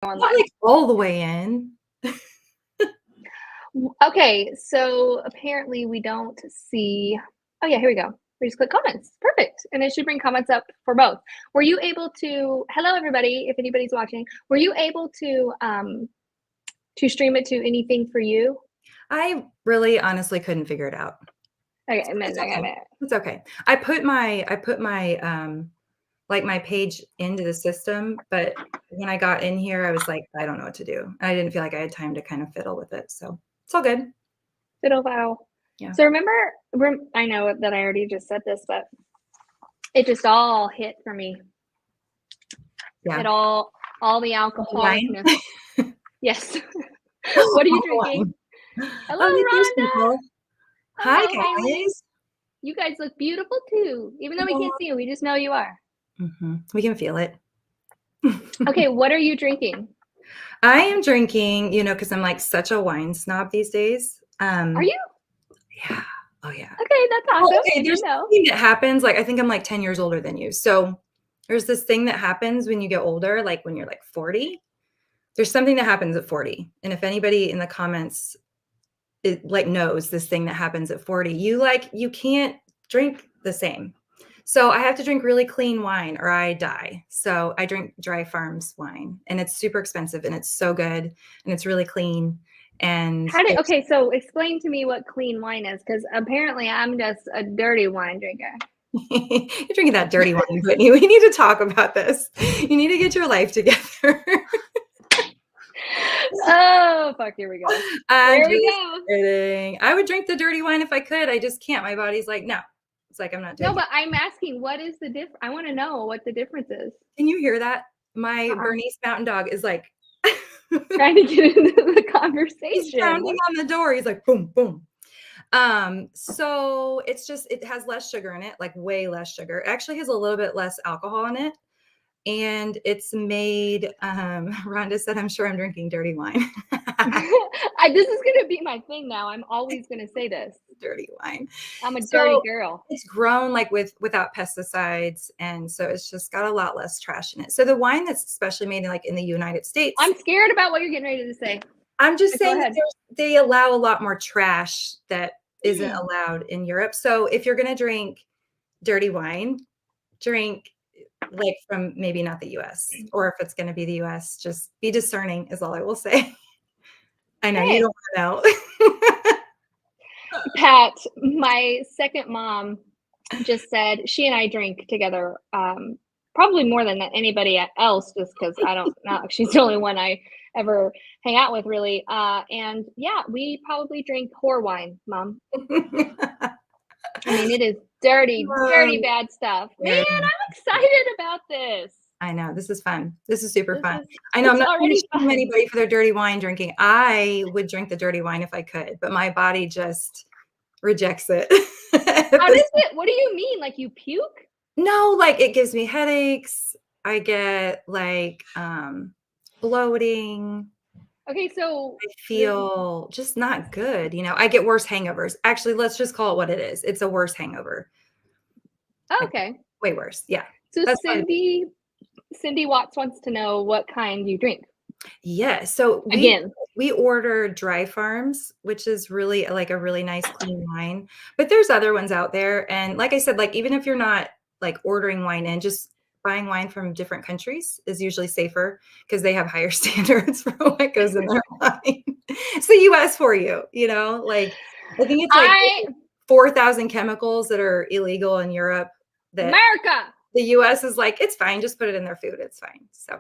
Not live. like all the way in. Okay, so apparently we don't see. Oh yeah, here we go. We just click comments. Perfect. And it should bring comments up for both. Were you able to hello everybody, if anybody's watching, were you able to stream it to anything for you? I really honestly couldn't figure it out. Okay, It's okay. It's okay. I put my like my page into the system, but when I got in here, I was like, I don't know what to do. I didn't feel like I had time to kind of fiddle with it. So it's all good. Fiddle wow. Yeah. So I know that I already just said this, but it just all hit for me. Yeah. It all the alcoholicness. Yes. What What are you drinking? Hello, Rhonda. Hi, Hello, Haley. guys. You guys look beautiful too. Even though we can't see you, we just know you are. We can feel it. Okay, what are you drinking? I am drinking, because I'm like such a wine snob these days. Are you? Yeah. Oh, yeah. Okay, that's awesome. Well, okay, there's something that happens. Like, I think I'm like 10 years older than you. So there's this thing that happens when you get older, like when you're like 40. There's something that happens at 40. And if anybody in the comments knows this thing that happens at 40, you can't drink the same. So I have to drink really clean wine or I die. So I drink Dry Farms wine and it's super expensive and it's so good and it's really clean. And okay, so explain to me what clean wine is, because apparently I'm just a dirty wine drinker. You're drinking that dirty wine, Brittany. We need to talk about this. You need to get your life together. Oh, fuck, here we go. There we go. Kidding. I would drink the dirty wine if I could. I just can't. My body's like, no. It's like, I'm not doing it. No, but I'm asking, what is the difference? I want to know what the difference is. Can you hear that? My Bernese Mountain Dog is like trying to get into the conversation. He's pounding on the door. He's like, boom, boom. So it has less sugar in it, like way less sugar. It actually has a little bit less alcohol in it. And it's made, Rhonda said, I'm sure I'm drinking dirty wine. This is going to be my thing now. I'm always going to say this. Dirty wine. I'm a dirty girl. It's grown like without pesticides. And so it's just got a lot less trash in it. So the wine that's especially made in the United States. I'm scared about what you're getting ready to say. I'm just saying that they allow a lot more trash that isn't allowed in Europe. So if you're going to drink dirty wine, drink like from maybe not the US, or if it's going to be the US, just be discerning is all I will say. I know you don't want to know. Pat, my second mom just said she and I drink together probably more than anybody else, just because I don't know. She's the only one I ever hang out with, really. And yeah, we probably drink whore wine, Mom. I mean, it is dirty, dirty, bad stuff. Man, I'm excited about this. I know. This is fun. This is super fun. I know I'm not going to shame anybody for their dirty wine drinking. I would drink the dirty wine if I could, but my body just rejects it. How does it? What do you mean? Like you puke? No, like it gives me headaches. I get like bloating. Okay, so I feel just not good. I get worse hangovers. Actually, let's just call it what it is. It's a worse hangover. Okay. Way worse. Yeah. So Cindy Watts wants to know what kind you drink. Yeah. So we order Dry Farms, which is really like a really nice clean wine. But there's other ones out there. And like I said, like even if you're not like ordering wine in, just buying wine from different countries is usually safer because they have higher standards for what goes in their wine. It's the US for you, like I think it's like 4,000 chemicals that are illegal in Europe. That America. The US is like, it's fine, just put it in their food. It's fine. So,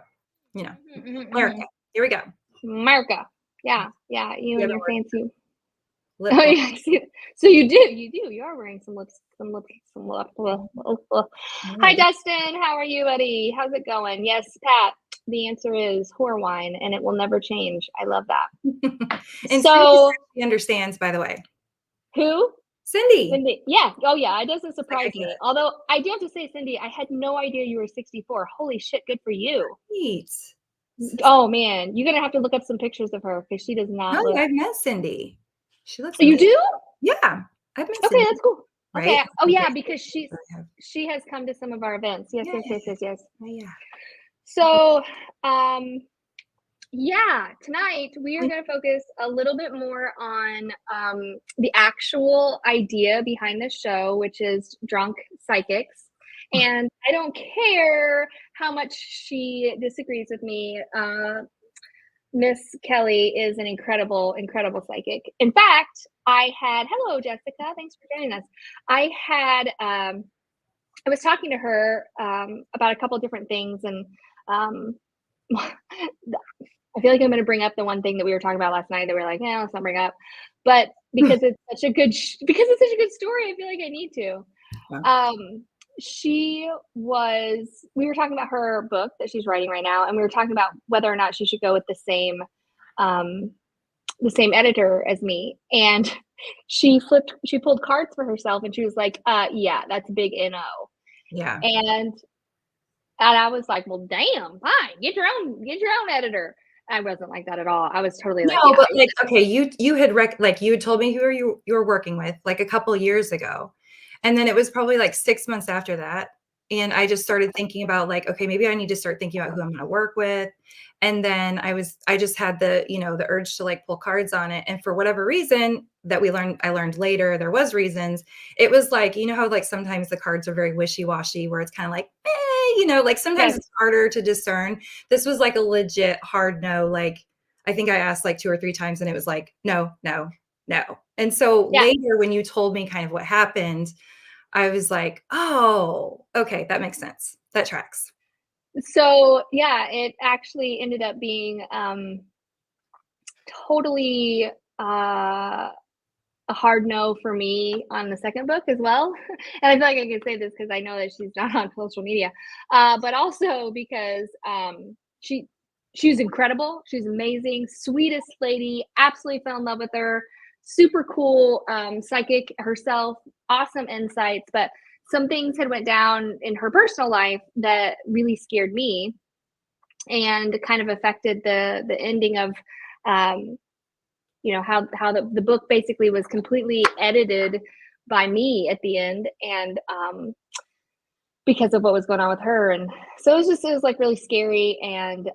America. Here we go. America. Yeah. Yeah. You and your fancy. Oh, yeah. So you are wearing some lips. Hi, Dustin. How are you, buddy? How's it going? Yes, Pat. The answer is whore wine, and it will never change. I love that. And so she understands, by the way. Who? Cindy. Yeah. Oh, yeah. It doesn't surprise me. Although I do have to say, Cindy, I had no idea you were 64. Holy shit. Good for you. Neat. Oh, man. You're going to have to look up some pictures of her because she does not look. I've met Cindy. She looks You do? Yeah. I've met Cindy. Okay, that's cool. Right? Okay. Oh, yeah, because she has come to some of our events. Yes. Oh, yeah. So, Yeah, tonight we are going to focus a little bit more on the actual idea behind the show, which is Drunk Psychics. And I don't care how much she disagrees with me. Miss Kelly is an incredible, incredible psychic. In fact, hello, Jessica. Thanks for joining us. I was talking to her about a couple of different things, and um, I feel like I'm going to bring up the one thing that we were talking about last night that we are like, yeah, let's not bring up. But because it's such a good story, I feel like I need to. Yeah. We were talking about her book that she's writing right now, and we were talking about whether or not she should go with the same editor as me. And she pulled cards for herself, and she was like, yeah, that's big NO. Yeah. And I was like, well, damn, fine, get your own editor. I wasn't like that at all. I was totally like, No, yeah. but like, okay, you had like you had told me who you were working with like a couple of years ago. And then it was probably like 6 months after that. And I just started thinking about like, okay, maybe I need to start thinking about who I'm gonna work with. And then I just had the urge to like pull cards on it. And for whatever reason that I learned later, there was reasons. It was like, you know how like sometimes the cards are very wishy-washy where it's kind of like, like sometimes Yes. it's harder to discern. This was like a legit hard no, like I think I asked like 2 or 3 times and it was like, no, no, no. And so Yeah. later when you told me kind of what happened, I was like, oh, okay, that makes sense. That tracks. So yeah, it actually ended up being totally a hard no for me on the second book as well. And I feel like I can say this because I know that she's not on social media, but also because she's incredible. She's amazing, sweetest lady. Absolutely fell in love with her. Super cool psychic herself. Awesome insights, but some things had went down in her personal life that really scared me and kind of affected the ending of how the book basically was completely edited by me at the end, and because of what was going on with her. And so it was like really scary. And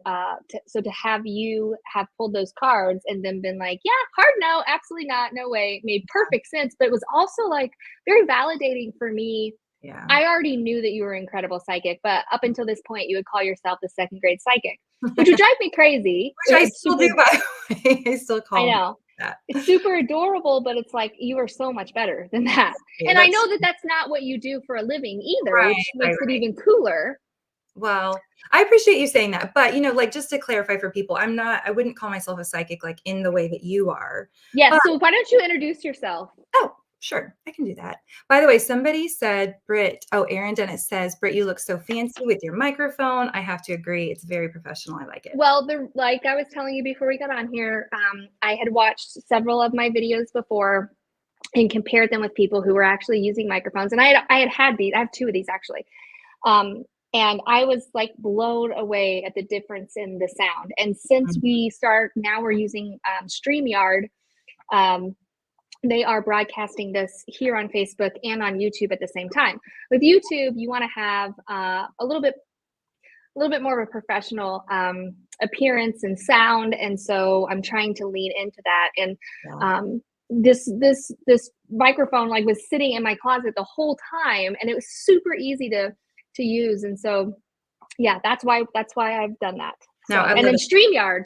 so to have you have pulled those cards and then been like, yeah, hard no, absolutely not, no way, made perfect sense. But it was also like very validating for me. Yeah. I already knew that you were an incredible psychic, but up until this point, you would call yourself the second grade psychic, which would drive me crazy. Which I still do, by the way. I still I call know. that. It's super adorable, but it's like you are so much better than that. Yeah, And I know that that's not what you do for a living either, right, which right, makes it right. even cooler. Well, I appreciate you saying that, but like just to clarify for people, I wouldn't call myself a psychic like in the way that you are. Yes. But So why don't you introduce yourself? oh, sure, I can do that. By the way, somebody said, Aaron Dennis says, Britt, you look so fancy with your microphone. I have to agree. It's very professional. I like it. Well, like I was telling you before we got on here, I had watched several of my videos before and compared them with people who were actually using microphones. And I had these. I have two of these actually. And I was like blown away at the difference in the sound. And since now we're using StreamYard. They are broadcasting this here on Facebook and on YouTube at the same time. With YouTube, you want to have a little bit more of a professional appearance and sound, and so I'm trying to lean into that. And this microphone like was sitting in my closet the whole time, and it was super easy to use. And so yeah, that's why I've done that. So, and then StreamYard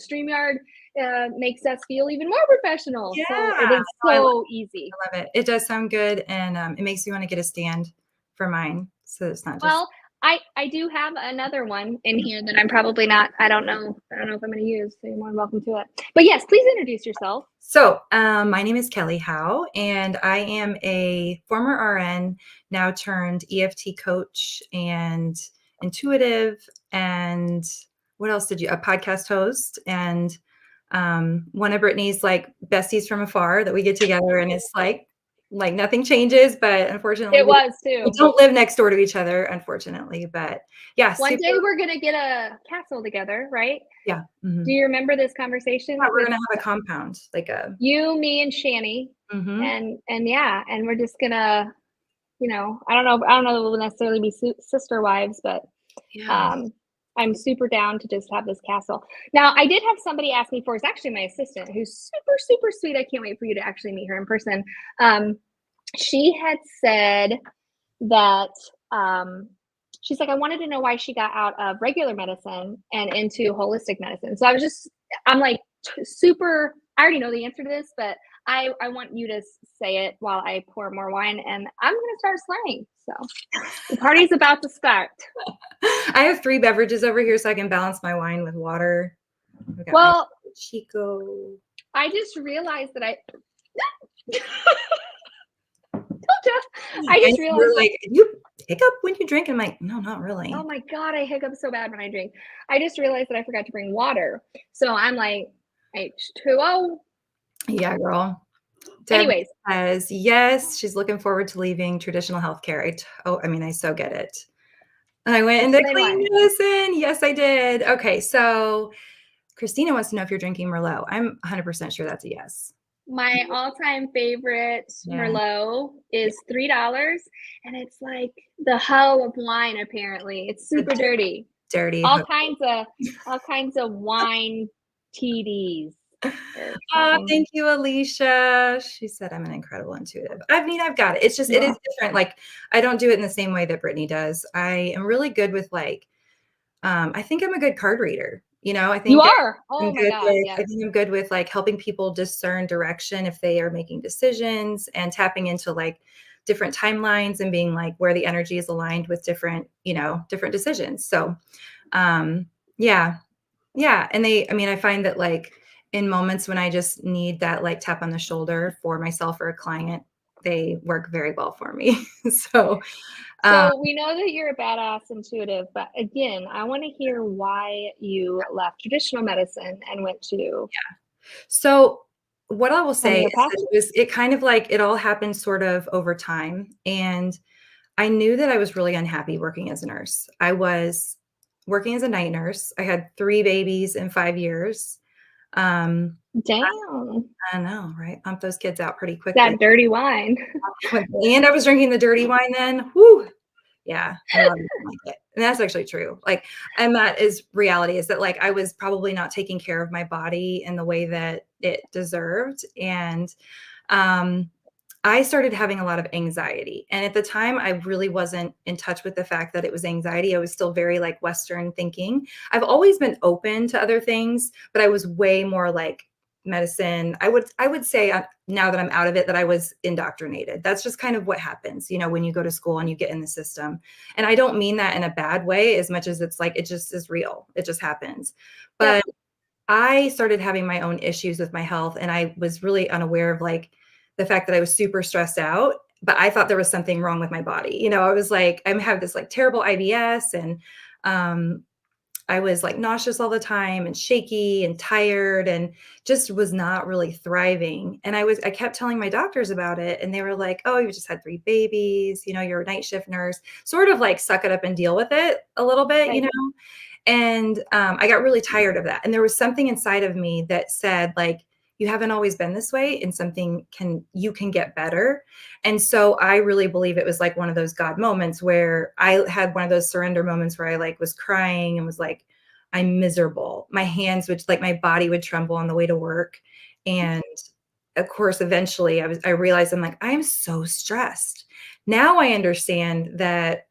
makes us feel even more professional. Yeah. So it is so easy. I love it. It does sound good, and it makes me want to get a stand for mine, so it's not just. Well, I do have another one in here that I'm probably not. I don't know if I'm going to use. So you're more than welcome to it. But yes, please introduce yourself. So my name is Kelly Howe, and I am a former RN, now turned EFT coach and intuitive, and what else a podcast host, and one of Brittany's like besties from afar that we get together, and it's like nothing changes, but unfortunately it was too. We don't live next door to each other, unfortunately, but yeah. One day we're going to get a castle together, right? Yeah. Mm-hmm. Do you remember this conversation? Yeah, we're going to have a compound, like you, me, and Shani, and yeah, and we're just gonna, I don't know that we'll necessarily be sister wives, but I'm super down to just have this castle. Now, I did have somebody ask me for, it's actually my assistant who's super, super sweet. I can't wait for you to actually meet her in person. Um, she had said that she's like, I wanted to know why she got out of regular medicine and into holistic medicine. So I'm like super, I already know the answer to this, but I want you to say it while I pour more wine, and I'm going to start slaying. So the party's about to start. I have 3 beverages over here so I can balance my wine with water. I've got my Well, Chico. I just realized that I I just You're realized like, you hiccup when you drink? I'm like, no, not really. oh my God, I hiccup so bad when I drink. I just realized that I forgot to bring water. So I'm like, H2O. Yeah, girl. Deb Anyways, says, yes, she's looking forward to leaving traditional healthcare. I mean, I so get it. I went into explain clean why. medicine. Yes, I did. Okay, so Christina wants to know if you're drinking Merlot. I'm 100% sure that's a yes. My all-time favorite Yeah. Merlot is $3, and it's like the hull of wine. Apparently, it's super dirty. Dirty. All kinds of wine TDs. Oh, thank you, Alicia. She said I'm an incredible intuitive. I mean, I've got it. It's just, it is different. Like, I don't do it in the same way that Brittany does. I am really good with like, I think I'm a good card reader. You know, I You think are. I'm Oh my good God. with, Yes. I think I'm good with like helping people discern direction if they are making decisions and tapping into like different timelines and being like where the energy is aligned with different, different decisions. So, um, yeah, yeah. And I mean, I find that like in moments when I just need that like tap on the shoulder for myself or a client, they work very well for me. So, um, So we know that you're a badass intuitive, but again, I want to hear why you left traditional medicine and went to so what I will say is homeopathic. that it kind of like it all happened sort of over time. And I knew that I was really unhappy working as a nurse. I was working as a night nurse. I had 3 babies in 5 years. Um, Damn, I know, right? Pump those kids out pretty quickly. that dirty wine. And I was drinking the dirty wine then. Whoo. Yeah, my body didn't like it. And that's actually true. Like, and that is reality, is that like I was probably not taking care of my body in the way that it deserved. And um I started having a lot of anxiety. And at the time, I really wasn't in touch with the fact that it was anxiety. I was still very like Western thinking. I've always been open to other things, but I was way more like medicine. I would say now that I'm out of it that I was indoctrinated. That's just kind of what happens, when you go to school and you get in the system. And I don't mean that in a bad way as much as it's like it just is real. It just happens. Yep. But I started having my own issues with my health, and I was really unaware of like the fact that I was super stressed out, but I thought there was something wrong with my body. I was like, I have this like terrible IBS, and um, I was like nauseous all the time and shaky and tired and just was not really thriving. And I kept telling my doctors about it, and they were like, "Oh, you just had 3 babies, you're a night shift nurse." Sort of like suck it up and deal with it a little bit, Right. And I got really tired of that. And there was something inside of me that said, like, you haven't always been this way, and you can get better. And so I really believe it was like one of those God moments where I had one of those surrender moments where I like was crying and was like, I'm miserable. My hands would like my body would tremble on the way to work. And of course, eventually I realized I'm like, I am so stressed. Now I understand that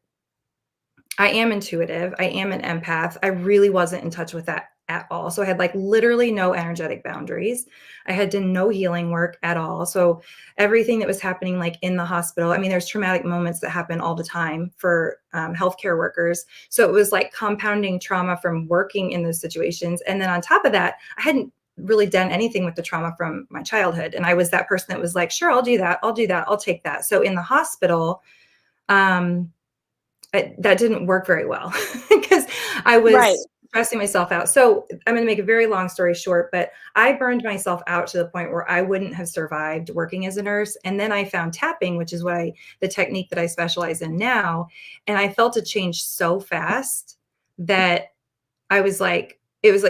I am intuitive. I am an empath. I really wasn't in touch with that at all. So I had like literally no energetic boundaries. I had done no healing work at all. So everything that was happening like in the hospital, I mean, there's traumatic moments that happen all the time for healthcare workers. So it was like compounding trauma from working in those situations. And then on top of that, I hadn't really done anything with the trauma from my childhood. And I was that person that was like, sure, I'll do that. I'll do that. I'll take that. So in the hospital, that didn't work very well because I Right. was stressing myself out. So I'm going to make a very long story short, but I burned myself out to the point where I wouldn't have survived working as a nurse. And then I found tapping, which is the technique that I specialize in now. And I felt a change so fast that it was like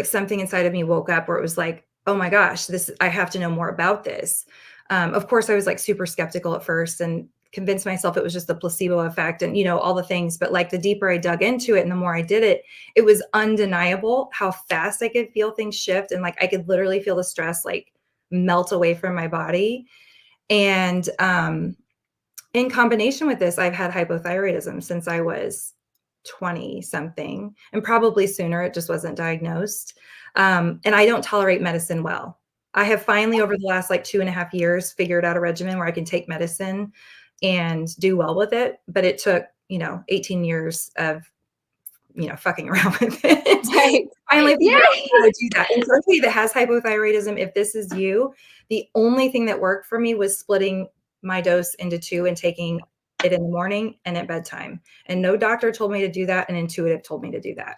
something inside of me woke up where it was like, oh my gosh, I have to know more about this. Of course, I was like super skeptical at first, and convince myself it was just the placebo effect and, all the things. But like the deeper I dug into it and the more I did it, it was undeniable how fast I could feel things shift. And like I could literally feel the stress like melt away from my body. And in combination with this, I've had hypothyroidism since I was 20 something, and probably sooner. It just wasn't diagnosed. And I don't tolerate medicine well. I have finally, over the last like 2.5 years, figured out a regimen where I can take medicine and do well with it. But it took, 18 years of, fucking around with it. Right. Finally figured out how Yay! to do that. And for anybody that has hypothyroidism, if this is you, the only thing that worked for me was splitting my dose into two and taking it in the morning and at bedtime. And no doctor told me to do that. An intuitive told me to do that.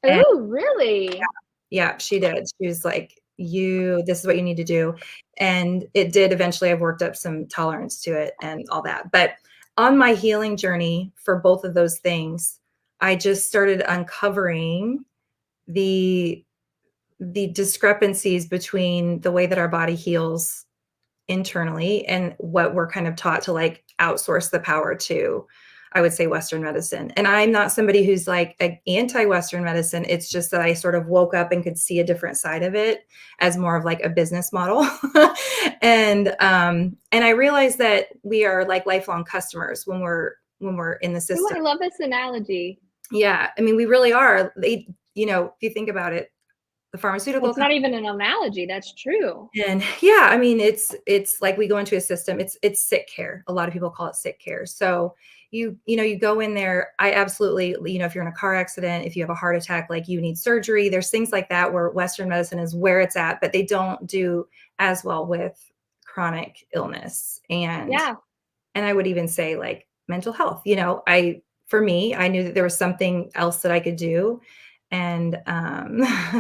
And Oh, really? yeah, she did. She was like, this is what you need to do. And it did eventually. I've worked up some tolerance to it and all that. But on my healing journey for both of those things, I just started uncovering the discrepancies between the way that our body heals internally and what we're kind of taught to like outsource the power to, I would say, Western medicine. And I'm not somebody who's like anti-Western medicine. It's just that I sort of woke up and could see a different side of it as more of like a business model. And I realized that we are like lifelong customers when we're in the Ooh, system. I love this analogy. Yeah. I mean, we really are. If you think about it, the pharmaceutical It's not even an analogy. That's true. and yeah, I mean, it's like we go into a system, it's sick care. A lot of people call it sick care. So you go in there. I absolutely, if you're in a car accident, if you have a heart attack, like you need surgery, there's things like that where Western medicine is where it's at, but they don't do as well with chronic illness. Yeah. And I would even say like mental health. For me, I knew that there was something else that I could do. And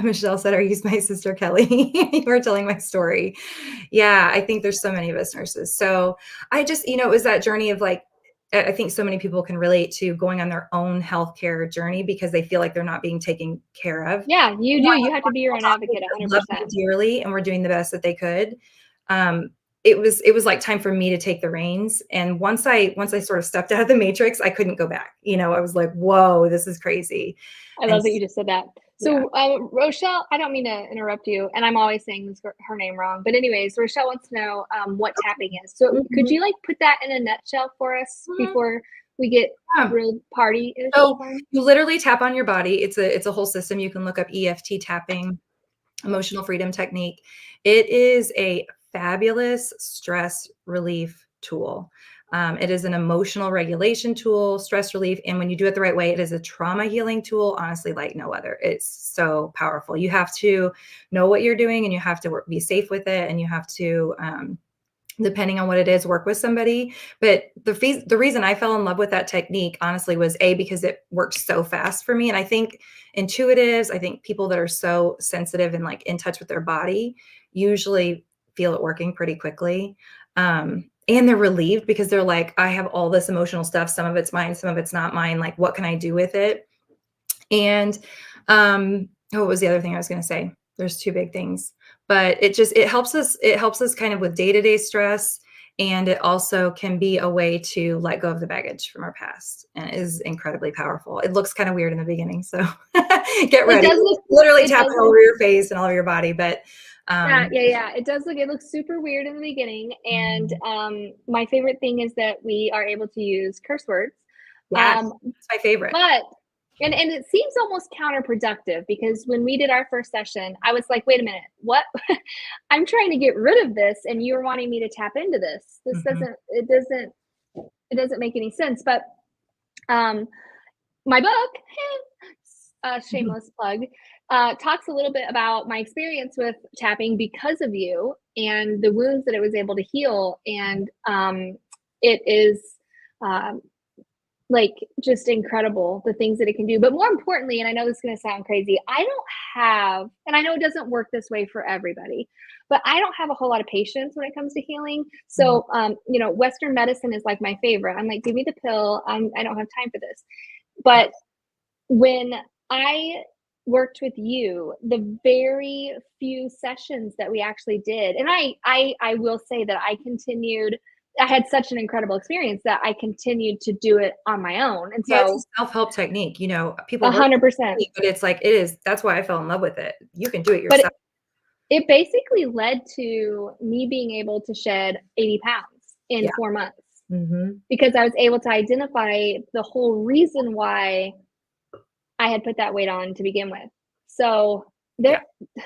Michelle said, "Are you my sister Kelly?" You were telling my story. Yeah, I think there's so many of us nurses. So I just, it was that journey of like, I think so many people can relate to going on their own healthcare journey because they feel like they're not being taken care of. Yeah, you do. You have to be your own advocate Love them 100%. dearly, and we're doing the best that they could. It was like time for me to take the reins. And once I sort of stepped out of the matrix, I couldn't go back. I was like, whoa, this is crazy. I And love that you just said that. yeah. So, Rochelle, I don't mean to interrupt you, and I'm always saying her name wrong. But anyways, Rochelle wants to know what tapping is. So, could you like put that in a nutshell for us before we get real party? So you literally tap on your body. It's a whole system. You can look up EFT tapping, emotional freedom technique. It is a fabulous stress relief tool. It is an emotional regulation tool, stress relief. And when you do it the right way, it is a trauma healing tool, honestly, like no other. It's so powerful. You have to know what you're doing and you have to be safe with it. And you have to, depending on what it is, work with somebody. But the reason I fell in love with that technique, honestly, was because it worked so fast for me. And I think intuitives, I think people that are so sensitive and like in touch with their body usually feel it working pretty quickly. And they're relieved because they're like, I have all this emotional stuff. Some of it's mine, some of it's not mine. Like, what can I do with it? And what was the other thing I was going to say? There's two big things, but it helps us kind of with day-to-day stress. And it also can be a way to let go of the baggage from our past, and it is incredibly powerful. It looks kind of weird in the beginning. So get ready. Literally tap all over your face and all over your body. But yeah. It looks super weird in the beginning. And my favorite thing is that we are able to use curse words. Yeah, it's my favorite. But and it seems almost counterproductive because when we did our first session, I was like, wait a minute, what? I'm trying to get rid of this and you're wanting me to tap into this. This doesn't make any sense. But my book, shameless plug, talks a little bit about my experience with tapping because of you and the wounds that it was able to heal. And it is like just incredible the things that it can do. But more importantly, and I know this is going to sound crazy, I don't have, and I know it doesn't work this way for everybody, but I don't have a whole lot of patience when it comes to healing. So, Western medicine is like my favorite. I'm like, give me the pill. I don't have time for this. But when I worked with you, the very few sessions that we actually did, and I will say that I continued I had such an incredible experience that I continued to do it on my own. And Yeah, it's a so self-help technique, you know, people work 100%. but it's like it is that's why I fell in love with it. You can do it But yourself. it basically led to me being able to shed 80 pounds in Yeah. 4 months Mhm. because I was able to identify the whole reason why I had put that weight on to begin with. So Yeah.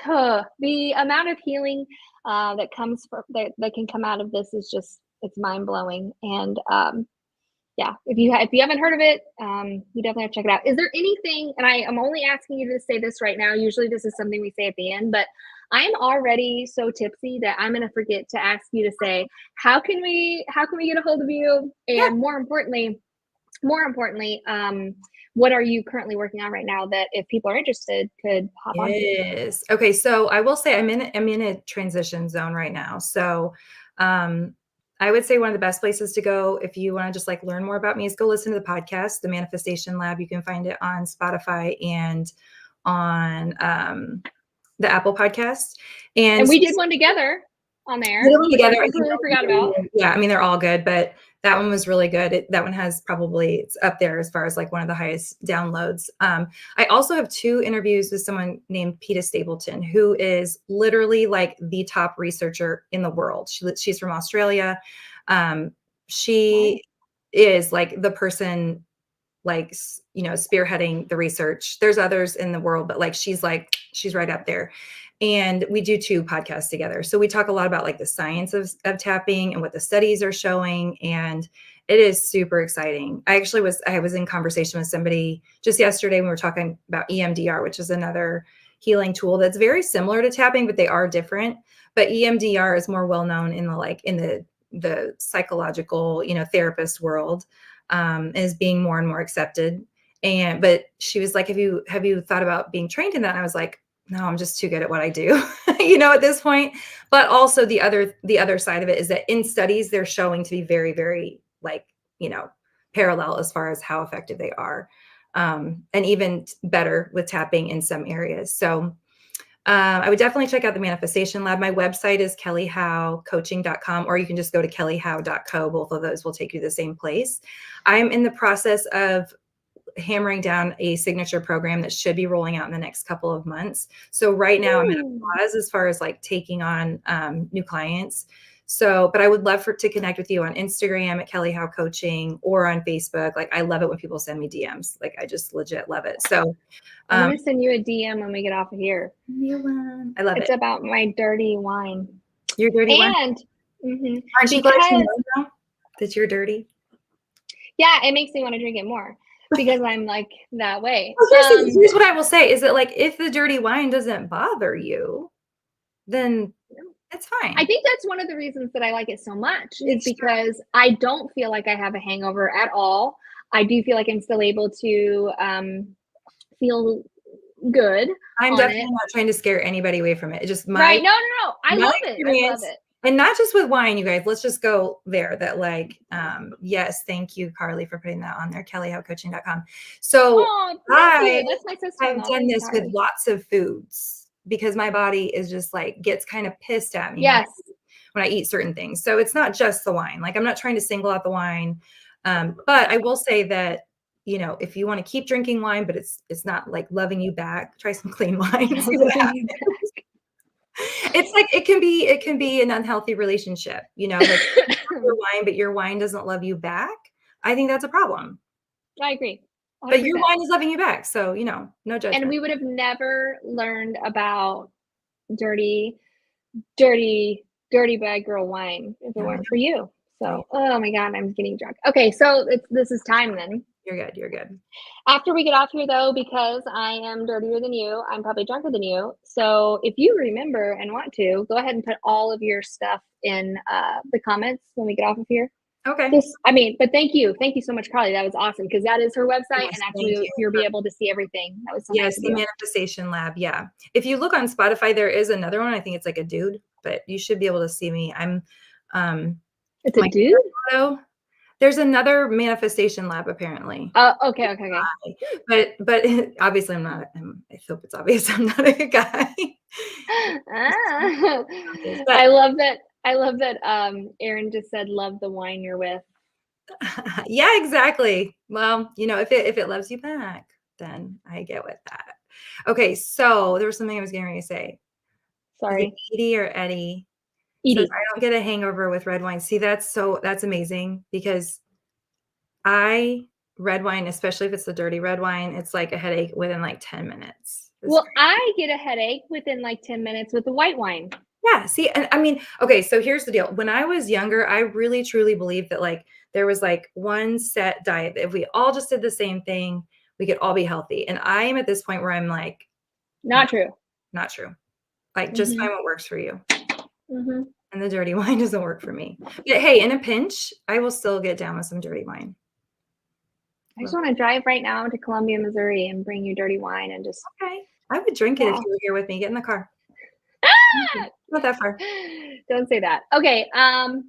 there, the amount of healing that comes from that can come out of this is just it's mind blowing. And yeah, if you haven't heard of it, you definitely have to check it out. Is there anything? And I am only asking you to say this right now. Usually, this is something we say at the end, but I am already so tipsy that I'm going to forget to ask you to say how can we get a hold of you, Yeah. and more importantly, what are you currently working on right now that if people are interested could hop onto? Yes. Okay, so I will say I'm in a transition zone right now. So, um, I would say one of the best places to go if you wanna just, like, learn more about me is go listen to the podcast, The Manifestation Lab. You can find it on Spotify and on, the Apple Podcast, and And we did one together on we there, did one which I together. I think completely that was forgot really about. good. Yeah, I mean, they're all good, but that one was really good. That one has probably it's up there as far as like one of the highest downloads. I also have 2 interviews with someone named Peta Stapleton, who is literally like the top researcher in the world. She's from Australia. Um, Nice. she is like the person like you know spearheading the research. There's others in the world, but like she's right up there. And we do 2 podcasts together, so we talk a lot about like the science of tapping and what the studies are showing, and it is super exciting. I was in conversation with somebody just yesterday when we were talking about EMDR, which is another healing tool that's very similar to tapping, but they are different. But EMDR is more well known in the like in the psychological, you know, therapist world, is being more and more accepted. And but she was like, have you thought about being trained in that? And I was like, no, I'm just too good at what I do, you know, at this point. But also the other side of it is that in studies they're showing to be very, very like, you know, parallel as far as how effective they are. And even better with tapping in some areas. So I would definitely check out the Manifestation Lab. My website is kellyhowecoaching.com, or you can just go to kellyhowe.co. Both of those will take you to the same place. I'm in the process of hammering down a signature program that should be rolling out in the next couple of months. So right now I'm in Ooh. a pause as far as like taking on new clients. So, but I would love to connect with you on Instagram at Kelly Howe Coaching or on Facebook. Like I love it when people send me DMs. Like I just legit love it. So I'm um, gonna send you a DM when we get off of here. I love It's it. about my dirty wine. You're dirty one. And Aren't you glad she because knows now that you're dirty? yeah, it makes me want to drink it more because I'm like that way. Well, here's what I will say is that like if the dirty wine doesn't bother you, then it's I fine. think that's one of the reasons that I like it so much is Make sure because I don't feel like I have a hangover at all. I do feel like I'm still able to feel good I'm on definitely it. not trying to scare anybody away from it. It's just Right. No, no, no. I my love it. I love experience, it. and not just with wine, you guys. Let's just go there. That like, yes, thank you, Carly, for putting that on there. KellyHoweCoaching.com. So Oh, thank I you. That's my have sister-in-law. done Thanks, this with Carly. lots of foods because my body is just like gets kind of pissed at me Yes. when I eat certain things. So it's not just the wine. Like I'm not trying to single out the wine, but I will say that you know if you want to keep drinking wine, but it's not like loving you back, try some clean wine. See what happens. It's like it can be an unhealthy relationship. You know, like you love your wine, but your wine doesn't love you back. I think that's a problem. I agree. But your 100%. wine is loving you back, so you know, no And judgment. we would have never learned about dirty, dirty, dirty bad girl wine if it No, I weren't for you. know. So, oh my God, I'm getting drunk. Okay, so this is time then. You're good. You're good. After we get off here, though, because I am dirtier than you, I'm probably drunker than you. So if you remember and want to, go ahead and put all of your stuff in the comments when we get off of here. Okay. Just, I mean, but thank you so much, Carly. That was awesome because that is her website, Yes, and thank actually you. you'll be able to see everything. That was so nice Yes, of the you. Manifestation Lab. Yeah. If you look on Spotify, there is another one. I think it's like a dude, but you should be able to see me. I'm It's a my dude. photo. There's another Manifestation Lab apparently. Oh, okay, okay, okay. But obviously I'm not. I hope it's obvious I'm not a guy. Ah, But I love that. I love that Erin just said, love the wine you're with. Yeah, exactly. Well, if it loves you back, then I get with that. Okay, so there was something I was getting ready to say. Is it Sorry. Edie or Eddie? Says, Edie. I don't get a hangover with red wine. See, that's amazing because red wine, especially if it's the dirty red wine, it's like a headache within like 10 minutes. Well, I get a headache within like 10 minutes with the white wine. Yeah, see, and I mean, okay, so here's the deal. When I was younger, I really truly believed that like there was like one set diet that if we all just did the same thing, we could all be healthy. And I am at this point where I'm like, Not true. not true. Like, just Mhm. find what works for you. Mhm. And the dirty wine doesn't work for me. But hey, in a pinch, I will still get down with some dirty wine. I just want to drive right now to Columbia, Missouri and bring you dirty wine and just Okay. I would drink it if you were here with me. Get in the car. Not that far. Don't say that. Okay, Mm.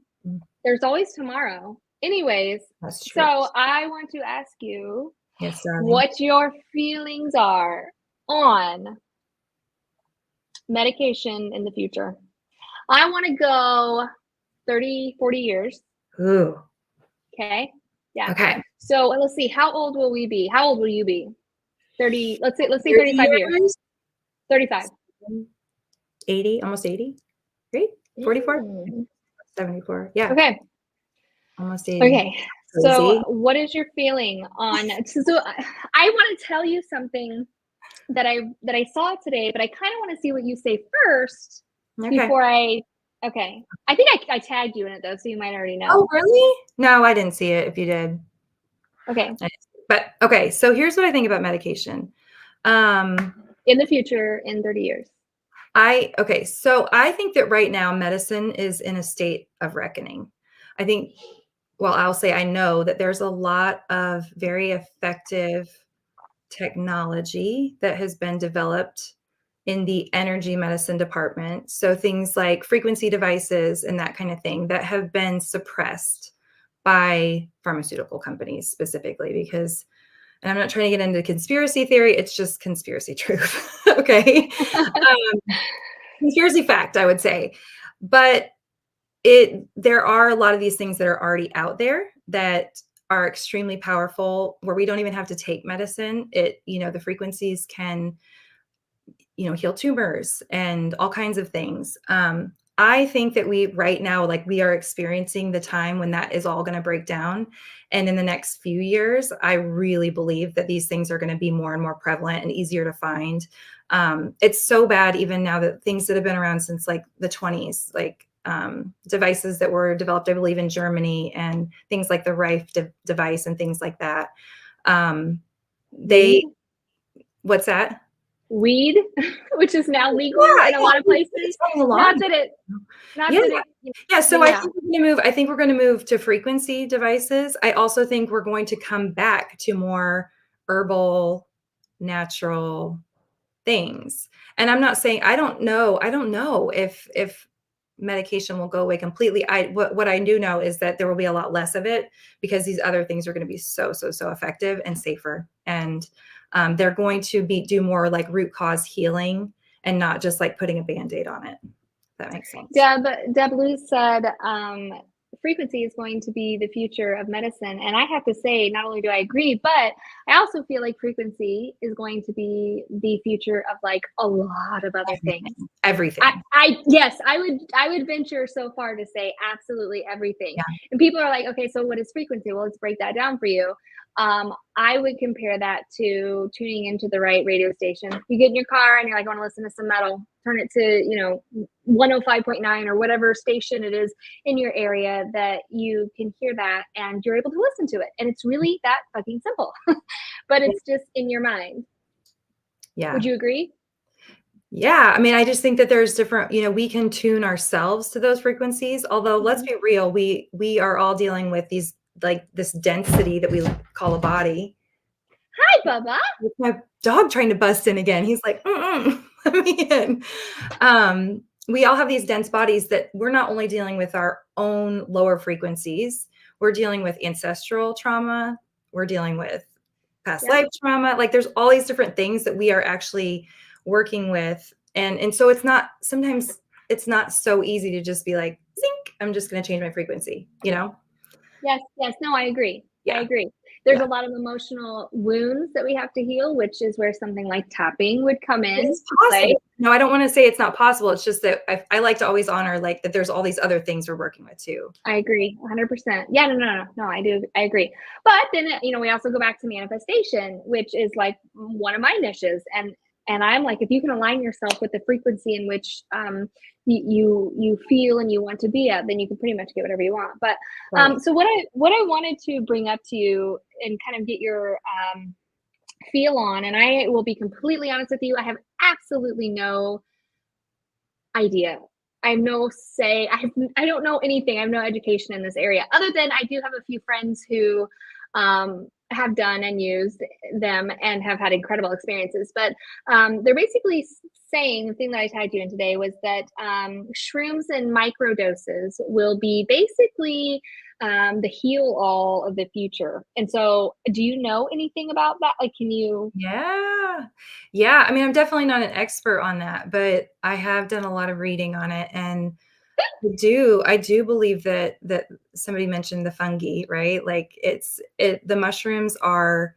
there's always tomorrow. Anyways, That's true. so I want to ask you Yes, darling. what your feelings are on medication in the future. I want to go 30, 40 years. Ooh. Okay. Yeah. Okay. So let's see. How old will we be? How old will you be? 30. Let's say 30 35 years. 35. 80, almost 80. Great. 44? Mm. 74. Yeah. Okay. Almost 80. Okay. Crazy. So what is your feeling on so I want to tell you something that I saw today, but I kind of want to see what you say first Okay. before okay. I think I tagged you in it though, so you might already know. Oh, really? No, I didn't see it if you did. Okay. But okay, so here's what I think about medication. In the future, in 30 years. So I think that right now medicine is in a state of reckoning. I think, well, I'll say I know that there's a lot of very effective technology that has been developed in the energy medicine department. So things like frequency devices and that kind of thing that have been suppressed by pharmaceutical companies specifically because, and I'm not trying to get into conspiracy theory, it's just conspiracy truth. Okay. Conspiracy fact, I would say. But there are a lot of these things that are already out there that are extremely powerful where we don't even have to take medicine. The frequencies can, heal tumors and all kinds of things. I think that right now, like we are experiencing the time when that is all going to break down. And in the next few years, I really believe that these things are going to be more and more prevalent and easier to find. It's so bad even now that things that have been around since like the 20s, like devices that were developed, I believe, in Germany and things like the Rife device and things like that. What's that? Weed, which is now legal in a lot of places. Not that it. So I think we're going to move to frequency devices. I also think we're going to come back to more herbal, natural things. And I'm not saying I don't know if medication will go away completely. What I do know is that there will be a lot less of it because these other things are going to be so effective and safer. And they're going to do more like root cause healing and not just like putting a Band-Aid on it. If that makes sense. Deb Luz said frequency is going to be the future of medicine. And I have to say, not only do I agree, but I also feel like frequency is going to be the future of like a lot of other things. Everything. Yes, I would venture so far to say absolutely everything. Yeah. And people are like, okay, so what is frequency? Well, let's break that down for you. I would compare that to tuning into the right radio station. You get in your car and you're like, I want to listen to some metal. Turn it to, 105.9 or whatever station it is in your area that you can hear that and you're able to listen to it. And it's really that fucking simple, but it's just in your mind. Yeah. Would you agree? Yeah. I mean, I just think that there's different, we can tune ourselves to those frequencies. Although let's be real, we are all dealing with these, like this density that we call a body. Hi, Bubba. It's my dog trying to bust in again. He's like, let me in. We all have these dense bodies that we're not only dealing with our own lower frequencies, we're dealing with ancestral trauma. We're dealing with past life trauma. Like there's all these different things that we are actually working with. And so sometimes it's not so easy to just be like, zing, I'm just going to change my frequency, you know? Yes, yes. No, I agree. I Yeah. agree. There's Yeah. a lot of emotional wounds that we have to heal, which is where something like tapping would come in It's to play. possible. No, I don't want to say it's not possible. It's just that I like to always honor like that there's all these other things we're working with too. I agree 100%. Yeah, no, I do. I agree. But then, we also go back to manifestation, which is like one of my niches. And I'm like, if you can align yourself with the frequency in which you feel and you want to be at, then you can pretty much get whatever you want. But Right. so what I wanted to bring up to you and kind of get your feel on, and I will be completely honest with you, I have absolutely no idea. I have no say. I don't know anything. I have no education in this area, other than I do have a few friends who have done and used them and have had incredible experiences. But they're basically saying, the thing that I tagged you in today was that shrooms and microdoses will be basically the heal all of the future. And so, do you know anything about that? Like, can you? Yeah. Yeah. I mean, I'm definitely not an expert on that, but I have done a lot of reading on it. And I do believe that somebody mentioned the fungi, right? Like the mushrooms are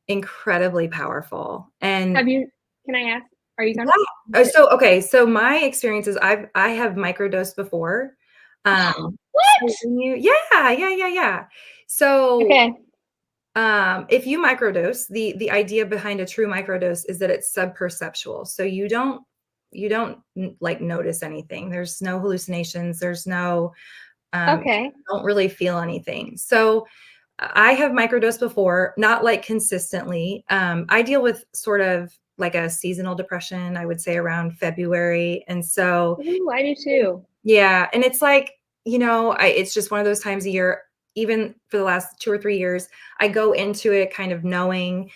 incredibly powerful. And Have you? Can I ask? Are you yeah. gonna? Okay. So my experience is I have microdosed before. So What? yeah. So Okay. if you microdose, the idea behind a true microdose is that it's subperceptual. So you don't like notice anything. There's no hallucinations. There's no Okay. don't really feel anything. So I have microdosed before, not like consistently. I deal with sort of like a seasonal depression, I would say around February. And so, Ooh, I do too. yeah. And it's like, it's just one of those times a year, even for the last 2 or 3 years, I go into it kind of knowing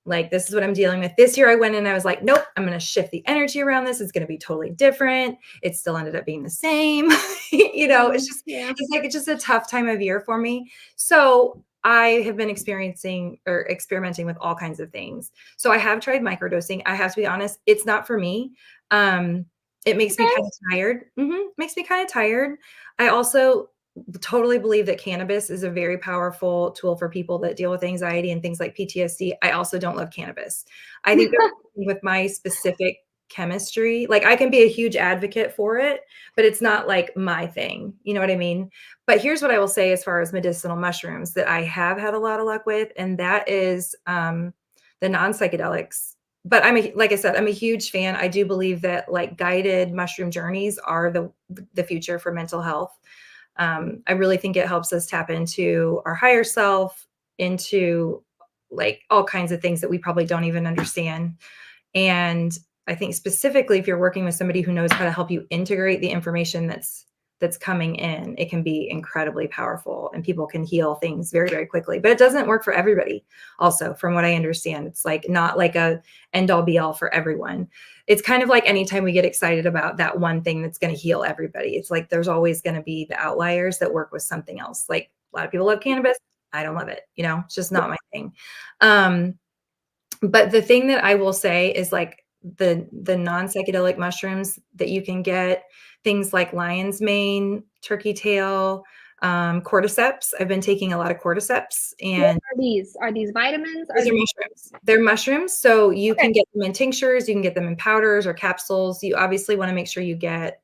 like, this is what I'm dealing with. This year I went in, I was like, nope, I'm going to shift the energy around this. It's going to be totally different. It still ended up being the same. Yeah. It's just a tough time of year for me. So I have been experiencing or experimenting with all kinds of things. So I have tried microdosing. I have to be honest, it's not for me. It makes me Okay. kind of tired. Makes me kind of tired. I also totally believe that cannabis is a very powerful tool for people that deal with anxiety and things like PTSD. I also don't love cannabis. I think that with my specific chemistry, like I can be a huge advocate for it, but it's not like my thing. You know what I mean? But here's what I will say as far as medicinal mushrooms that I have had a lot of luck with, and that is the non-psychedelics. But like I said, I'm a huge fan. I do believe that like guided mushroom journeys are the future for mental health. I really think it helps us tap into our higher self, into like all kinds of things that we probably don't even understand. And I think specifically if you're working with somebody who knows how to help you integrate the information that's coming in, it can be incredibly powerful and people can heal things very, very quickly. But it doesn't work for everybody. Also, from what I understand, it's like not like a end all be all for everyone. It's kind of like anytime we get excited about that one thing that's going to heal everybody, it's like there's always going to be the outliers that work with something else. Like a lot of people love cannabis. I don't love it. It's just not my thing. But the thing that I will say is like the non-psychedelic mushrooms that you can get, things like lion's mane, turkey tail, cordyceps. I've been taking a lot of cordyceps, What and are these? Are these vitamins? these are mushrooms. They're mushrooms, so you Okay. can get them in tinctures, you can get them in powders or capsules. You obviously want to make sure you get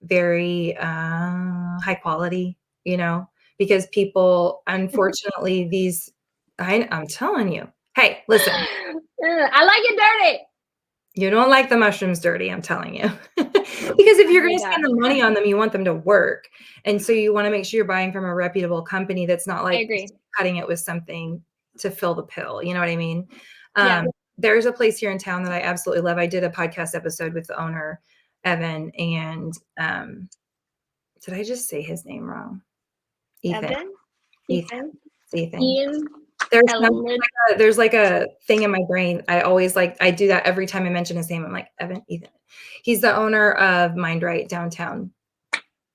very high quality, because people, unfortunately, I'm telling you, hey, listen. I like it dirty. You don't like the mushrooms dirty, I'm telling you. Because if I you're heard gonna that. spend the money on them, you want them to work. And so you wanna make sure you're buying from a reputable company that's not I like agree. cutting it with something to fill the pill, you know what I mean? Yeah. There's a place here in town that I absolutely love. I did a podcast episode with the owner, Evan, and, did I just say his name wrong? Ethan. Evan, Ethan. Ethan, It's Ethan. Ian, There's Ellen. there's like a thing in my brain. I always I do that every time I mention his name. I'm like, Evan, Ethan. He's the owner of MindRight downtown.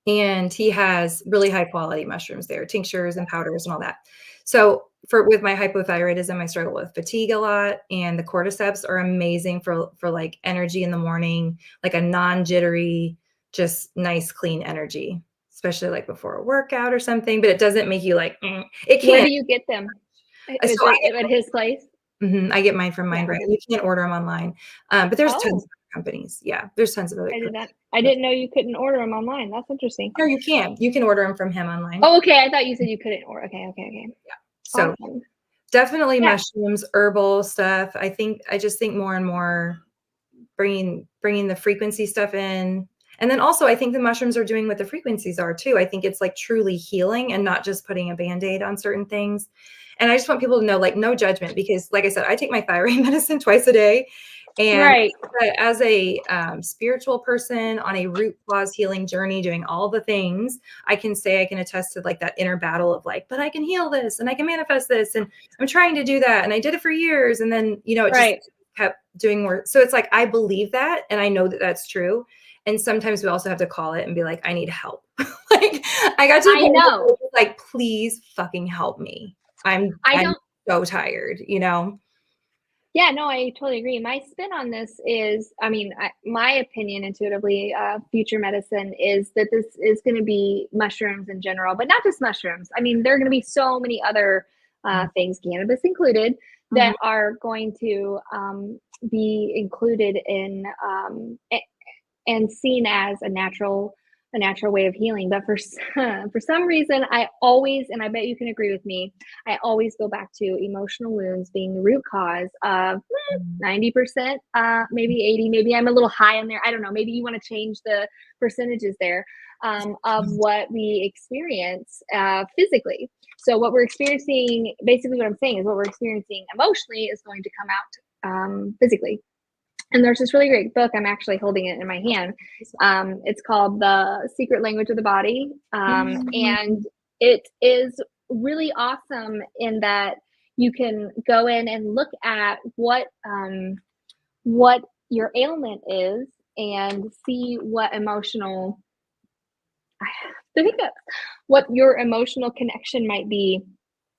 And he has really high quality mushrooms there, tinctures and powders and all that. So with my hypothyroidism, I struggle with fatigue a lot. And the cordyceps are amazing for like energy in the morning, like a non-jittery, just nice, clean energy. especially like before a workout or something, but it doesn't make you like, it Where can. do you get them? Is So it at his place? I get mine from Yeah. Mindray. You can't order them online, but there's tons Oh, of companies. Yeah, there's tons of other I did companies. not. I didn't know you couldn't order them online. That's interesting. No, you can. You can order them from him online. Oh, okay. I thought you said you couldn't order. Okay, okay, okay. So Awesome. definitely Yeah. mushrooms, herbal stuff. I just think more and more bringing the frequency stuff in. And then also I think the mushrooms are doing what the frequencies are too. I think it's like truly healing and not just putting a band-aid on certain things. And I just want people to know, like, no judgment, because like I said, I take my thyroid medicine twice a day. And Right. as a spiritual person on a root cause healing journey, doing all the things, I can say, I can attest to like that inner battle of like, but I can heal this and I can manifest this. And I'm trying to do that. And I did it for years. And then, it just Right. kept doing more. So it's like, I believe that. And I know that that's true. And sometimes we also have to call it and be like, I need help. Like, I got to the I point where know. it was like, please fucking help me. I'm don't. so tired, Yeah, no, I totally agree. My spin on this is, I mean, my opinion intuitively, future medicine is that this is going to be mushrooms in general, but not just mushrooms. I mean, there are going to be so many other things, cannabis included, Mhm. that are going to be included in and seen as a natural way of healing. But for for some reason, I always, and I bet you can agree with me, I always go back to emotional wounds being the root cause of 90%, maybe 80, maybe I'm a little high in there. I don't know. Maybe you want to change the percentages there, of what we experience physically. So what we're experiencing, basically what I'm saying is what we're experiencing emotionally is going to come out physically. And there's this really great book. I'm actually holding it in my hand. It's called The Secret Language of the Body. And it is really awesome in that you can go in and look at what your ailment is and see what emotional, I think that what your emotional connection might be,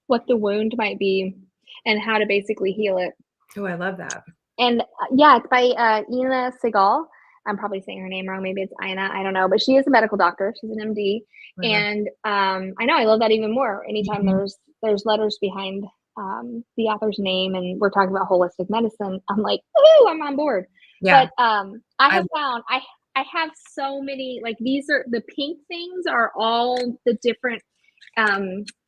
what the wound might be, and how to basically heal it. Oh, I love that. And yeah, it's by Ina Segal. I'm probably saying her name wrong. Maybe it's Ina. I don't know, but she is a medical doctor. She's an MD, I love and I know I love that even more. Anytime Mhm. there's letters behind the author's name, and we're talking about holistic medicine, I'm like, ooh, I'm on board. Yeah. But I I have found I have so many, like, these are the pink things are all the different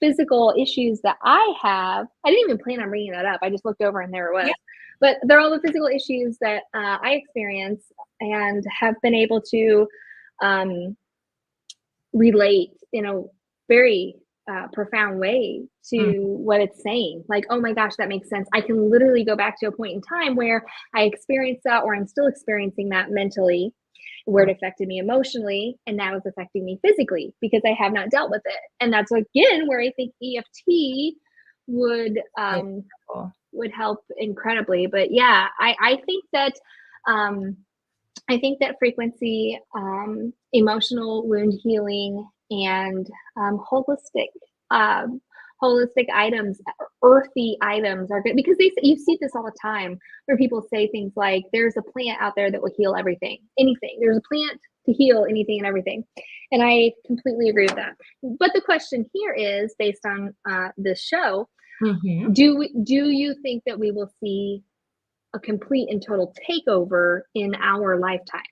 physical issues that I have. I didn't even plan on bringing that up. I just looked over and there it was. Yeah. But they're all the physical issues that I experience and have been able to um, relate in a very profound way Mm. to what it's saying. Like, oh my gosh, that makes sense. I can literally go back to a point in time where I experienced that, or I'm still experiencing that mentally, where it affected me emotionally, and now it's affecting me physically because I have not dealt with it. And that's again where I think EFT would So cool. help incredibly. But yeah, I think that frequency, emotional wound healing, and holistic um, holistic items, earthy items are good, because you see this all the time where people say things like, "There's a plant out there that will heal everything, anything. There's a plant to heal anything and everything," and I completely agree with that. But the question here is, based on this show, Mhm. do you think that we will see a complete and total takeover in our lifetime?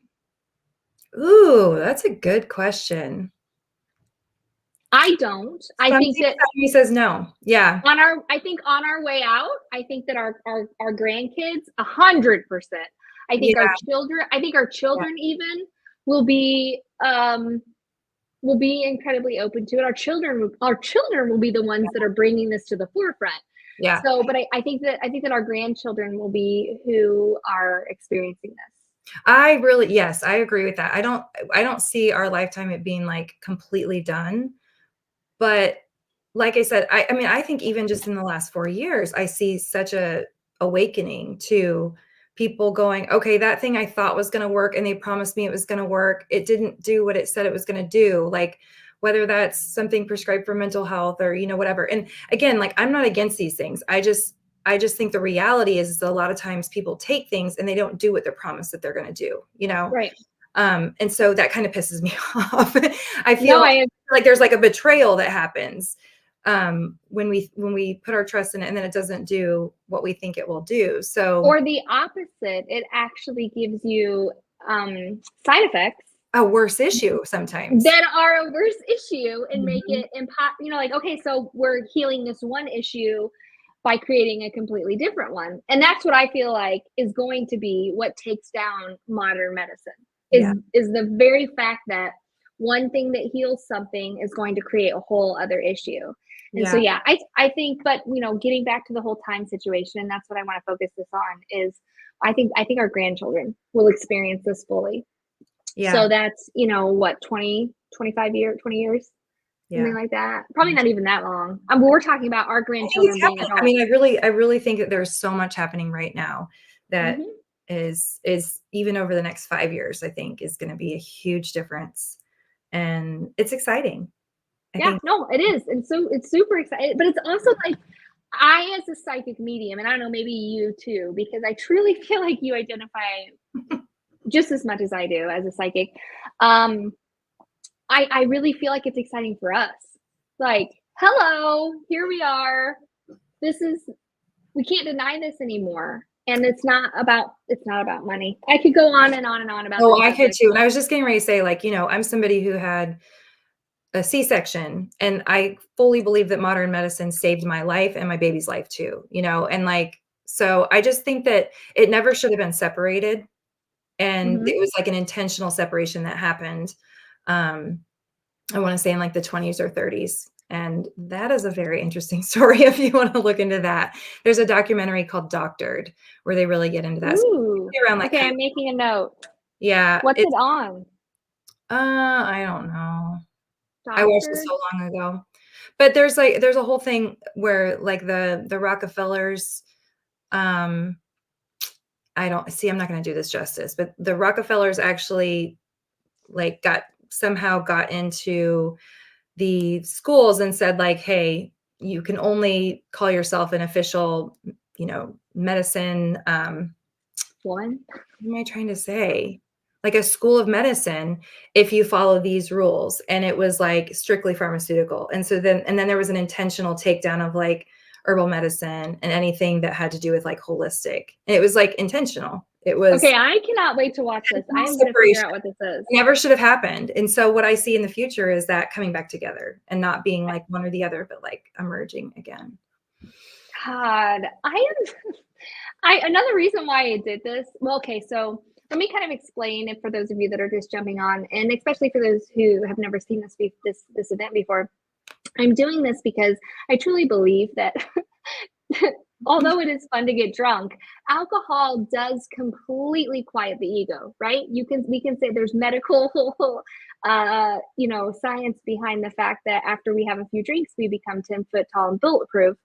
Ooh, that's a good question. I don't. I Something think that inside me says no. Yeah. on our way out, I think that our grandkids, 100%. I think Yeah. our Yeah. children even will be incredibly open to it. Our children will be the ones that are bringing this to the forefront. Yeah. So, but I think that our grandchildren will be who are experiencing this. Yes, I agree with that. I don't see our lifetime it being like completely done. But like I said, I mean, I think even just in the last 4 years, I see such a awakening to people going, "Okay, that thing I thought was gonna work and they promised me it was gonna work, it didn't do what it said it was gonna do." Like, whether that's something prescribed for mental health or, whatever. And again, like, I'm not against these things. I just think the reality is a lot of times people take things and they don't do what they're promised that they're gonna do, you know? Right. And so that kind of pisses me off. I No, feel like there's like a betrayal that happens when we put our trust in it and then it doesn't do what we think it will do. So or the opposite, it actually gives you side effects a worse issue sometimes. that are a worse issue and make Mhm. it like, okay, so we're healing this one issue by creating a completely different one. And that's what I feel like is going to be what takes down modern medicine Yeah. is the very fact that one thing that heals something is going to create a whole other issue. And so Yeah. yeah, I think, but getting back to the whole time situation, and that's what I want to focus this on is I think our grandchildren will experience this fully. Yeah. So that's, what, 20, 25 years, 20 years, something Yeah. like that. Probably not even that long. We're talking about our I think it's grandchildren being happening. I mean, adults. I really think that there's so much happening right now that Hmm. is even over the next 5 years, I think is going to be a huge difference. And it's exciting. I Yeah, think no, it is. And so it's super exciting. But it's also like, I, as a psychic medium, and I don't know, maybe you too, because I truly feel like you identify just as much as I do as a psychic. Um, I really feel like it's exciting for us. Like, hello, here we are. This is we can't deny this anymore. And it's not about money. I could go on and on and on about oh, this I could subject. too. And I was just getting ready to say, like, I'm somebody who had a C-section, and I fully believe that modern medicine saved my life and my baby's life too, and like, so I just think that it never should have been separated. And Hmm. it was like an intentional separation that happened. Um, I want to say in like the 20s or 30s. And that is a very interesting story if you want to look into that. There's a documentary called Doctored where they really get into that. So Ooh. around like Okay, kind I'm making a note. yeah, What's it it's on? I don't know. I watched it Doctor? so long ago. But there's a whole thing where like the Rockefellers um I don't see I'm not going to do this justice, but the Rockefellers actually like got into the schools and said like, "Hey, you can only call yourself an official, medicine, One? what am I trying to say? Like a school of medicine if you follow these rules." And it was like strictly pharmaceutical. And then there was an intentional takedown of like herbal medicine and anything that had to do with like holistic. And it was like intentional. It Okay, was I cannot wait to watch this. I am going to figure separation. out what this is. Never should have happened. And so what I see in the future is that coming back together and not being like one or the other, but like emerging again. God, I am. Another reason why I did this. Well, okay, so let me kind of explain it for those of you that are just jumping on, and especially for those who have never seen this event before. I'm doing this because I truly believe that although it is fun to get drunk, alcohol does completely quiet the ego, right? We can say there's medical science behind the fact that after we have a few drinks, we become 10 foot tall and bulletproof.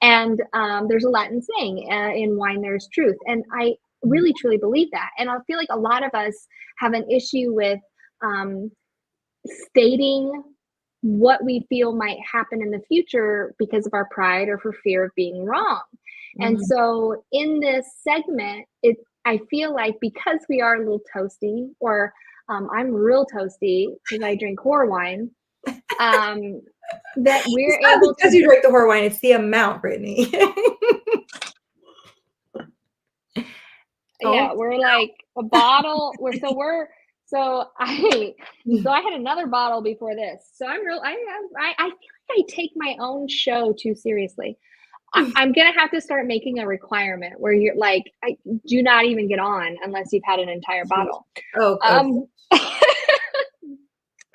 And there's a Latin saying, in wine there's truth. And I really truly believe that. And I feel like a lot of us have an issue with um, stating what we feel might happen in the future because of our pride or for fear of being wrong. And Mhm. so in this segment, I feel like because we are a little toasty, or I'm real toasty because I drink horror wine, um, that It's we're not able because to, you drink the whore wine, it's the amount, Brittany. yeah, Don't we're like a bottle. So I had another bottle before this. So I feel like I take my own show too seriously. I'm gonna have to start making a requirement where you're like, I do not even get on unless you've had an entire bottle. oh, Um, I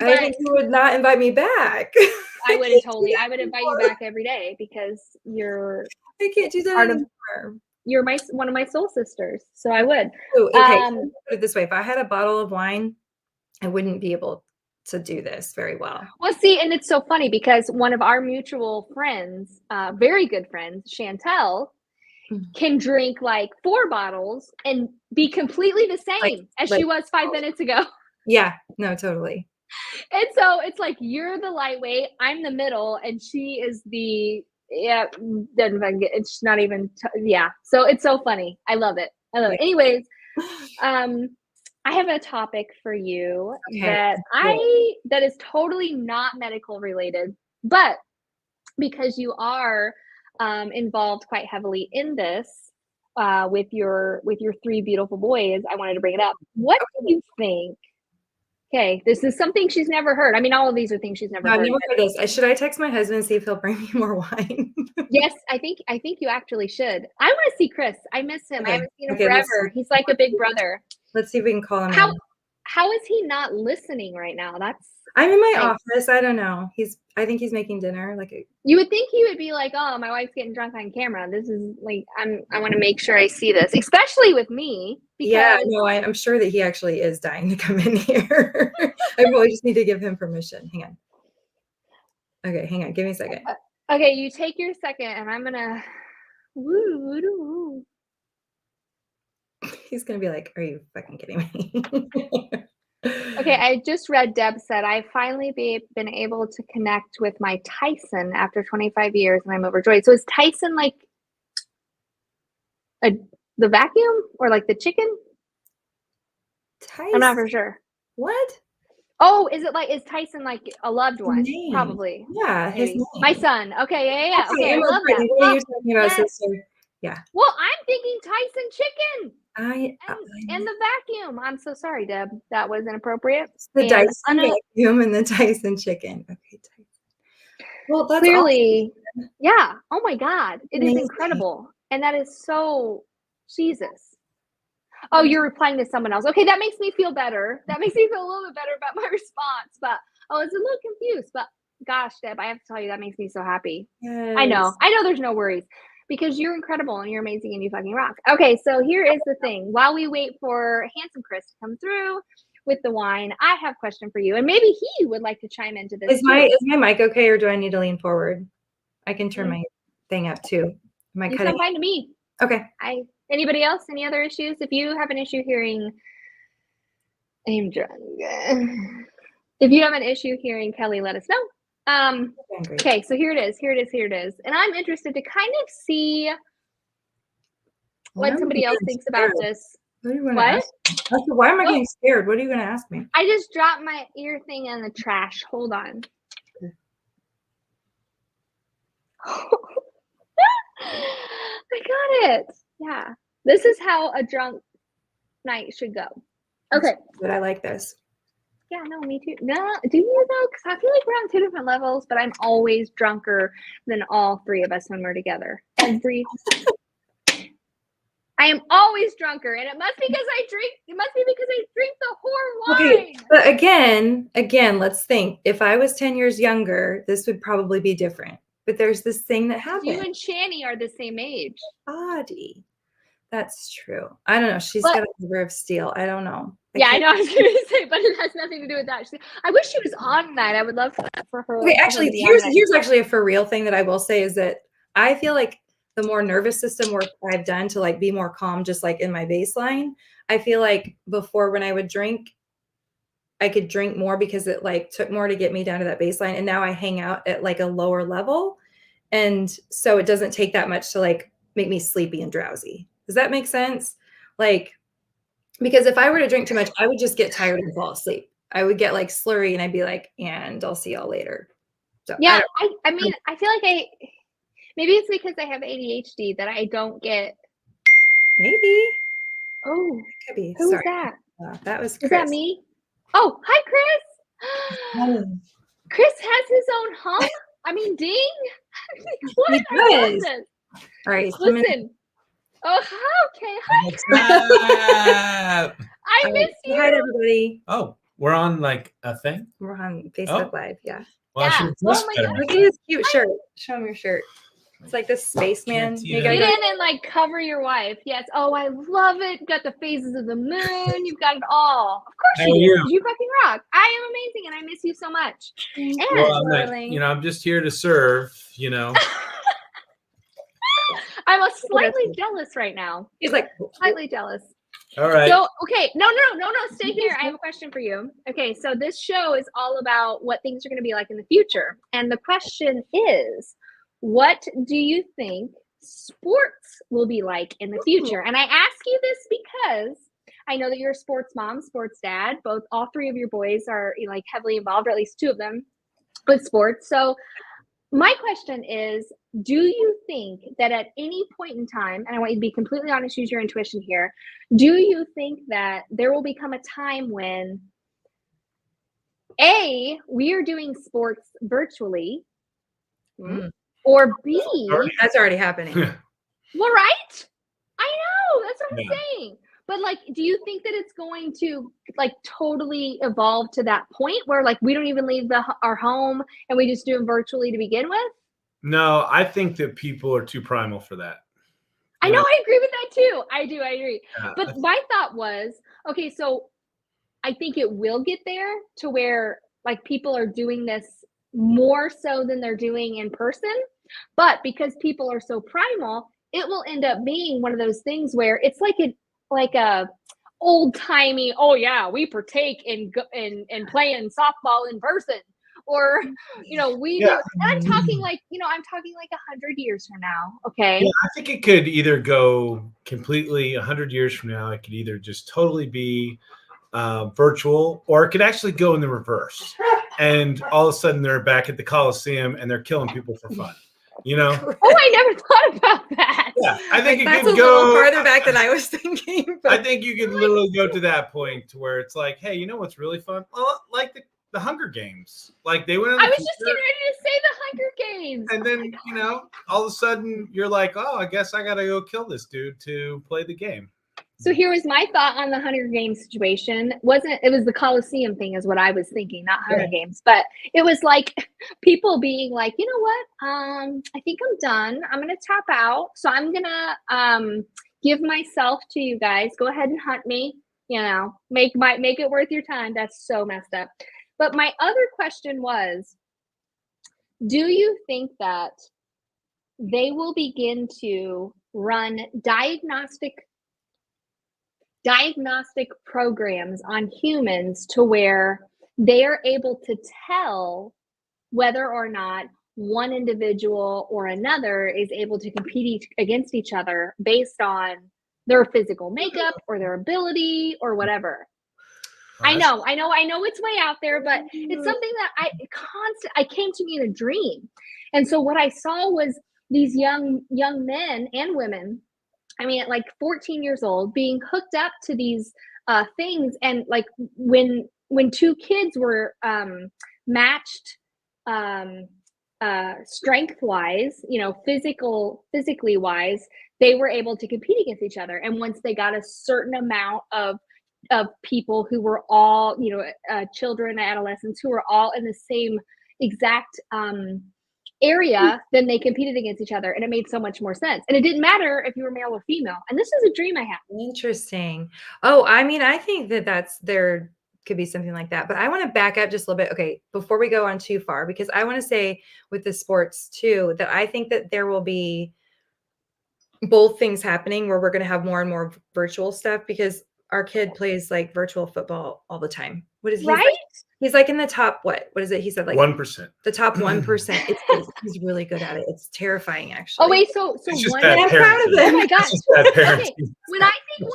but think you would not invite me back. I I would can't do totally, that I would invite you anymore. back every day because you're I can't do that part of, anymore. you're my one of my soul sisters. So I would. Oh, okay, so let Um, me put it this way, if I had a bottle of wine, I wouldn't be able to do this very well. well, see, and it's so funny because one of our mutual friends, very good friends, Chantel, Mm. can drink like 4 bottles and be completely the Like same as like she was 5 minutes ago. yeah, no, totally. And so it's like you're the lightweight, I'm the middle, and she is the yeah. Doesn't fucking it's not even yeah. So it's so funny. I love it. I love Yeah. it. Anyways, um, I have a topic for you Okay. that is totally not medical related, but because you are involved quite heavily in this with your three beautiful boys, I wanted to bring it up. What do you think? Okay, this is something she's never heard. I mean, all of these are things she's never No, I've heard. never heard this. Should I text my husband and see if he'll bring me more wine? Yes, I think you actually should. I want to see Chris. I miss him. I Okay. haven't seen him Okay, forever. He's like a big brother. let's see if we can call him How in. how is he not listening right now? That's I'm in my like, office. I don't know. I think he's making dinner. you would think he would be like, "Oh, my wife's getting drunk on camera. This is like I want to make sure I see this, especially with me Yeah, because no, I'm sure that he actually is dying to come in here. I probably just need to give him permission. Hang on. Okay, hang on. Give me a second. okay, you take your second and I'm gonna woo. He's gonna be like, "Are you fucking kidding me?" Okay, I just read Deb said I finally been able to connect with my Tyson after 25 years and I'm overjoyed. So is Tyson like the vacuum or like the chicken? I'm not for Tyson? sure. What? Oh, is Tyson like a loved His one? name. Probably. Yeah, his Maybe. My name. son. Okay, yeah. Okay, Okay, I Emma love that. Brittany, what are you Oh, talking about, yes. sister? Yeah. Well, I'm thinking Tyson chicken I and the vacuum. I'm so sorry, Deb. That was inappropriate. the And Dyson vacuum and the Tyson chicken. Okay, Tyson. Well, that's clearly, yeah. Oh my God. It is amazing. incredible. And that is so Jesus. Oh, you're replying to someone else. Okay, that makes me feel better. That makes me feel a little bit better about my response. But I was a little confused. But gosh, Deb, I have to tell you, that makes me so happy. Yes. I know there's no worries because you're incredible and you're amazing and you fucking rock. Okay, so here is the thing. While we wait for handsome Chris to come through with the wine, I have a question for you. And maybe he would like to chime into this Is my mic okay, or do I need to lean forward? I can turn my thing up too. Am I You cutting? sound fine to me. Okay. Anybody else? Any other issues? If you have an issue hearing, I'm drunk. If you have an issue hearing Kelly, let us know. Okay, so here it is. And I'm interested to kind of see what somebody else thinks about this. What are you going to ask me? Why am I getting scared? What are you going to ask me? I just dropped my ear thing in the trash. Hold on. I got it. Yeah. This is how a drunk night should go. Okay. But I like this. Yeah, no, me too. No, do you though? Because I feel like we're on two different levels, but I'm always drunker than all three of us when we're together. I am always drunker, and it must be because I drink. It must be because I drink the whore wine. Okay, but again, let's think. If I was 10 years younger, this would probably be different. But there's this thing that happens. You and Chani are the same age. Body. That's true. I don't know. She's got a liver of steel. I don't know. Yeah, I know. I was going to say, but it has nothing to do with that. I wish she was on that. I would love for her. Okay, actually, here's actually a for real thing that I will say is that I feel like the more nervous system work I've done to like be more calm, just like in my baseline, I feel like before when I would drink, I could drink more because it like took more to get me down to that baseline. And now I hang out at like a lower level. And so it doesn't take that much to like make me sleepy and drowsy. Does that make sense? Like, because if I were to drink too much, I would just get tired and fall asleep. I would get like slurry and I'd be like, and I'll see y'all later. So yeah, I mean, I feel like maybe it's because I have ADHD that I don't get. Maybe. Oh, could be. Who was that? That was Chris. Is that me? Oh, hi, Chris. Chris has his own hum. I mean, ding. What? He does. All right. Listen. Oh, okay. Hi. I miss you. Hi, everybody. Oh, we're on like a thing? We're on Facebook Live. Yeah. Well, yeah. Oh my God. Look at his cute shirt. Show him your shirt. It's like this spaceman. You get in and like cover your wife. Yes. Oh, I love it. You got the phases of the moon. You've got it all. Of course you do. You fucking rock. I am amazing and I miss you so much. And darling, I'm just here to serve, I'm slightly jealous right now. He's like slightly jealous. All right. So, okay. No. Stay here. I have a question for you. Okay. So this show is all about what things are going to be like in the future. And the question is, what do you think sports will be like in the future? And I ask you this because I know that you're a sports mom, sports dad. All three of your boys are like heavily involved, or at least two of them with sports. So my question is, do you think that at any point in time, and I want you to be completely honest, use your intuition here, do you think that there will become a time when A, we are doing sports virtually, or B, That's already happening. well, right? I know, that's what I'm saying. But like, do you think that it's going to like totally evolve to that point where like we don't even leave our home and we just do them virtually to begin with? No, I think that people are too primal for that. I know, I agree with that too. I agree. Yeah. But my thought was, okay, so I think it will get there to where like people are doing this more so than they're doing in person. But because people are so primal, it will end up being one of those things where it's like a old timey, oh yeah, we partake in playing softball in person, or we do. And I'm talking like 100 years from now. Okay. Yeah, I think it could either go completely 100 years from now. It could either just totally be virtual, or it could actually go in the reverse. And all of a sudden they're back at the Coliseum and they're killing people for fun. Oh, I never thought about that. Yeah, I think that's could a go little farther back than I was thinking. I think you could literally go to that point to where it's like, hey, you know what's really fun? Well, like the Hunger Games. Like they went on I was just getting ready to say the Hunger Games. And then, all of a sudden you're like, oh, I guess I got to go kill this dude to play the game. So here was my thought on the Hunger Games situation. It was the Coliseum thing is what I was thinking, not Hunger Games. But it was like people being like, you know what? I think I'm done. I'm going to tap out. So I'm going to give myself to you guys. Go ahead and hunt me. Make it worth your time. That's so messed up. But my other question was, do you think that they will begin to run diagnostic programs on humans to where they are able to tell whether or not one individual or another is able to compete against each other based on their physical makeup or their ability or whatever? I know it's way out there, but it's something that I came to me in a dream. And so what I saw was these young men and women, at like 14 years old, being hooked up to these things. And like when two kids were matched strength wise, physically wise, they were able to compete against each other. And once they got a certain amount of people who were all, children, adolescents who were all in the same exact area, then they competed against each other, and it made so much more sense. And it didn't matter if you were male or female. And this is a dream I had. Interesting. Oh, I think that there could be something like that, but I want to back up just a little bit. Okay, before we go on too far, because I want to say with the sports too, that I think that there will be both things happening where we're going to have more and more virtual stuff, because our kid plays like virtual football all the time. What is he? Right? He's like in the top, what is it? He said like 1%. The top 1%. He's really good at it. It's terrifying, actually. Oh wait, so one. I'm proud of him. Oh my gosh. Okay. When I think 1%,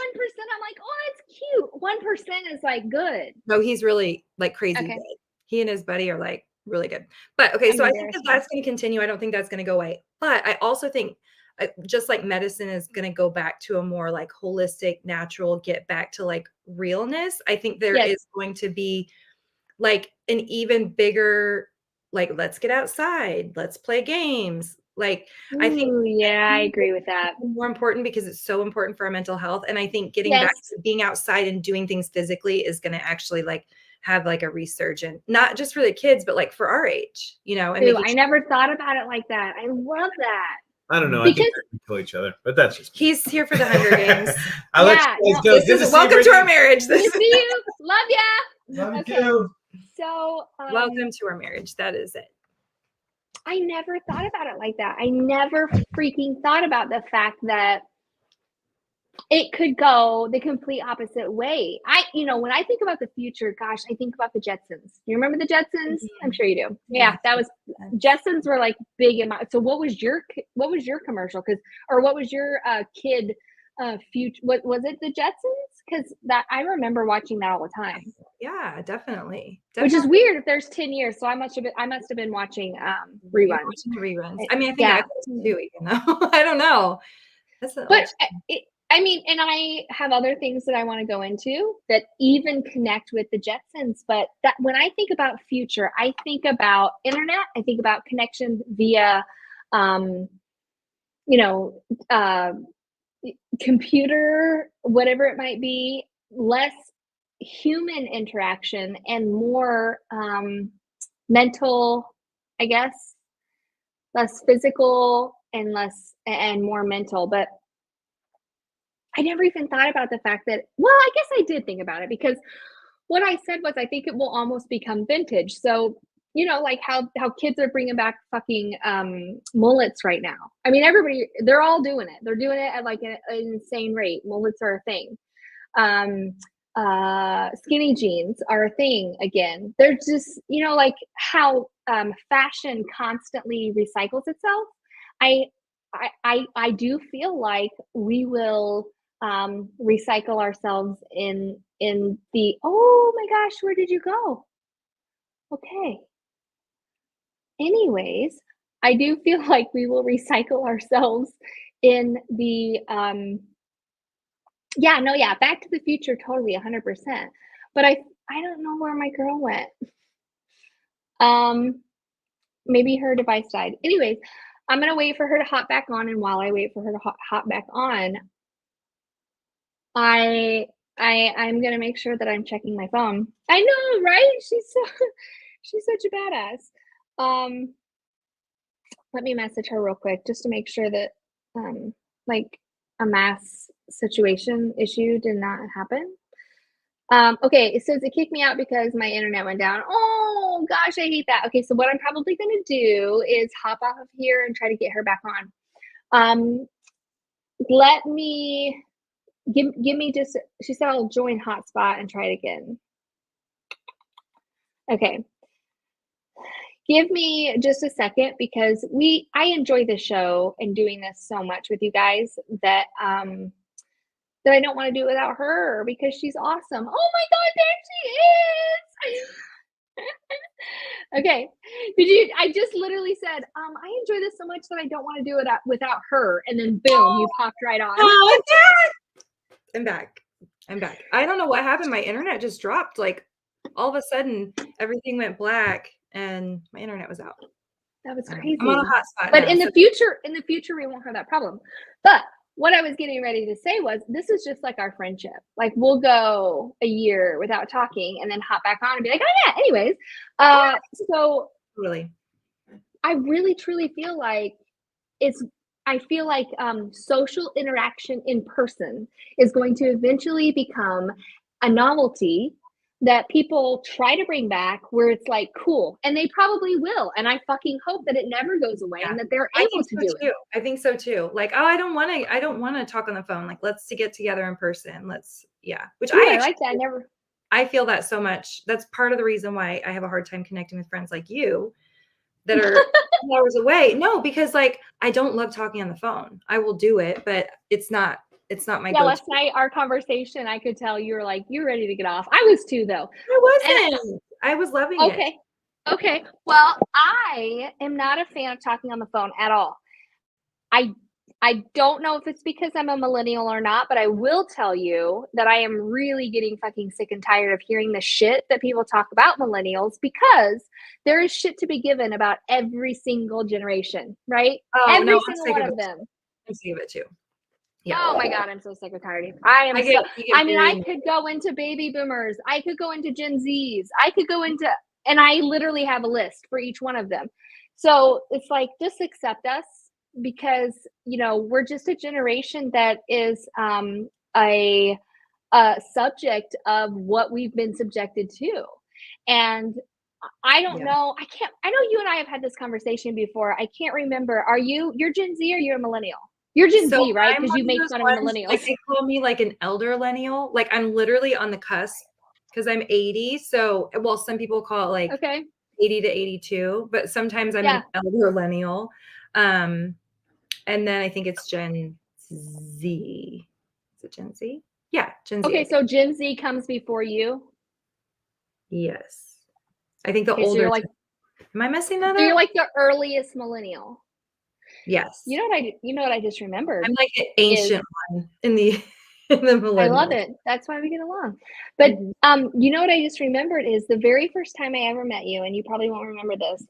I'm like, oh, it's cute. 1% is like good. No, he's really like crazy good. He and his buddy are like really good. But okay, so I think that's going to continue. I don't think that's going to go away. But I also think just like medicine is going to go back to a more like holistic, natural, get back to like realness. I think there is going to be like an even bigger, like, let's get outside, let's play games. Like, I think, I agree with that. More important because it's so important for our mental health. And I think getting back to being outside and doing things physically is going to actually like have like a resurgence, not just for the kids, but like for our age, And I never thought about it like that. I love that. I don't know. I think they kill each other, but that's just me. He's here for the Hunger Games. I'll let you guys go. Welcome to our marriage. Good to see you. Love ya. Love you too. So welcome to our marriage. That is it. I never thought about it like that. I never freaking thought about the fact that it could go the complete opposite way. When I think about the future, gosh, I think about the Jetsons. You remember the Jetsons? I'm sure you do. Yeah, that was Jetsons were like big in my. So what was your commercial? Or what was your kid future, what was it, the Jetsons? Because that I remember watching that all the time. Yeah, definitely. Which is Definitely. weird if there's 10 years. So I must have been watching You're reruns. watching the reruns. It- I mean, I think yeah. I was too, even though I don't know. That's an But old- I mean, and I have other things that I want to go into that even connect with the Jetsons. But that when I think about future, I think about internet. I think about connection via, you know, computer, whatever it might be. Less human interaction and more mental, I guess. Less physical and more mental. But I never even thought about the fact that, well, I guess I did think about it because what I said was I think it will almost become vintage. So, like how kids are bringing back fucking mullets right now. I mean, they're all doing it. They're doing it at like an insane rate. Mullets are a thing. Skinny jeans are a thing again. They're just, like how fashion constantly recycles itself. I do feel like we will recycle ourselves in the, oh my gosh, where did you go? Okay. Anyways, I do feel like we will recycle ourselves in the Back to the Future, totally 100%. But I don't know where my girl went. Maybe her device died. Anyways, I'm gonna wait for her to hop back on, and while I wait for her to hop back on, I'm gonna make sure that I'm checking my phone. I know, right? She's such a badass. Let me message her real quick just to make sure that like a mass situation issue did not happen. Okay, it says it kicked me out because my internet went down. Oh gosh, I hate that. Okay, so what I'm probably gonna do is hop off of here and try to get her back on. Let me give me just, she said I'll join hotspot and try it again. Okay. Give me just a second because I enjoy this show and doing this so much with you guys that that I don't want to do it without her because she's awesome. Oh my god, there she is. Okay. I just literally said, I enjoy this so much that I don't want to do it without her. And then boom, you popped right on. Oh, I'm back. I'm back. I don't know what happened. My internet just dropped. Like all of a sudden, everything went black and my internet was out. That was crazy. I'm on a hotspot. But now, in the future, we won't have that problem. But what I was getting ready to say was, this is just like our friendship. Like we'll go a year without talking and then hop back on and be like, oh yeah, anyways. So really, I really truly feel like social interaction in person is going to eventually become a novelty that people try to bring back where it's like cool, and they probably will. And I fucking hope that it never goes away and that they're able to do it. I think so too. Like, oh, I don't want to talk on the phone. Like, let's get together in person. Which I like that. I feel that so much. That's part of the reason why I have a hard time connecting with friends like you that are hours away. No, because like I don't love talking on the phone. I will do it, but it's not my go-to. Last night our conversation, I could tell you were like, you're ready to get off. I was too, though. I wasn't. I was loving it. Okay. Well, I am not a fan of talking on the phone at all. I don't know if it's because I'm a millennial or not, but I will tell you that I am really getting fucking sick and tired of hearing the shit that people talk about millennials, because there is shit to be given about every single generation, right? Every single one of them. I'm sick of it too. Yeah. Oh my god, I'm so sick and tired. I could go into baby boomers. I could go into Gen Zs. And I literally have a list for each one of them. So it's like, just accept us, because we're just a generation that is a subject of what we've been subjected to. And I don't know. I know you and I have had this conversation before. I can't remember. You're Gen Z or you're a millennial? You're Gen Z, right? Because you make fun of millennials. Like, they call me like an elder millennial. Like, I'm literally on the cusp because I'm 80. So, well, some people call it like 80 to 82, but sometimes I'm an elder millennial. And then I think it's Gen Z. Is it Gen Z? Yeah, Gen Z. Okay, so Gen Z comes before you. Yes. I think the Okay, so older. you're like Am I messing that so you're up? like the earliest millennial. Yes. You know what I just remembered I'm like an is ancient one in the in the I love millennials. it. That's why we get along. But Mhm. you know what I just remembered is the very first time I ever met you, and you probably won't remember this.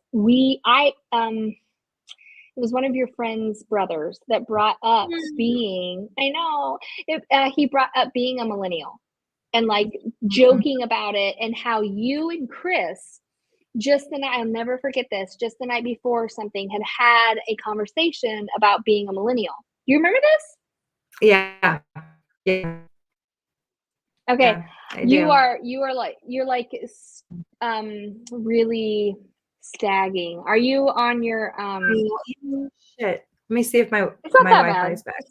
It was one of your friend's brothers that brought up being. I know he brought up being a millennial and like Mhm. joking about it and how you and Chris just the night I'll never forget this. Just the night before or something had a conversation about being a millennial. You remember this? Yeah. Yeah. Okay, Yeah, I do. you're like really stagging. Are you on your Oh, shit. Let me see if my it's not that Wi-Fi bad. is back.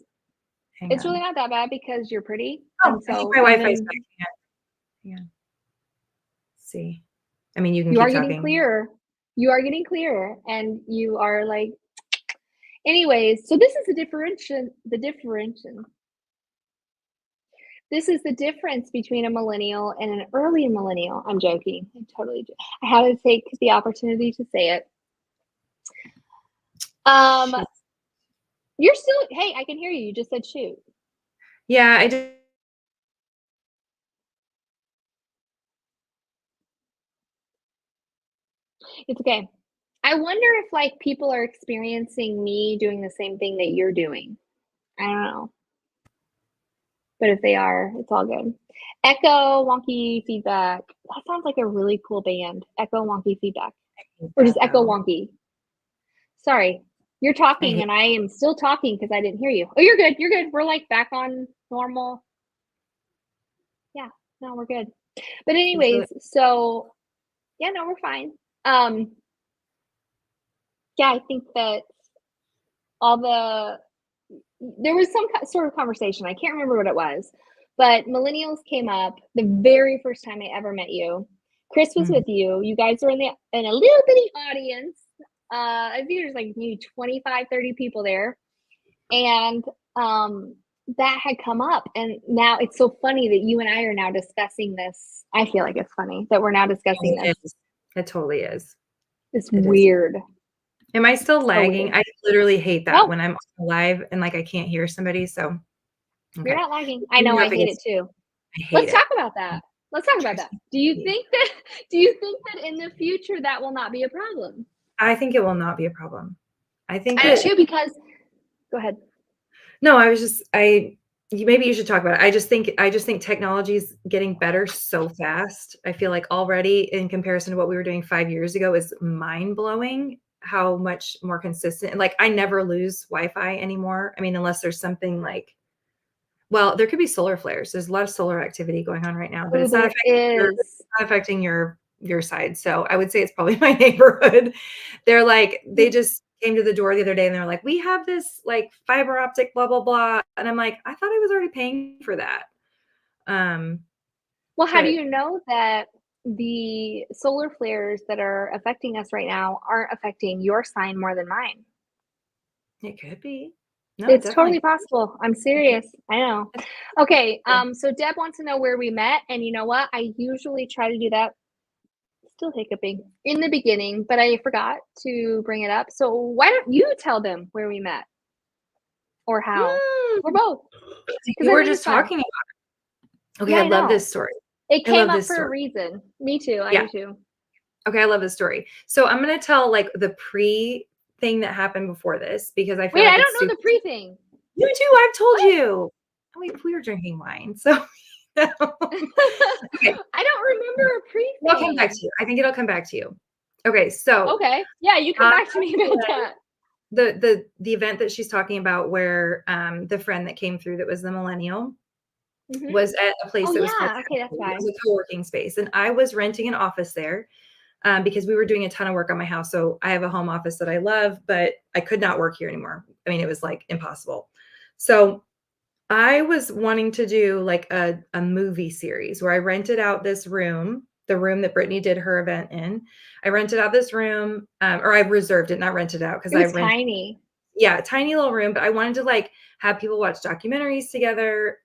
Hang It's really on. not that bad because you're pretty. Oh, And I think so my Wi-Fi is even back. Hang on. See. I mean, you can you keep are getting talking. clearer. You are getting clearer and you are like anyways, so this is this is the difference between a millennial and an early millennial. I'm joking. I had to take the opportunity to say it. Um, Shoot. you're still, hey, I can hear you. You just said shoot. Yeah, I just It's okay. I wonder if like people are experiencing me doing the same thing that you're doing. I don't know. But if they are, it's all good. Echo Wonky Feedback. That sounds like a really cool band. Echo Wonky Feedback. hate Or just that Echo though. Wonky. Sorry. You're I talking hate and I am still talking because I didn't hear you. Oh, you're good. You're good. We're like back on normal. Yeah, no, we're good. But usually. anyways, so yeah, no, we're fine. Um, yeah, I think that all there was some sort of conversation. I can't remember what it was, but millennials came up the very first time I ever met you. Chris was Mhm. with you. You guys were in a little bitty audience. I think there's like maybe 25, 30 people there. And that had come up. And now it's so funny that you and I are now discussing this. I feel like it's funny that we're now discussing It this. is. It totally is. It's It is. weird. Am I still So lagging? weird. I literally hate that No, when I'm live and like I can't hear somebody. So you're okay. not lagging. I Maybe know you're I up hate it against too. I hate Let's it. talk about that. Let's talk about that. Do you think that in the future that will not be a problem? I think it will not be a problem. I think I do that too because go ahead. no, I was just maybe you should talk about it. I just think technology is getting better so fast. I feel like already in comparison to what we were doing 5 years ago is mind-blowing how much more consistent. Like I never lose Wi-Fi anymore. I mean, unless there's something like well, there could be solar flares. There's a lot of solar activity going on right now, but Oh, it's not there affecting is. your side. So I would say it's probably my neighborhood. They're like, they just came to the door the other day and they're like, we have this like fiber optic, blah, blah, blah. And I'm like, I thought I was already paying for that. Um, Well, how do but you know that the solar flares that are affecting us right now aren't affecting your sign more than mine? it could be. No, it It's definitely totally possible. I'm serious. I know. could. Okay, so Deb wants to know where we met, and you know what? I usually try to do that. Still hiccuping in the beginning, but I forgot to bring it up. So why don't you tell them where we met or how? Or Mm, both, because you I were think it's just fun. talking about. Okay, Yeah, I I love know. this story. It I came love up this for a story. reason. Me too. I Yeah. do too. Okay, I love this story. So I'm gonna tell like the pre thing that happened before this because I feel Wait, I like don't it's know super. the pre thing. You too. I've told What? you. Oh, we were drinking wine, so okay. I don't remember a pre It'll come back to thing. you. I think it'll come back to you. Okay, so Okay. Yeah, you come I back to me about was that. the event that she's talking about where the friend that came through that was the millennial Hmm. was at a place Oh that was called yeah. Okay, that's It why. was a co-working space, and I was renting an office there because we were doing a ton of work on my house. So I have a home office that I love, but I could not work here anymore. I mean, it was like impossible. So I was wanting to do like a movie series where I rented out this room, the room that Brittany did her event in. I rented out this room, or I reserved it, not rented out because It I was rented. tiny. yeah, tiny little room, but I wanted to like have people watch documentaries together.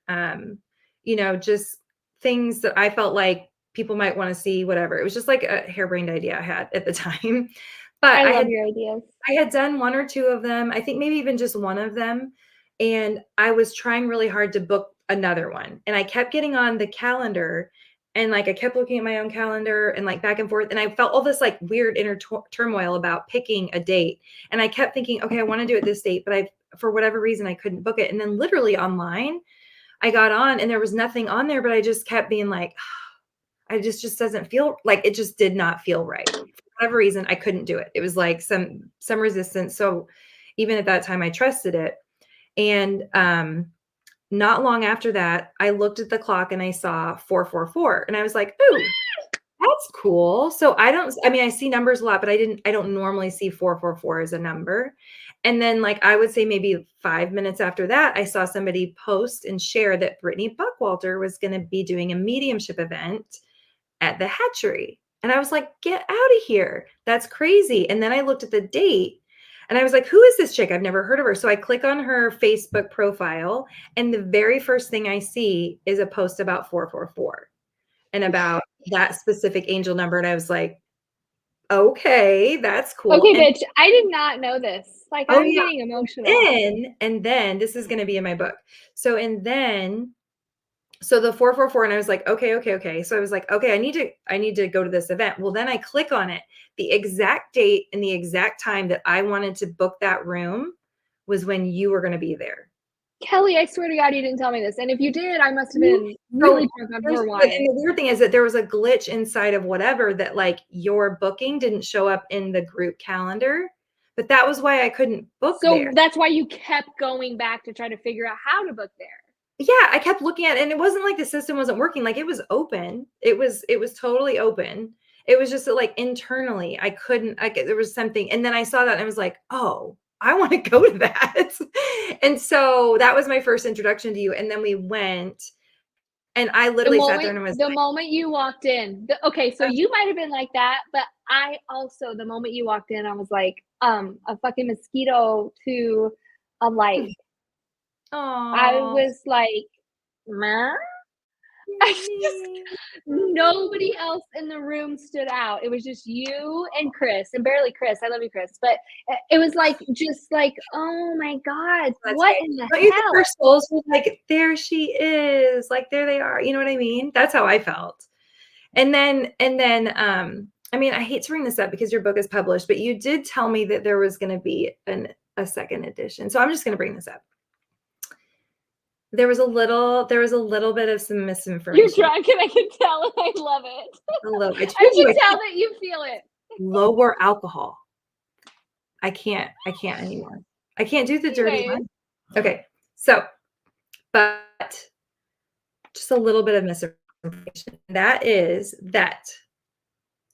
Just things that I felt like people might want to see, whatever. It was just like a harebrained idea I had at the time. But I love your ideas. I had done one or two of them. I think maybe even just one of them. And I was trying really hard to book another one. And I kept getting on the calendar and like I kept looking at my own calendar and like back and forth. And I felt all this like weird inner turmoil about picking a date. And I kept thinking, okay, I want to do it this date, but for whatever reason, I couldn't book it. And then literally online, I got on and there was nothing on there, but I just kept being like, I just doesn't feel like it just did not feel right. For whatever reason, I couldn't do it. It was like some resistance. So even at that time, I trusted it. And not long after that, I looked at the clock and I saw 444. And I was like, ooh, that's cool. So I see numbers a lot, but I don't normally see 444 as a number. And then like I would say maybe 5 minutes after that, I saw somebody post and share that Brittany Buckwalter was going to be doing a mediumship event at the hatchery. And I was like, get out of here. That's crazy. And then I looked at the date and I was like, who is this chick? I've never heard of her. So I click on her Facebook profile and the very first thing I see is a post about 444 and about that specific angel number. And I was like, okay, that's cool. Okay, bitch, I did not know this. Like, I'm getting emotional. And then this is going to be in my book. So the 444, and I was like, okay. So I was like, okay, I need to go to this event. Well, then I click on it. The exact date and the exact time that I wanted to book that room was when you were going to be there. Kelly, I swear to God, you didn't tell me this. And if you did, I must have been really drunk on her wine. And the weird thing is that there was a glitch inside of whatever that like your booking didn't show up in the group calendar, but that was why I couldn't book there. So that's why you kept going back to try to figure out how to book there. Yeah, I kept looking at it and it wasn't like the system wasn't working. Like it was open. It was totally open. It was just that like internally there was something. And then I saw that and I was like, oh, I want to go to that. And so that was my first introduction to you. And then we went and I literally sat there and was the moment you walked in. So you might have been like that, but I also, the moment you walked in, I was like, a fucking mosquito to a light. I was like, man. Nobody else in the room stood out. It was just you and Chris, and barely Chris. I love you, Chris, but it was like just like, oh my God, what in the hell? Our souls were like, there she is, like there they are. You know what I mean? That's how I felt. And then, I mean, I hate to bring this up because your book is published, but you did tell me that there was going to be a second edition. So I'm just going to bring this up. There was a little bit of some misinformation. You're drunk and I can tell and I love it. A little. I can tell that you feel it. Lower alcohol. I can't anymore. I can't do the dirty one. Okay. So, but just a little bit of misinformation. That is that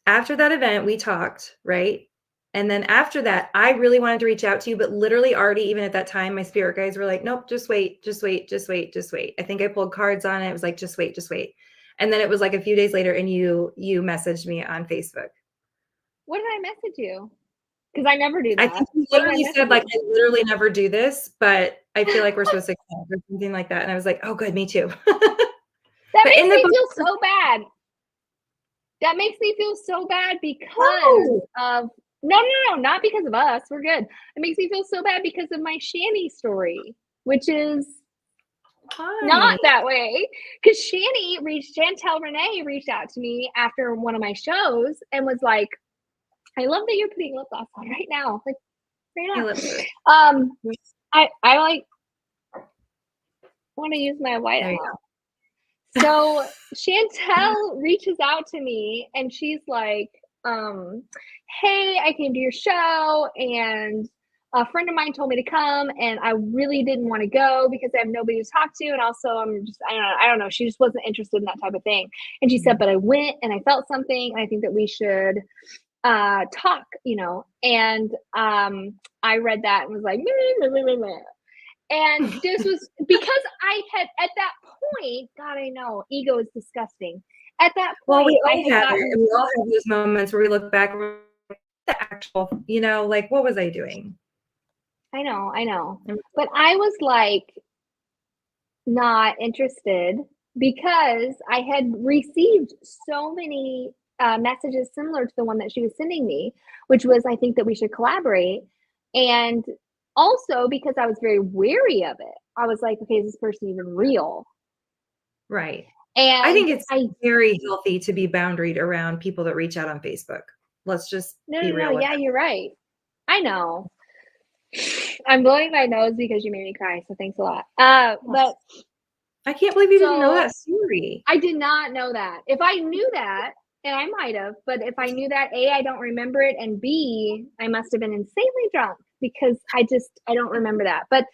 after that event, we talked, right? And then after that, I really wanted to reach out to you, but literally already, even at that time, my spirit guides were like, nope, just wait. I think I pulled cards on it. It was like, just wait. And then it was like a few days later and you messaged me on Facebook. What did I message you? Because I never do that. I think you literally said like, I literally never do this, but I feel like we're supposed to connect or something like that. And I was like, oh, good, me too. That makes me feel so bad. That makes me feel so bad because of No, not because of us. We're good. It makes me feel so bad because of my Shani story, which is not that way. Because Chantel Renee reached out to me after one of my shows and was like, I love that you're putting lip gloss on right now. Like right now. I like want to use my white eye. So Chantel reaches out to me and she's like, hey, I came to your show and a friend of mine told me to come and I really didn't want to go because I have nobody to talk to. And also I don't know. She just wasn't interested in that type of thing. And she said, but I went and I felt something. And I think that we should talk, and I read that and was like, meh. And this was because I had at that point, God, I know ego is disgusting. At that point, we all have those moments where we look back and the actual, like, what was I doing? I know. Mm. But I was like not interested because I had received so many messages similar to the one that she was sending me, which was, I think that we should collaborate. And also because I was very wary of it. I was like, okay, is this person even real? Right. I And think it's very healthy to be boundaried around people that reach out on Facebook. Let's just be real with yeah, that. you're right. I know. I'm blowing my nose because you made me cry, so thanks a lot. But I can't believe you didn't know so that story. I did not know that. If I knew that, and I might have, but if I knew that, A, I don't remember it, and B, I must have been insanely drunk because I don't remember that. But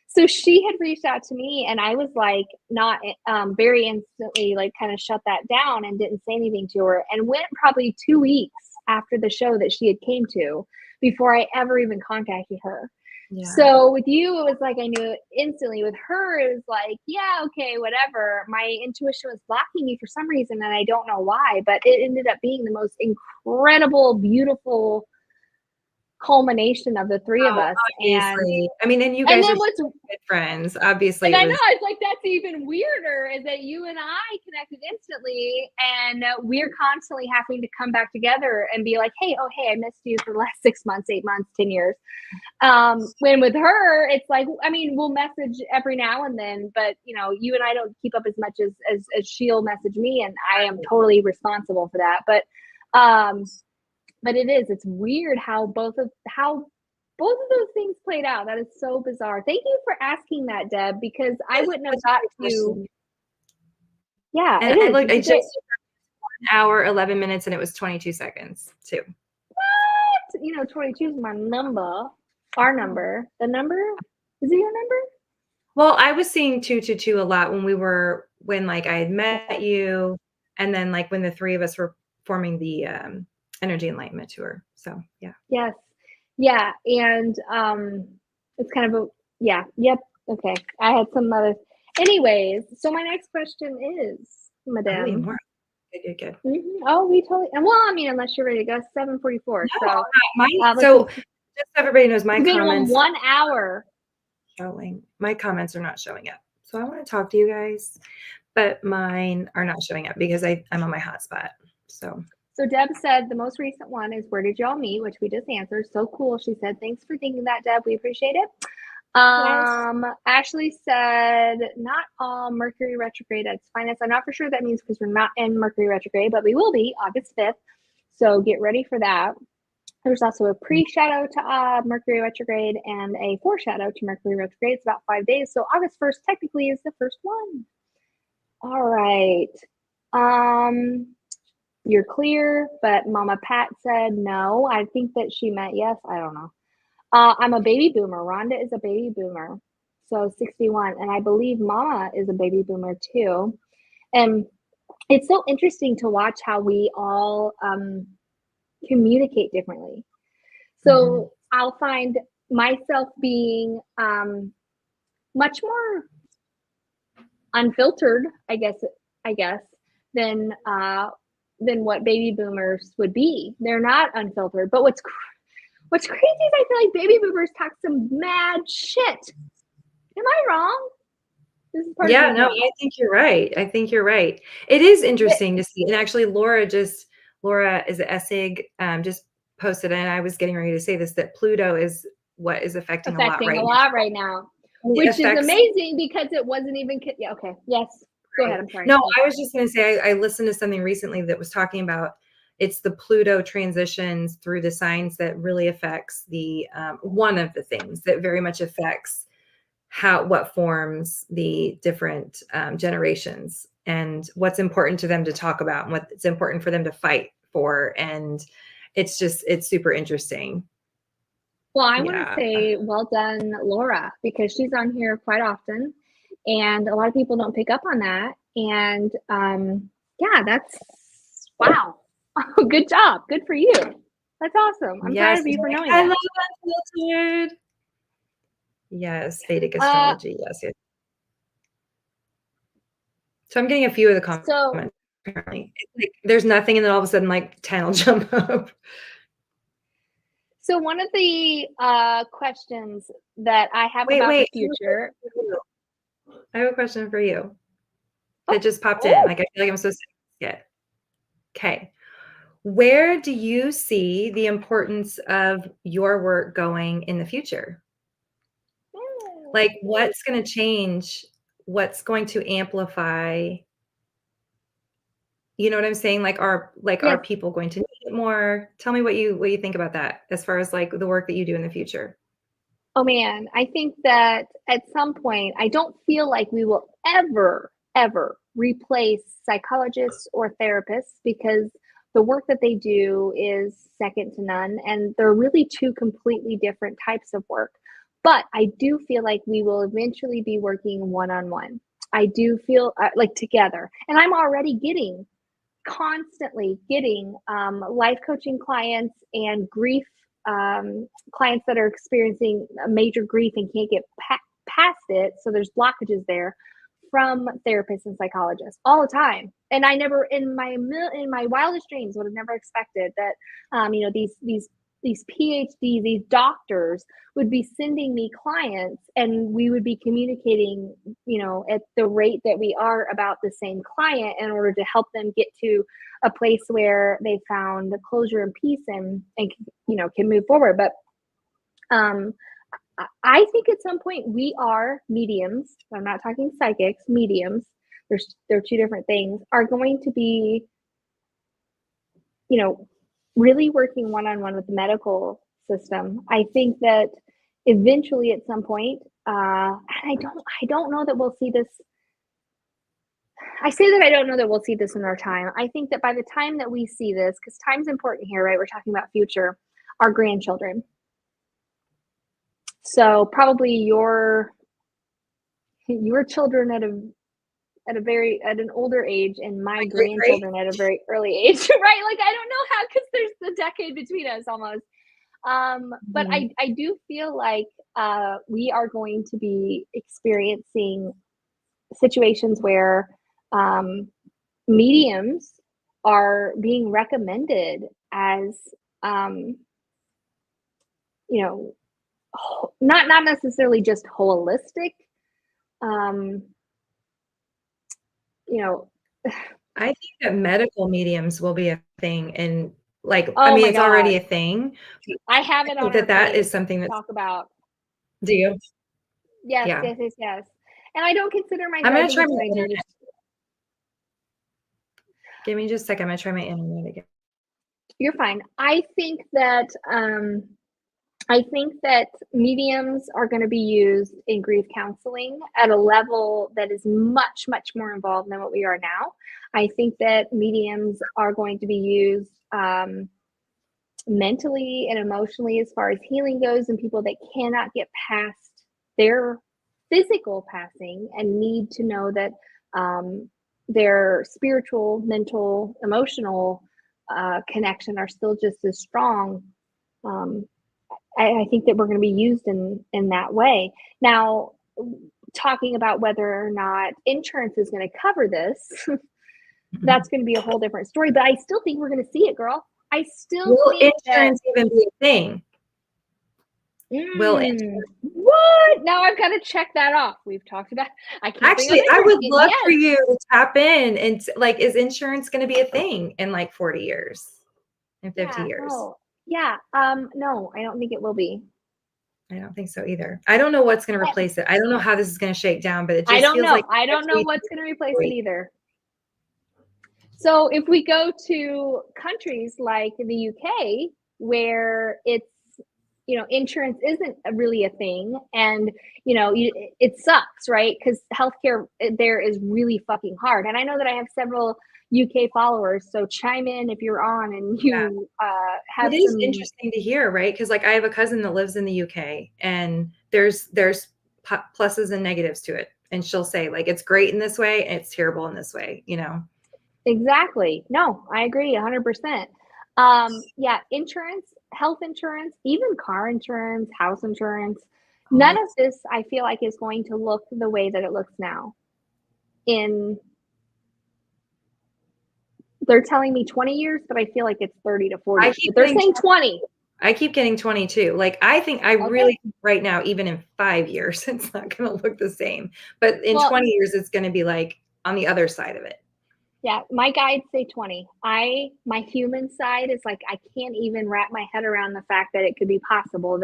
so she had reached out to me, and I was like, not very instantly, like kind of shut that down and didn't say anything to her, and went probably 2 weeks after the show that she had came to before I ever even contacted her. Yeah. So with you, it was like I knew it instantly. With her, it was like, yeah, okay, whatever. My intuition was blocking me for some reason, and I don't know why, but it ended up being the most incredible, beautiful culmination of the three of us. Obviously. I mean, and you And guys then are what's good friends. Obviously, and it I know was it's like that's even weirder is that you and I connected instantly, and we're constantly having to come back together and be like, hey, I missed you for the last 6 months, 8 months, 10 years. When with her, it's like, I mean, we'll message every now and then, but you know, you and I don't keep up as much as she'll message me, and I am totally responsible for that. But it's weird how both of those things played out. That is so bizarre. Thank you for asking that, Deb, because I wouldn't have got to. Yeah, and it I is. looked, I It's a great- just 1 hour, 11 minutes, and it was 22 seconds too. what? You know, 22 is my number. Our number. The number? Is it your number? Well, I was seeing 222 a lot when like I had met you, and then like when the three of us were forming the Energy Enlightenment tour. So yeah. Yes. Yeah. And it's kind of yep. Okay. I had some other anyways. So my next question is, Oh, Madame. more. Good. Oh, we totally and well, I mean, unless you're ready to go, 7:44. No, So so just so everybody knows, my it's been comments 1 hour. showing. My comments are not showing up. So I want to talk to you guys, but mine are not showing up because I'm on my hotspot. So Deb said the most recent one is where did y'all meet, which we just answered. So cool. She said, thanks for thinking that, Deb. We appreciate it. Ashley said, not all Mercury retrograde at its finest. I'm not for sure that means because we're not in Mercury retrograde, but we will be August 5th. So get ready for that. There's also a pre-shadow to Mercury retrograde and a foreshadow to Mercury retrograde. It's about 5 days. So August 1st technically is the first one. All right. You're clear, but Mama Pat said no. I think that she meant yes. I don't know. I'm a baby boomer. Rhonda is a baby boomer. So 61. And I believe Mama is a baby boomer too. And it's so interesting to watch how we all communicate differently. So I'll find myself being much more unfiltered, I guess, than what baby boomers would be. They're not unfiltered. But what's crazy is I feel like baby boomers talk some mad shit. Am I wrong? This is part yeah, of no, I think you're right. It is interesting to see. And actually, Laura is it Essig, just posted, and I was getting ready to say this, that Pluto is what is affecting a lot right now, which is amazing because it wasn't even. Yeah, okay. Yes. Go ahead. I'm sorry. No, I was just going to say, I listened to something recently that was talking about it's the Pluto transitions through the signs that really affects the one of the things that very much affects what forms the different generations and what's important to them to talk about and what's important for them to fight for. And it's super interesting. Well, I want to say well done, Laura, because she's on here quite often. And a lot of people don't pick up on that. And yeah, that's wow. Good job. Good for you. That's awesome. I'm proud of you for knowing that. I love Unfiltered. Yes, Vedic astrology. Yes. So I'm getting a few of the comments. Apparently, it's like there's nothing, and then all of a sudden, like 10 will jump up. So one of the questions that I have Wait, about wait. the future. I have a question for you Oh, that just popped in. Like, I feel like I'm supposed to get. Okay. Where do you see the importance of your work going in the future? Like, what's going to change? What's going to amplify? You know what I'm saying? Like, are yes. people going to need it more? Tell me what you think about that as far as like the work that you do in the future. Oh man, I think that at some point, I don't feel like we will ever replace psychologists or therapists because the work that they do is second to none. And they're really two completely different types of work. But I do feel like we will eventually be working one on one. I do feel like together. And I'm already constantly getting life coaching clients and grief clients that are experiencing a major grief and can't get past it. So there's blockages there from therapists and psychologists all the time. And I never, in my wildest dreams, would have never expected that, these PhDs, these doctors would be sending me clients and we would be communicating, at the rate that we are about the same client in order to help them get to a place where they found the closure and peace and can move forward. But I think at some point we are mediums. I'm not talking psychics, mediums. They're two different things, are going to be, really working one-on-one with the medical system. I think that eventually at some point, and I don't know that we'll see this. I say that I don't know that we'll see this in our time. I think that by the time that we see this, because time's important here, right? We're talking about future, our grandchildren. So probably your children at an older age and my grandchildren at a very early age, right? Like, I don't know how, because there's the decade between us almost. But I do feel like we are going to be experiencing situations where mediums are being recommended as, not necessarily just holistic, I think that medical mediums will be a thing, and like, oh my it's already a thing. I have it on that is something that talk about. Do you? Yes, Yeah. yes. And I don't consider myself. I'm gonna try my internet. Give me just a second. I'm gonna try my internet again. You're fine. I think that mediums are going to be used in grief counseling at a level that is much, much more involved than what we are now. I think that mediums are going to be used mentally and emotionally as far as healing goes, and people that cannot get past their physical passing and need to know that their spiritual, mental, emotional connection are still just as strong. I think that we're going to be used in that way. Now, talking about whether or not insurance is going to cover this, that's going to be a whole different story. But I still think we're going to see it, girl. I still think insurance even be a thing? Will insurance? What? Now I've got to check that off. We've talked about. I can't. Actually, I would love for you to tap in and like, is insurance going to be a thing in like 40 years, in 50 years? Oh. Yeah. No, I don't think it will be. I don't think so either. I don't know what's going to replace it. I don't know how this is going to shake down, but it just feels like I don't know what's going to replace it either. So if we go to countries like the UK, where it's, insurance isn't really a thing, and it sucks, right? Because healthcare there is really fucking hard. And I know that I have several UK followers, so chime in if you're on and you have. It is interesting to hear, right? Because like, I have a cousin that lives in the UK, and there's pluses and negatives to it, and she'll say like, it's great in this way and it's terrible in this way. Exactly. No, I agree 100%. Yeah, insurance, health insurance, even car insurance, house insurance, none of this I feel like is going to look the way that it looks now. They're telling me 20 years, but I feel like it's 30 to 40. They're saying 20. I keep getting 22. Like, I think I Okay. really think right now, even in 5 years, it's not going to look the same. But in Well, 20 years, it's going to be like on the other side of it. yeah, my guides say 20. My human side is like, I can't even wrap my head around the fact that it could be possible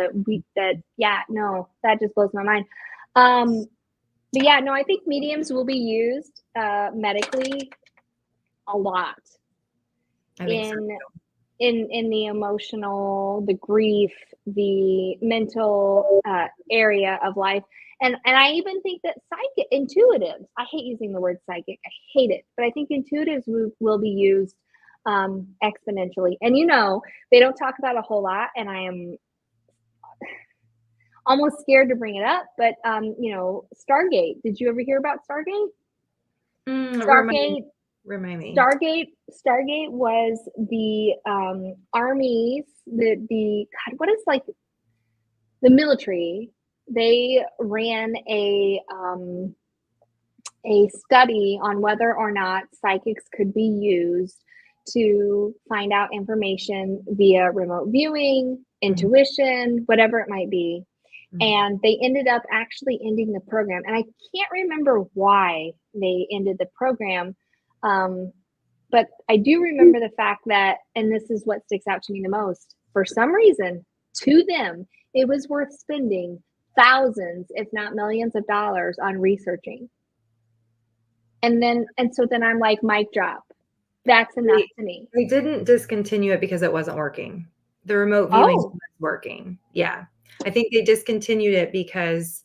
yeah, no, that just blows my mind. But yeah, no, I think mediums will be used medically a lot I think so. in the emotional, the grief, the mental area of life. And I even think that intuitives, I hate using the word psychic, I hate it, but I think intuitives will be used exponentially. And they don't talk about a whole lot, and I am almost scared to bring it up, but Stargate. Did you ever hear about Stargate? Remind me. Stargate was the armies, the God, what is like the military. They ran a study on whether or not psychics could be used to find out information via remote viewing, intuition, whatever it might be. And they ended up actually ending the program. And I can't remember why they ended the program. But I do remember the fact that, and this is what sticks out to me the most, for some reason, to them, it was worth spending thousands, if not millions of dollars on researching. And so then I'm like, mic drop. That's enough to me. We didn't discontinue it because it wasn't working. The remote viewing was working. Yeah. I think they discontinued it because,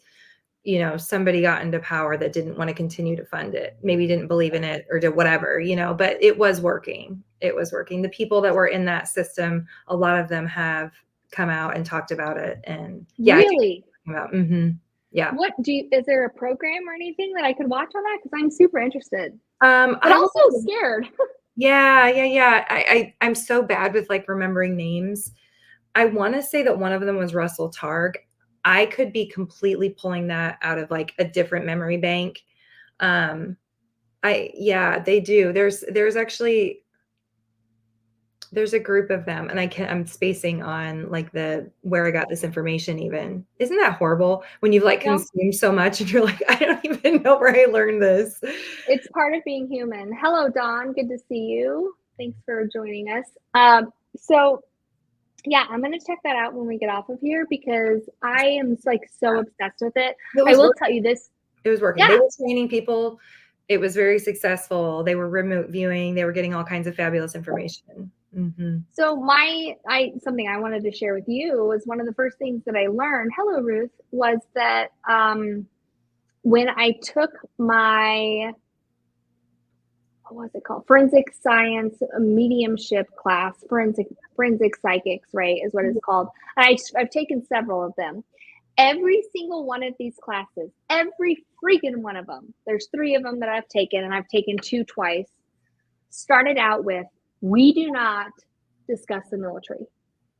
somebody got into power that didn't want to continue to fund it. Maybe didn't believe in it or did whatever, but it was working. It was working. The people that were in that system, a lot of them have come out and talked about it. And yeah, really? Yeah. Is there a program or anything that I could watch on that? Because I'm super interested. But I'm also scared. Yeah. I'm so bad with like remembering names. I want to say that one of them was Russell Targ. I could be completely pulling that out of like a different memory bank. They do. There's actually there's a group of them, and I'm spacing on like where I got this information even. Isn't that horrible when you've like consumed so much and you're like, I don't even know where I learned this. It's part of being human. Hello, Dawn. Good to see you. Thanks for joining us. So yeah, I'm going to check that out when we get off of here because I am like so obsessed with it. I will tell you this. It was working. Yeah. They were training people. It was very successful. They were remote viewing. They were getting all kinds of fabulous information. So something I wanted to share with you was one of the first things that I learned, hello, Ruth, was that when I took my, what was it called? Forensic science mediumship class, forensic psychics, right, is what it's called. And I've taken several of them. Every single one of these classes, every freaking one of them, there's 3 of them that I've taken, and I've taken 2 twice, started out with, we do not discuss the military.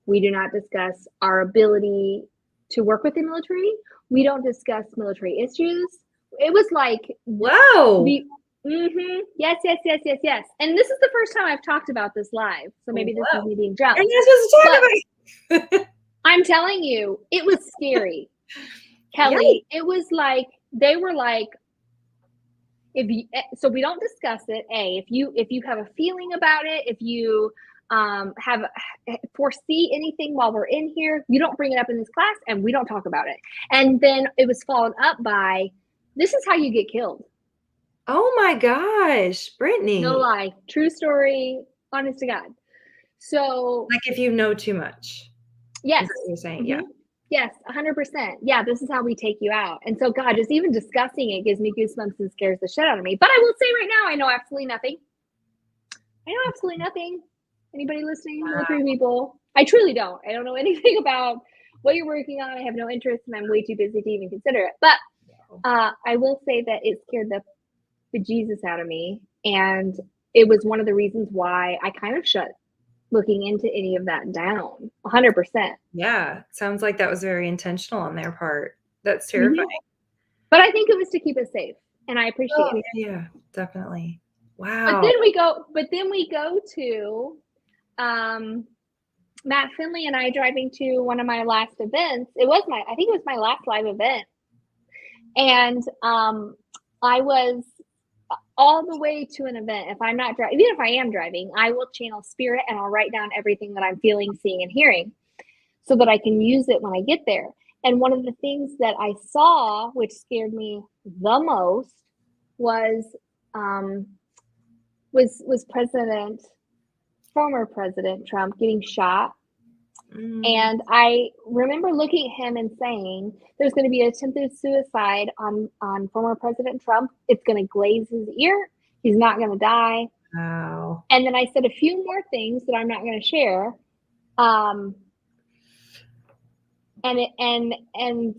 We do not discuss our ability to work with the military. We don't discuss military issues. It was like, wow. Yes. And this is the first time I've talked about this live. So maybe this is me being drunk. And you're supposed to talk about it. I'm telling you, it was scary. Kelly, it was like, they were like, so we don't discuss it. If you have a feeling about it, if you foresee anything while we're in here, you don't bring it up in this class, and we don't talk about it. And then it was followed up by, this is how you get killed. Oh my gosh, Brittany. No lie. True story, honest to God. So like if you know too much. Yes. Is that what you're saying? Yeah. Yes, 100%. Yeah, this is how we take you out. And so, God, just even discussing it gives me goosebumps and scares the shit out of me. But I will say right now, I know absolutely nothing. Anybody listening, military people? I truly don't. I don't know anything about what you're working on. I have no interest, and I'm way too busy to even consider it. But I will say that it scared the bejesus out of me. And it was one of the reasons why I kind of shut looking into any of that down. 100%. Yeah, sounds like that was very intentional on their part. That's terrifying. But I think it was to keep us safe, and I appreciate it. Yeah, definitely. Wow. But then we go to Matt Finley and I driving to one of my last events. I think it was my last live event. And I was all the way to an event. If I'm not driving, even if I am driving, I will channel spirit and I'll write down everything that I'm feeling, seeing, and hearing so that I can use it when I get there. And one of the things that I saw, which scared me the most, was former President Trump getting shot. And I remember looking at him and saying, there's going to be an attempted suicide on former President Trump. It's going to glaze his ear. He's not going to die. Wow. And then I said a few more things that I'm not going to share. And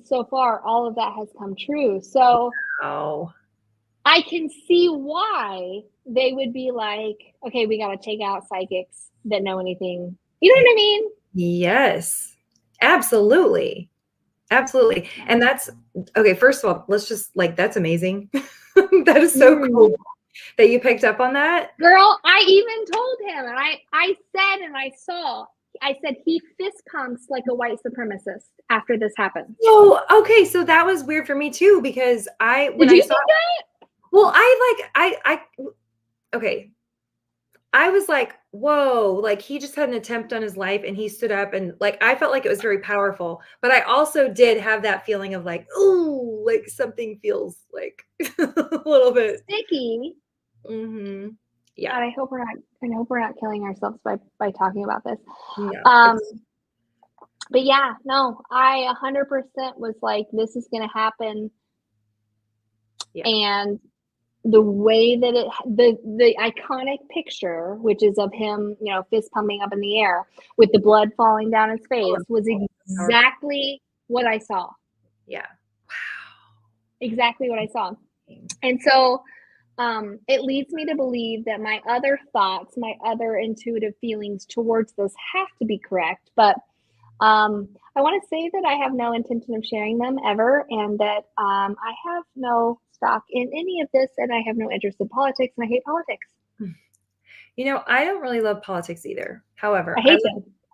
so far, all of that has come true. So Wow. I can see why they would be like, okay, we got to take out psychics that know anything. You know what I mean? Yes, absolutely. Absolutely. And that's okay. First of all, let's just that's amazing. That is so cool that you picked up on that. Girl, I even told him, and I said he fist pumps like a white supremacist after this happened. Oh, okay. So that was weird for me too, because Did you think that? Well, okay. I was like, whoa, like he just had an attempt on his life and he stood up and I felt like it was very powerful, but I also did have that feeling of ooh, something feels a little bit sticky. Mm-hmm. Yeah. God, I hope we're not killing ourselves by talking about this. No, but yeah, no, I 100% was like, this is going to happen. Yeah. And the way that the iconic picture, which is of him, fist pumping up in the air with the blood falling down his face, was exactly what I saw. Yeah. Wow. Exactly what I saw. And so it leads me to believe that my other thoughts, my other intuitive feelings towards this have to be correct. But I want to say that I have no intention of sharing them ever, and that I have no stock in any of this, and I have no interest in politics, and I hate politics. I don't really love politics either. However,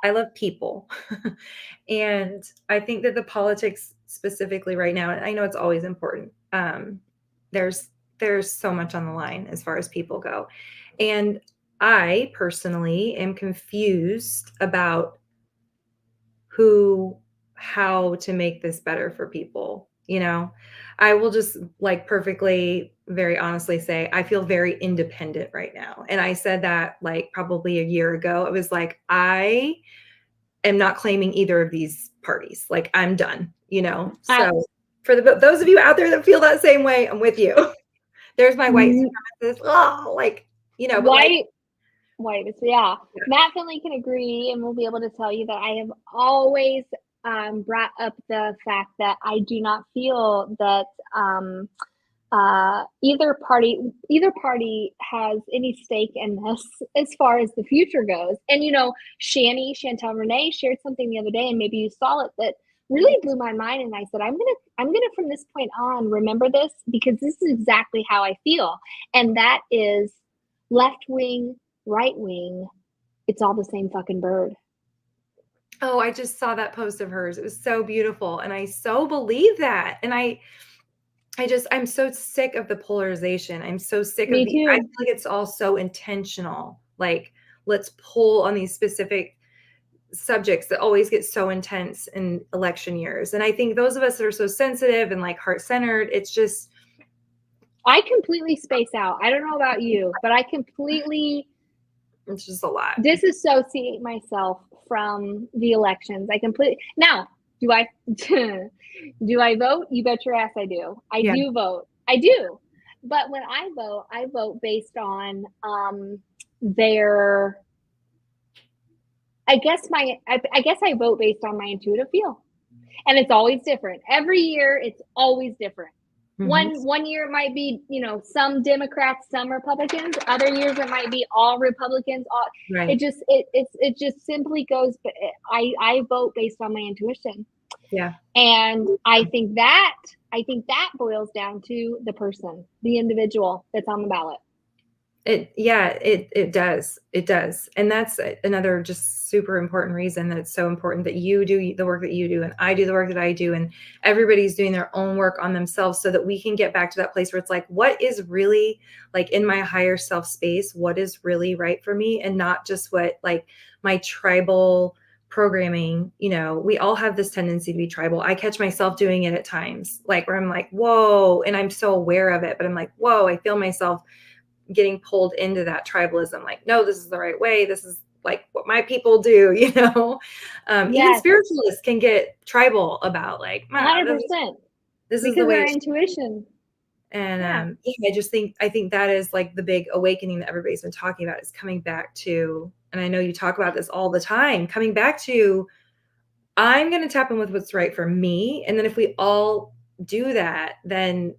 I love people. And I think that the politics specifically right now, and I know it's always important, there's so much on the line as far as people go. And I personally am confused about how to make this better for people. I will just perfectly, very honestly say, I feel very independent right now. And I said that probably a year ago. It was I am not claiming either of these parties. I'm done, So for those of you out there that feel that same way, I'm with you. There's my white supremacist. Oh, white. Yeah. Matt Finley can agree, and we'll be able to tell you that I have always brought up the fact that I do not feel that either party has any stake in this as far as the future goes. And Chantel Renee shared something the other day, and maybe you saw it, that really blew my mind. And I said, I'm gonna from this point on remember this, because this is exactly how I feel. And that is left wing, right wing, it's all the same fucking bird. Oh, I just saw that post of hers. It was so beautiful. And I so believe that. And I'm so sick of the polarization. I'm so sick Me of too. I feel like it's all so intentional. Let's pull on these specific subjects that always get so intense in election years. And I think those of us that are so sensitive and heart-centered, it's just, I completely space out. I don't know about you, but it's just a lot. Disassociate myself from the elections. Now, do I vote? You bet your ass I do. I do vote. I do. But when I vote based on their, I guess I vote based on my intuitive feel. And it's always different. Every year it's always different. Mm-hmm. One year it might be, some Democrats, some Republicans. Other years it might be all Republicans. Right. It just simply goes. I vote based on my intuition. Yeah. And I think that boils down to the person, the individual that's on the ballot. It does. It does. And that's another just super important reason that it's so important that you do the work that you do and I do the work that I do and everybody's doing their own work on themselves so that we can get back to that place where it's like, what is really like in my higher self space? What is really right for me? And not just what like my tribal programming, we all have this tendency to be tribal. I catch myself doing it at times, like where I'm like, whoa, and I'm so aware of it, but I'm like, whoa, I feel myself getting pulled into that tribalism. Like, no, this is the right way. This is like what my people do, Even Yes, spiritualists can get tribal about like, "Ah, 100%. this is Because the way our it should be." intuition. And Yeah. I think that is like the big awakening that everybody's been talking about is coming back to, and I know you talk about this all the time, coming back to, I'm going to tap in with what's right for me. And then if we all do that, then,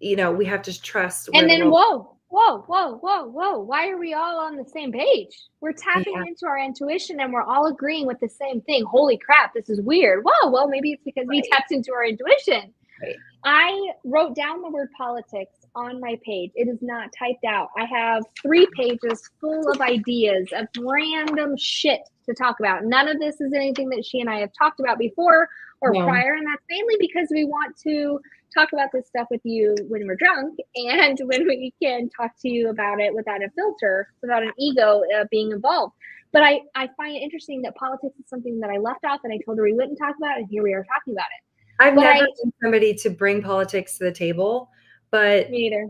we have to trust where And the then, world. whoa. Why are we all on the same page? We're tapping Yeah. into our intuition and we're all agreeing with the same thing. Holy crap, this is weird. Whoa, well, maybe it's because we Right. tapped into our intuition. Right. I wrote down the word politics on my page. It is not typed out. I have 3 pages full of ideas of random shit to talk about. None of this is anything that she and I have talked about before or No. prior, and that's mainly because we want to talk about this stuff with you when we're drunk and when we can talk to you about it without a filter, without an ego being involved. But I find it interesting that politics is something that I left out that I told her we wouldn't talk about, and here we are talking about it. I've But never been somebody to bring politics to the table, but Me either.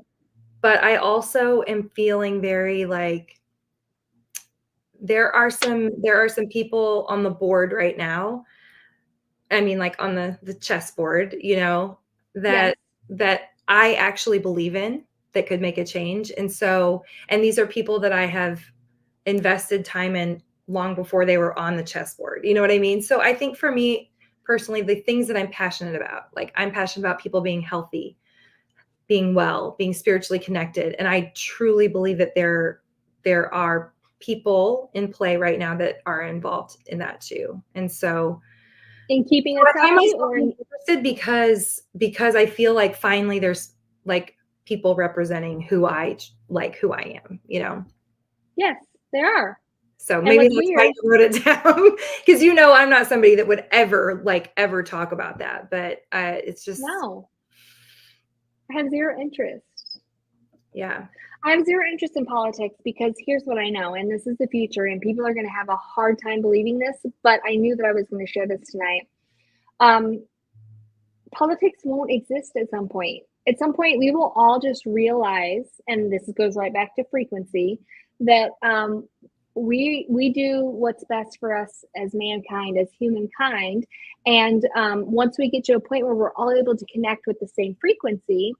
but I also am feeling very like there are some people on the board right now. I mean, like on the chessboard, Yes. that I actually believe in that could make a change. And these are people that I have invested time in long before they were on the chessboard. You know what I mean? So I think for me personally, the things that I'm passionate about, like I'm passionate about people being healthy, being well, being spiritually connected. And I truly believe that there are people in play right now that are involved in that too. And so In keeping us I find healthy myself or in, interested because I feel like finally there's like people representing who I am, yes, there are. So maybe what's that's why weird- you wrote it down because I'm not somebody that would ever talk about that, but it's just No, I have zero interest. yeah. I have zero interest in politics because here's what I know, and this is the future, and people are going to have a hard time believing this, but I knew that I was going to share this tonight. Politics won't exist at some point. At some point, we will all just realize, and this goes right back to frequency, that we do what's best for us as mankind, as humankind, and once we get to a point where we're all able to connect with the same frequency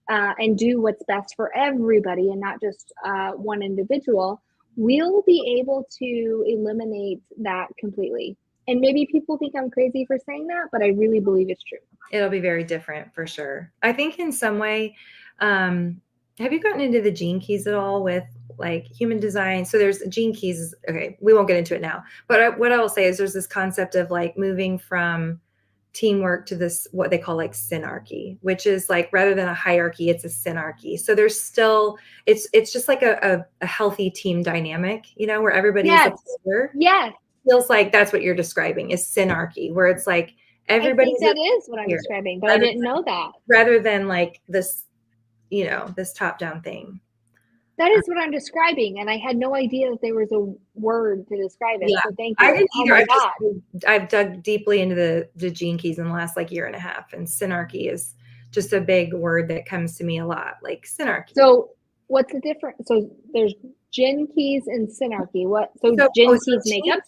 and do what's best for everybody and not just one individual, we'll be able to eliminate that completely. And maybe people think I'm crazy for saying that, but I really believe it's true. It'll be very different for sure. I think in some way, have you gotten into the gene keys at all with like human design? So there's gene keys. Okay, we won't get into it now. But what I will say is there's this concept of like moving from teamwork to this, what they call like synarchy, which is like rather than a hierarchy, it's a synarchy. So there's still, it's just like a healthy team dynamic, where everybody's Yes. a player. Yes. Feels like that's what you're describing is synarchy, where it's like everybody. I think that is what I'm describing, but I didn't know that. Rather than like this, this top-down thing. That is what I'm describing, and I had no idea that there was a word to describe it. Yeah. So thank you. I didn't either. Oh my God. I've dug deeply into the gene keys in the last like year and a half, and synarchy is just a big word that comes to me a lot, like synarchy. So what's the difference? So there's gene keys and synarchy. So gene keys make up?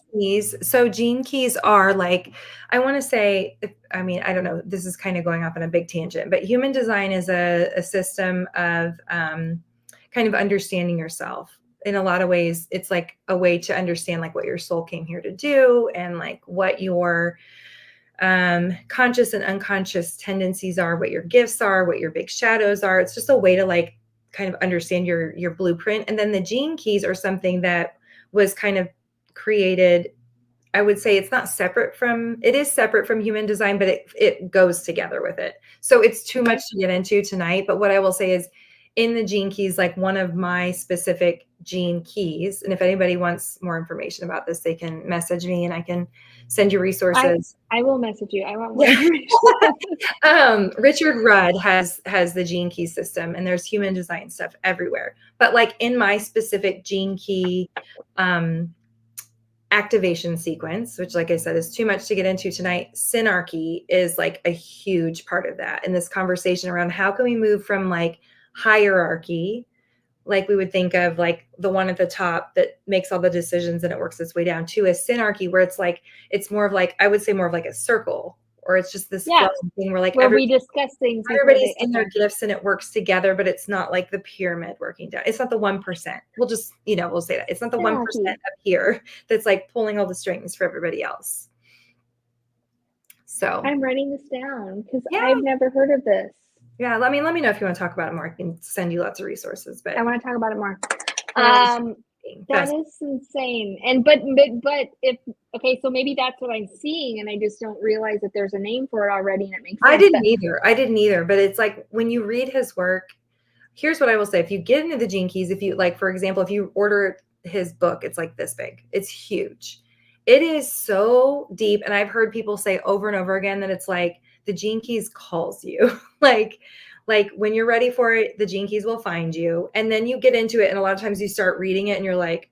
So gene keys are like, I want to say, I don't know, this is kind of going off on a big tangent, but human design is a system of kind of understanding yourself. In a lot of ways, it's like a way to understand like what your soul came here to do and like what your conscious and unconscious tendencies are, what your gifts are, what your big shadows are. It's just a way to like kind of understand your blueprint. And then the gene keys are something that was kind of created. I would say it is separate from human design, but it goes together with it. So it's too much to get into tonight. But what I will say is in the gene keys, like one of my specific gene keys. And if anybody wants more information about this, they can message me and I can send you resources. I will message you. I want more information. Richard Rudd has the gene key system, and there's human design stuff everywhere. But like in my specific gene key activation sequence, which like I said is too much to get into tonight, synarchy is like a huge part of that. And this conversation around how can we move from like hierarchy, like we would think of like the one at the top that makes all the decisions and it works its way down, to a synarchy where it's like, it's more of like, I would say more of like a circle, or it's just this flowing thing where like where we discuss things. Everybody's in their gifts and it works together, but it's not like the pyramid working down. It's not the 1%. We'll just, we'll say that. It's not the 1% up here that's like pulling all the strings for everybody else. So I'm writing this down because I've never heard of this. Yeah, let me know if you want to talk about it more. I can send you lots of resources, but I want to talk about it more. That is insane. And but if so maybe that's what I'm seeing, and I just don't realize that there's a name for it already, and it makes sense. I didn't either. But it's like when you read his work, here's what I will say: if you get into the gene keys, if you like, for example, if you order his book, it's like this big. It's huge. It is so deep, and I've heard people say over and over again that it's like the gene keys calls you. like when you're ready for it, the gene keys will find you. And then you get into it. And a lot of times you start reading it and you're like,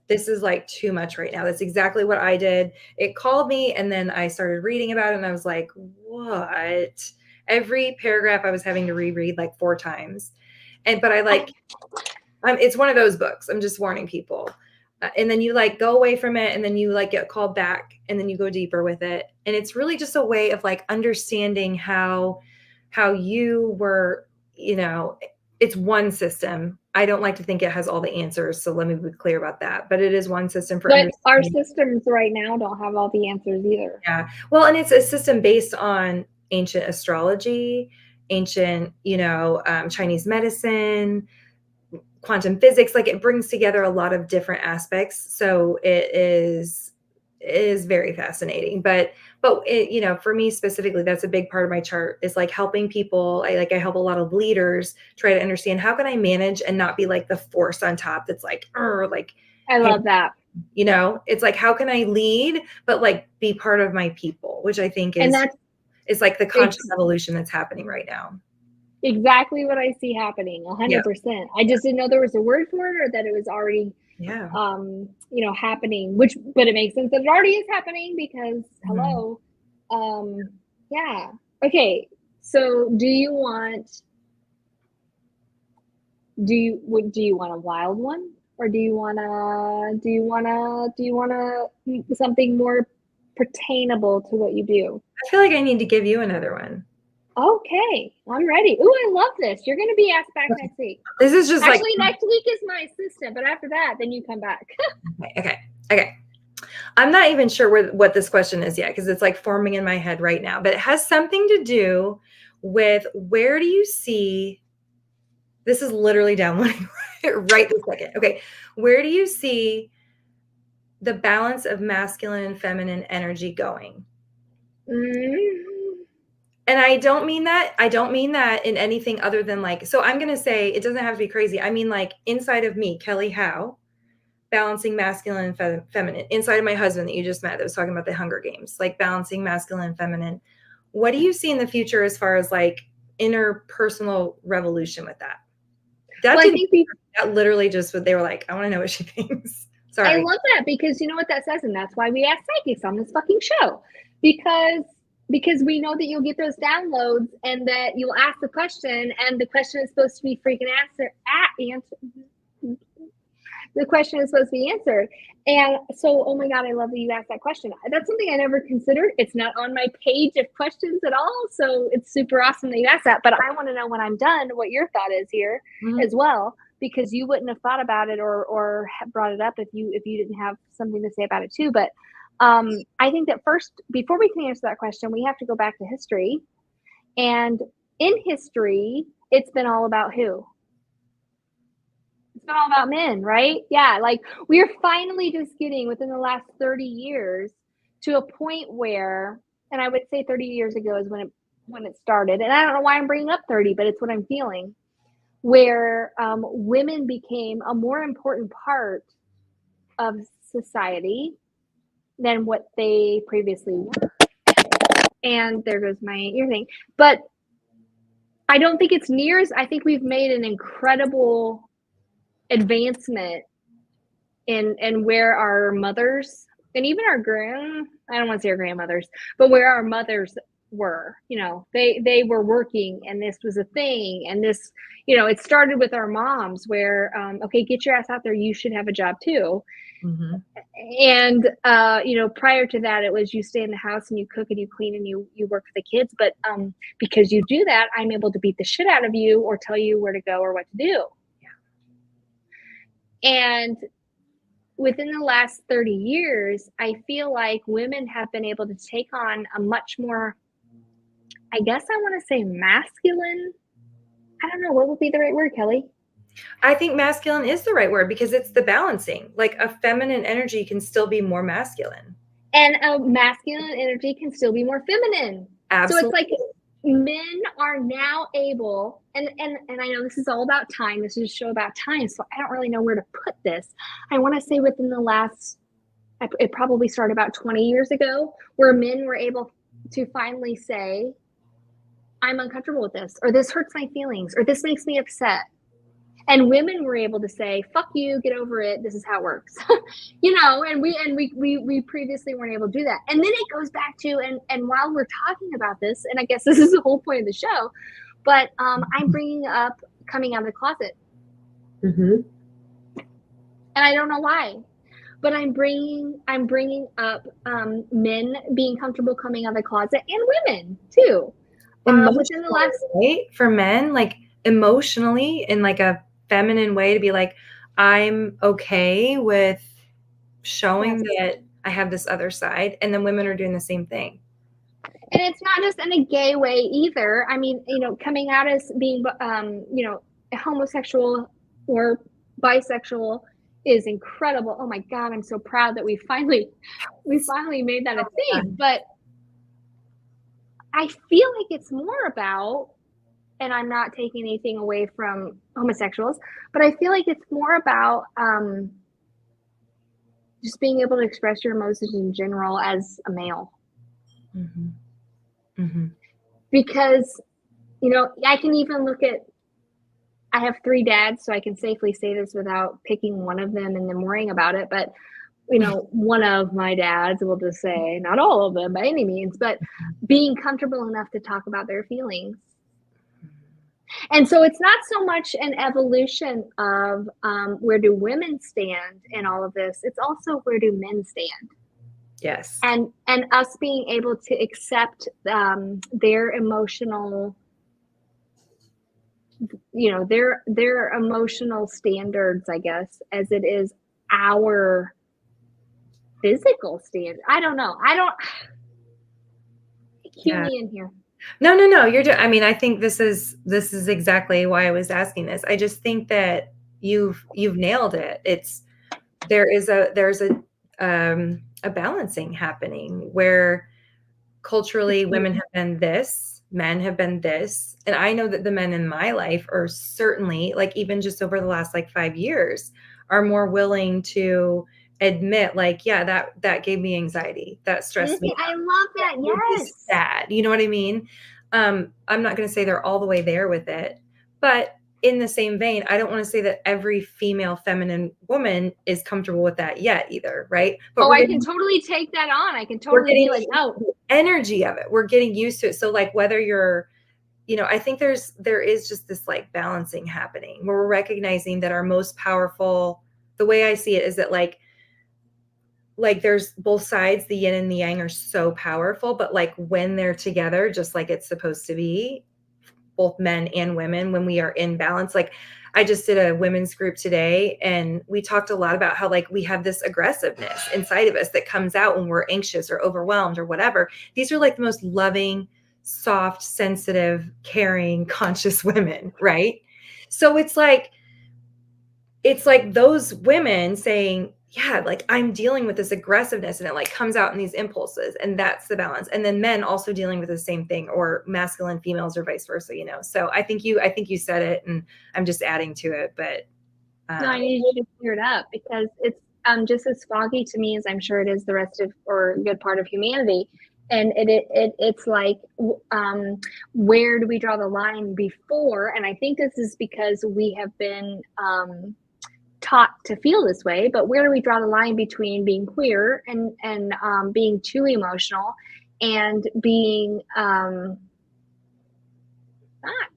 this is like too much right now. That's exactly what I did. It called me. And then I started reading about it and I was like, what? Every paragraph I was having to reread like 4 times. But it's one of those books. I'm just warning people. And then you like go away from it and then you like get called back and then you go deeper with it. And it's really just a way of like understanding how you were, it's one system. I don't like to think it has all the answers. So let me be clear about that. But it is one system for But our systems right now don't have all the answers either. Yeah. Well, and it's a system based on ancient astrology, ancient, Chinese medicine, quantum physics. Like it brings together a lot of different aspects. So it is very fascinating. But it, for me specifically, that's a big part of my chart is like helping people. I help a lot of leaders try to understand how can I manage and not be like the force on top that's like, I love that. It's like, how can I lead, but like be part of my people, which I think is like the conscious evolution that's happening right now. Exactly what I see happening. 100%. I just didn't know there was a word for it or that it was already happening, but it makes sense that it already is happening because hello. Okay. So do you want a wild one or do you want something more pertainable to what you do? I feel like I need to give you another one. Okay, I'm ready. Ooh, I love this. You're going to be asked back next week. This is just actually next week is my assistant, but after that, then you come back. Okay. I'm not even sure what this question is yet because it's like forming in my head right now, but it has something to do with where do you see, this is literally down right this second. Okay. Where do you see the balance of masculine and feminine energy going? And I don't mean that in anything other than like, so I'm going to say it doesn't have to be crazy. I mean, like inside of me, Kelly Howe, balancing masculine and feminine. Inside of my husband that you just met that was talking about the Hunger Games, like balancing masculine and feminine. What do you see in the future as far as like interpersonal revolution with that? That literally just what they were like, I want to know what she thinks. Sorry. I love that because you know what that says, and that's why we ask psychics on this fucking show. Because we know that you'll get those downloads and that you'll ask the question and the question is supposed to be freaking answered. The question is supposed to be answered. And so, oh my God, I love that you asked that question. That's something I never considered. It's not on my page of questions at all. So it's super awesome that you asked that. But I want to know when I'm done what your thought is here as well, because you wouldn't have thought about it or brought it up if you didn't have something to say about it too. But I think that first, before we can answer that question, we have to go back to history. And in history, it's been all about who? It's been all about men, right? Yeah, like we're finally just getting within the last 30 years to a point where, and I would say 30 years ago is when it started. And I don't know why I'm bringing up 30, but it's what I'm feeling. where women became a more important part of society than what they previously were. And there goes my ear thing. But I don't think it's near as, I think we've made an incredible advancement in where our mothers and even our I don't want to say our grandmothers, but where our mothers were, you know, they were working and this was a thing. And this, you know, it started with our moms where, okay, get your ass out there. You should have a job too. Mm-hmm. And, you know, prior to that, it was you stay in the house and you cook and you clean and you work for the kids. But because you do that, I'm able to beat the shit out of you or tell you where to go or what to do. Yeah. And within the last 30 years, I feel like women have been able to take on a much more, I guess I want to say masculine. I don't know, what would be the right word, Kelly? I think masculine is the right word because it's the balancing. Like a feminine energy can still be more masculine. And a masculine energy can still be more feminine. Absolutely. So it's like men are now able, and I know this is all about time. This is a show about time, so I don't really know where to put this. I want to say within the last, it probably started about 20 years ago, where men were able to finally say, I'm uncomfortable with this, or this hurts my feelings, or this makes me upset. And women were able to say, fuck you, get over it, this is how it works. You know, and we previously weren't able to do that. And then it goes back to, and while we're talking about this, and I guess this is the whole point of the show, but I'm bringing up coming out of the closet. Mm-hmm. And I don't know why, but I'm bringing up men being comfortable coming out of the closet, and women too. Within the last, right? For men, like emotionally in like a feminine way, to be like, I'm okay with showing that I have this other side, and then women are doing the same thing. And it's not just in a gay way either. I mean, you know, coming out as being you know, homosexual or bisexual is incredible. Oh my God, I'm so proud that we finally made that a thing. But I feel like it's more about, and I'm not taking anything away from homosexuals, but I feel like it's more about just being able to express your emotions in general as a male. Mm-hmm. Mm-hmm. Because, you know, I can even look at, I have 3 dads, so I can safely say this without picking one of them and then worrying about it. But, you know, one of my dads, will just say, not all of them by any means, but being comfortable enough to talk about their feelings. And so it's not so much an evolution of where do women stand in all of this. It's also where do men stand. Yes. And us being able to accept their emotional, you know, their emotional standards, I guess, as it is our physical standard. I don't know. Cue me in here. No, you're I mean, I think this is exactly why I was asking this. I just think that you've nailed it. There's a balancing happening where culturally women have been this, men have been this. And I know that the men in my life are certainly, like, even just over the last like 5 years, are more willing to admit, like, yeah, that gave me anxiety, that stressed me out. I love that. Yes. Sad. You know what I mean? I'm not going to say they're all the way there with it, but in the same vein, I don't want to say that every female feminine woman is comfortable with that yet either, right? But I can totally take that on. I can totally be like, no, energy of it. We're getting used to it. So like whether you're, you know, I think there is just this like balancing happening where we're recognizing that our most powerful, the way I see it is that like there's both sides, the yin and the yang are so powerful, but like when they're together, just like it's supposed to be, both men and women, when we are in balance. Like I just did a women's group today and we talked a lot about how like we have this aggressiveness inside of us that comes out when we're anxious or overwhelmed or whatever. These are like the most loving, soft, sensitive, caring, conscious women, right? So it's like those women saying, yeah, like I'm dealing with this aggressiveness and it like comes out in these impulses, and that's the balance. And then men also dealing with the same thing, or masculine females or vice versa, you know. So I think you said it, and I'm just adding to it, but No, I need you to clear it up because it's just as foggy to me as I'm sure it is the rest of or a good part of humanity. And it's like, where do we draw the line before? And I think this is because we have been taught to feel this way. But where do we draw the line between being queer and being too emotional and being not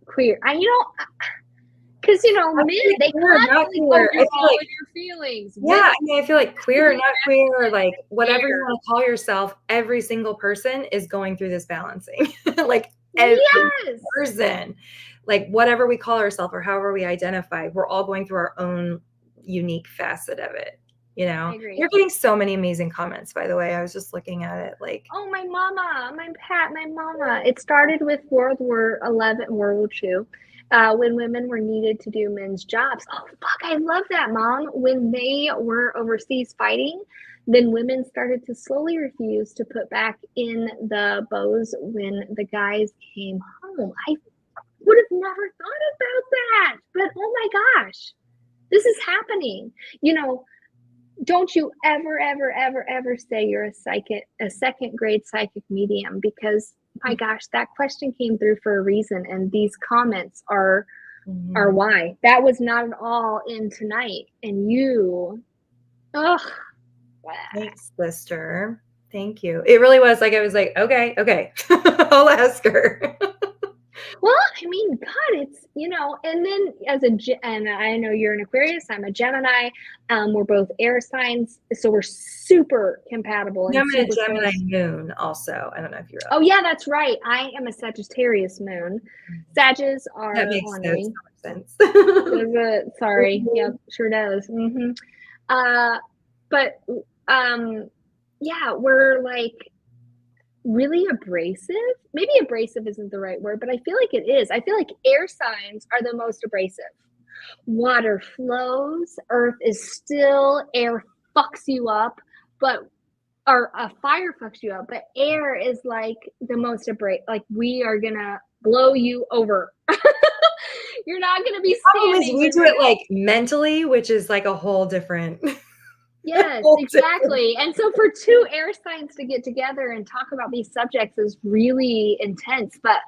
queer? Because men, they constantly focus on your feelings. Yeah, I mean, I feel like queer or not queer, or like whatever you want to call yourself, every single person is going through this balancing. Like every person, like whatever we call ourselves or however we identify, we're all going through our own unique facet of it. You know, you're getting so many amazing comments, by the way. I was just looking at it like, oh, my mama, my mama. It started with World War II. When women were needed to do men's jobs. Oh, fuck, I love that, Mom. When they were overseas fighting, then women started to slowly refuse to put back in the bows when the guys came home. I would have never thought about that. But oh my gosh, this is happening. Don't you ever say you're a second grade psychic medium, because my gosh, that question came through for a reason, and these comments are why. That was not at all in tonight. And thanks, sister. Thank you. It really was like, I was like, okay, I'll ask her. Well, I mean, God, it's, and then and I know you're an Aquarius, I'm a Gemini. We're both air signs, so we're super compatible. I'm a Gemini moon also. I don't know if you're. Oh, yeah, that's right. I am a Sagittarius moon. Sagittarius are that makes so much sense. Sorry. Yeah, sure does. But yeah, we're like really abrasive. Maybe abrasive isn't the right word, but I feel like it is. I feel like air signs are the most abrasive. Water flows, earth is still, air fucks you up, or fire fucks you up, but air is like the most abrasive. Like, we are gonna blow you over. You're not gonna be standing. We do it like mentally, which is like a whole different. Yes, exactly. And so for two air signs to get together and talk about these subjects is really intense. But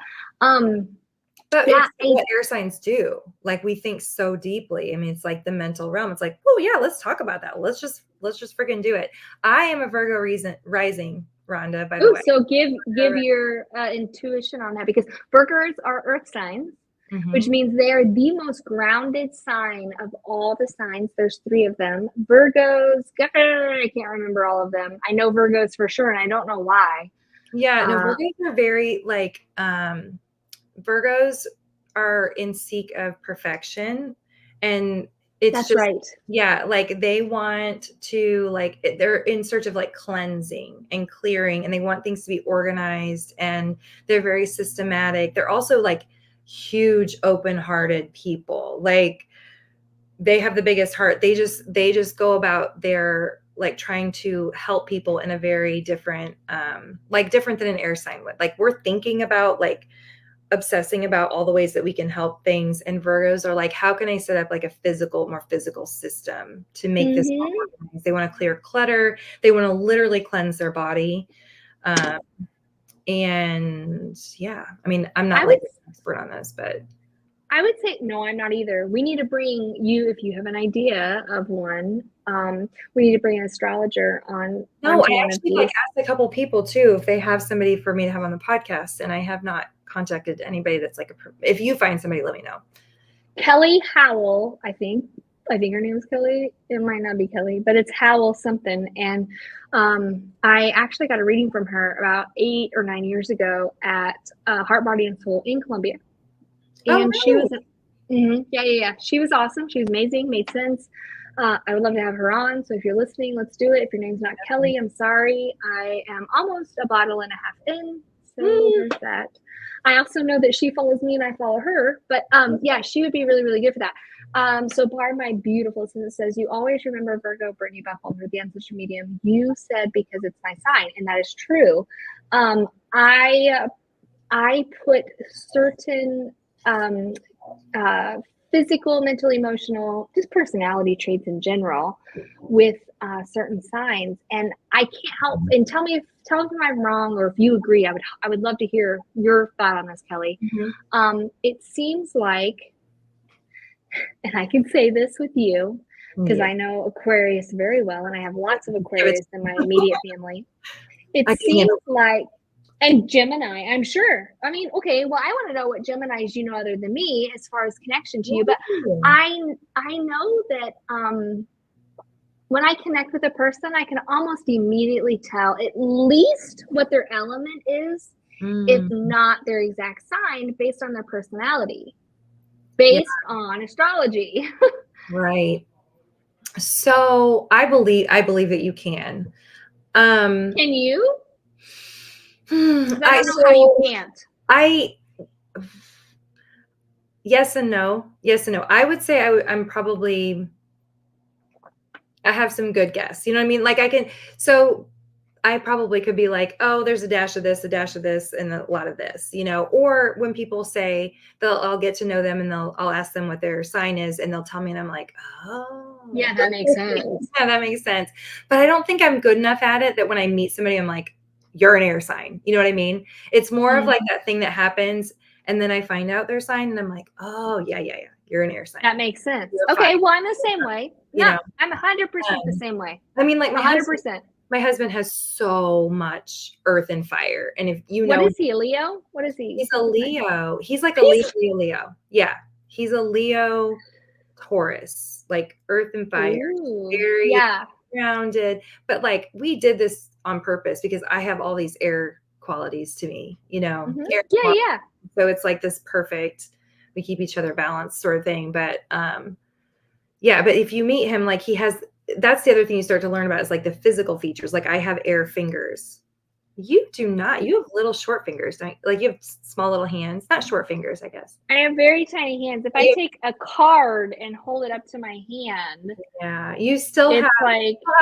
yeah, it's what air signs do. Like, we think so deeply. I mean, it's like the mental realm. It's like, oh yeah, let's talk about that. Let's just freaking do it. I am a Virgo rising, Rhonda, by the way. So give your intuition on that, because Virgos are earth signs. Mm-hmm. Which means they are the most grounded sign of all the signs. There's 3 of them. Virgos, I can't remember all of them. I know Virgos for sure, and I don't know why. Yeah, no, Virgos are very like, Virgos are in seek of perfection, and it's that's just, right. Yeah, like they want to, like, they're in search of like cleansing and clearing, and they want things to be organized, and they're very systematic. They're also like huge open-hearted people. Like, they have the biggest heart. They just go about their like trying to help people in a very different different than an air sign would. Like, we're thinking about like obsessing about all the ways that we can help things, and Virgos are like, how can I set up like a more physical system to make this more organized? They want to clear clutter. They want to literally cleanse their body. And yeah, I mean, I'm not like an expert on this, but I would say, no, I'm not either. We need to bring you, if you have an idea of one, we need to bring an astrologer on. No, I actually like asked a couple people too, if they have somebody for me to have on the podcast, and I have not contacted anybody that's like, if you find somebody, let me know. Kelly Howell, I think her name is Kelly. It might not be Kelly, but it's Howell something. And I actually got a reading from her about 8 or 9 years ago at Heart, Body, and Soul in Columbia. And she was, yeah. She was awesome. She was amazing. Made sense. I would love to have her on. So if you're listening, let's do it. If your name's not Kelly, I'm sorry. I am almost a bottle and a half in. So there's that. I also know that she follows me and I follow her. But yeah, she would be really, really good for that. So Barb, my beautiful listener, says, you always remember Virgo, Brittany Buckle, for the ancestral medium. You said because it's my sign, and that is true. I put certain physical, mental, emotional, just personality traits in general with certain signs, and I can't help. And tell me if I'm wrong, or if you agree. I would love to hear your thought on this, Kelly. It seems like, and I can say this with you because I know Aquarius very well, and I have lots of Aquarius in my immediate family. It seems like, and Gemini, I'm sure. I mean, okay, well, I want to know what Geminis you know other than me as far as connection to you, but I know that when I connect with a person, I can almost immediately tell at least what their element is, if not their exact sign, based on their personality, based on astrology. Right. So I believe that you can. Can you? I don't know how you can't. Yes and no. I would say I'm probably, I have some good guess. You know what I mean? Like I probably could be like, oh, there's a dash of this, and a lot of this, you know. Or when people say I'll get to know them and I'll ask them what their sign is, and they'll tell me, and I'm like, oh, yeah, that makes sense. Yeah, that makes sense. But I don't think I'm good enough at it that when I meet somebody, I'm like, you're an air sign. You know what I mean? It's more of like that thing that happens, and then I find out their sign, and I'm like, oh, yeah, you're an air sign. That makes sense. Okay, well, I'm the same way. No, I'm 100% the same way. I mean, like 100%. My husband has so much earth and fire. And if you know, what is he, a Leo? What is he? He's a Leo. He's like a Leo. Yeah. He's a Leo Taurus, like earth and fire. Ooh, very grounded. But like we did this on purpose because I have all these air qualities to me, you know? Yeah. So it's like this perfect, we keep each other balanced sort of thing. But yeah, but if you meet him, like that's the other thing you start to learn about is like the physical features. Like I have air fingers. You do not. You have little short fingers, don't you? Like you have small little hands, not short fingers, I guess. I have very tiny hands. If I take a card and hold it up to my hand, yeah, you still have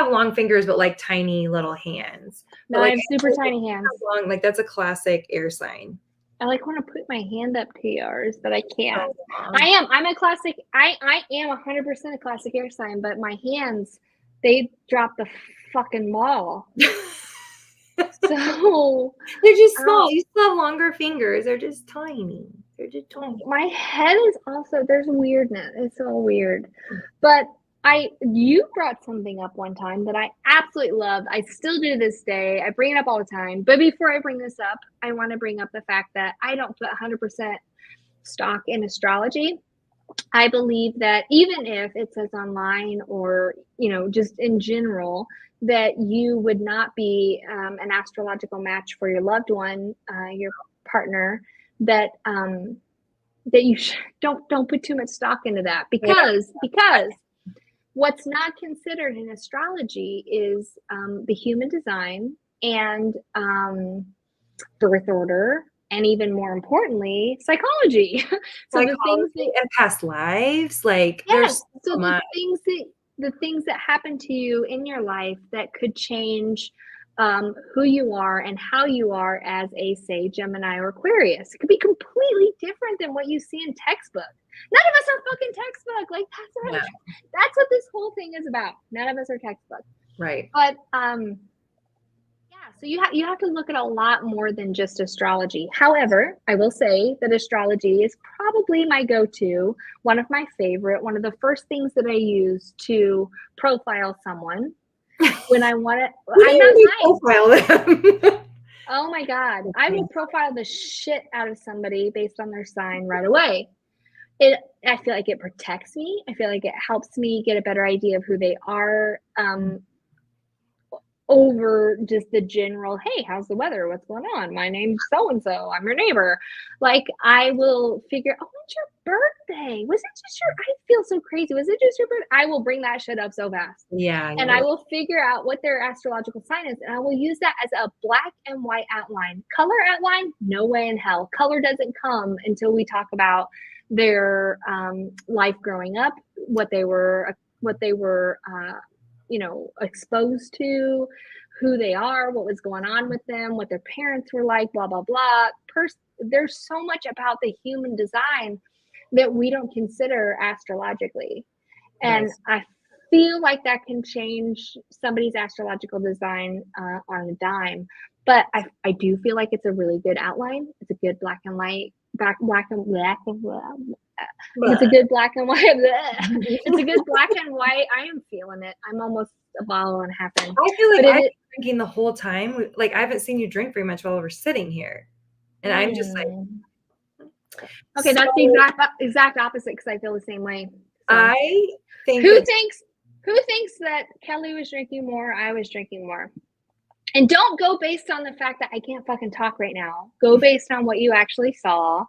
long fingers, but like tiny little hands. No, I have super tiny hands. Long, like that's a classic air sign. I like want to put my hand up to yours, but I can't. I'm a classic. I am 100% a classic air sign, but my hands, they drop the fucking ball. So they're just small. You still have longer fingers. They're just tiny. My head is also, there's weirdness. It's all weird. But you brought something up one time that I absolutely loved. I still do to this day. I bring it up all the time. But before I bring this up, I want to bring up the fact that I don't put 100% stock in astrology. I believe that even if it says online or, you know, just in general, that you would not be an astrological match for your loved one, your partner, that you don't put too much stock into that because what's not considered in astrology is the human design and birth order, and even more importantly, psychology. So the things and past lives, like yes, so the things that happen to you in your life that could change who you are and how you are as a, say, Gemini or Aquarius. It could be completely different than what you see in textbook. None of us are fucking textbook. Like that's what this whole thing is about. None of us are textbook. Right. But so you have to look at a lot more than just astrology. However, I will say that astrology is probably my go-to, one of my favorite, one of the first things that I use to profile someone when I want to. Profile them. Oh my God. I will profile the shit out of somebody based on their sign right away. I feel like it protects me. I feel like it helps me get a better idea of who they are. over just the general, hey, how's the weather? What's going on? My name's so and so. I'm your neighbor. Like, I will figure, oh, when's your birthday? Was it just your, I feel so crazy. Was it just your birthday? I will bring that shit up so fast. Yeah. And I will figure out what their astrological sign is. And I will use that as a black and white outline. Color outline, no way in hell. Color doesn't come until we talk about their life growing up, what they were exposed to, who they are, what was going on with them, what their parents were like, blah, blah, blah. There's so much about the human design that we don't consider astrologically. And I feel like that can change somebody's astrological design on a dime. But I do feel like it's a really good outline. It's a good black and white, it's a good black and white. It's a good black and white. I am feeling it. I'm almost a bottle and a half in. I feel like I've been drinking the whole time. Like, I haven't seen you drink very much while we're sitting here. And I'm just like, okay, that's the exact opposite, because I feel the same way. So. I think who thinks that Kelly was drinking more, I was drinking more. And don't go based on the fact that I can't fucking talk right now. Go based on what you actually saw.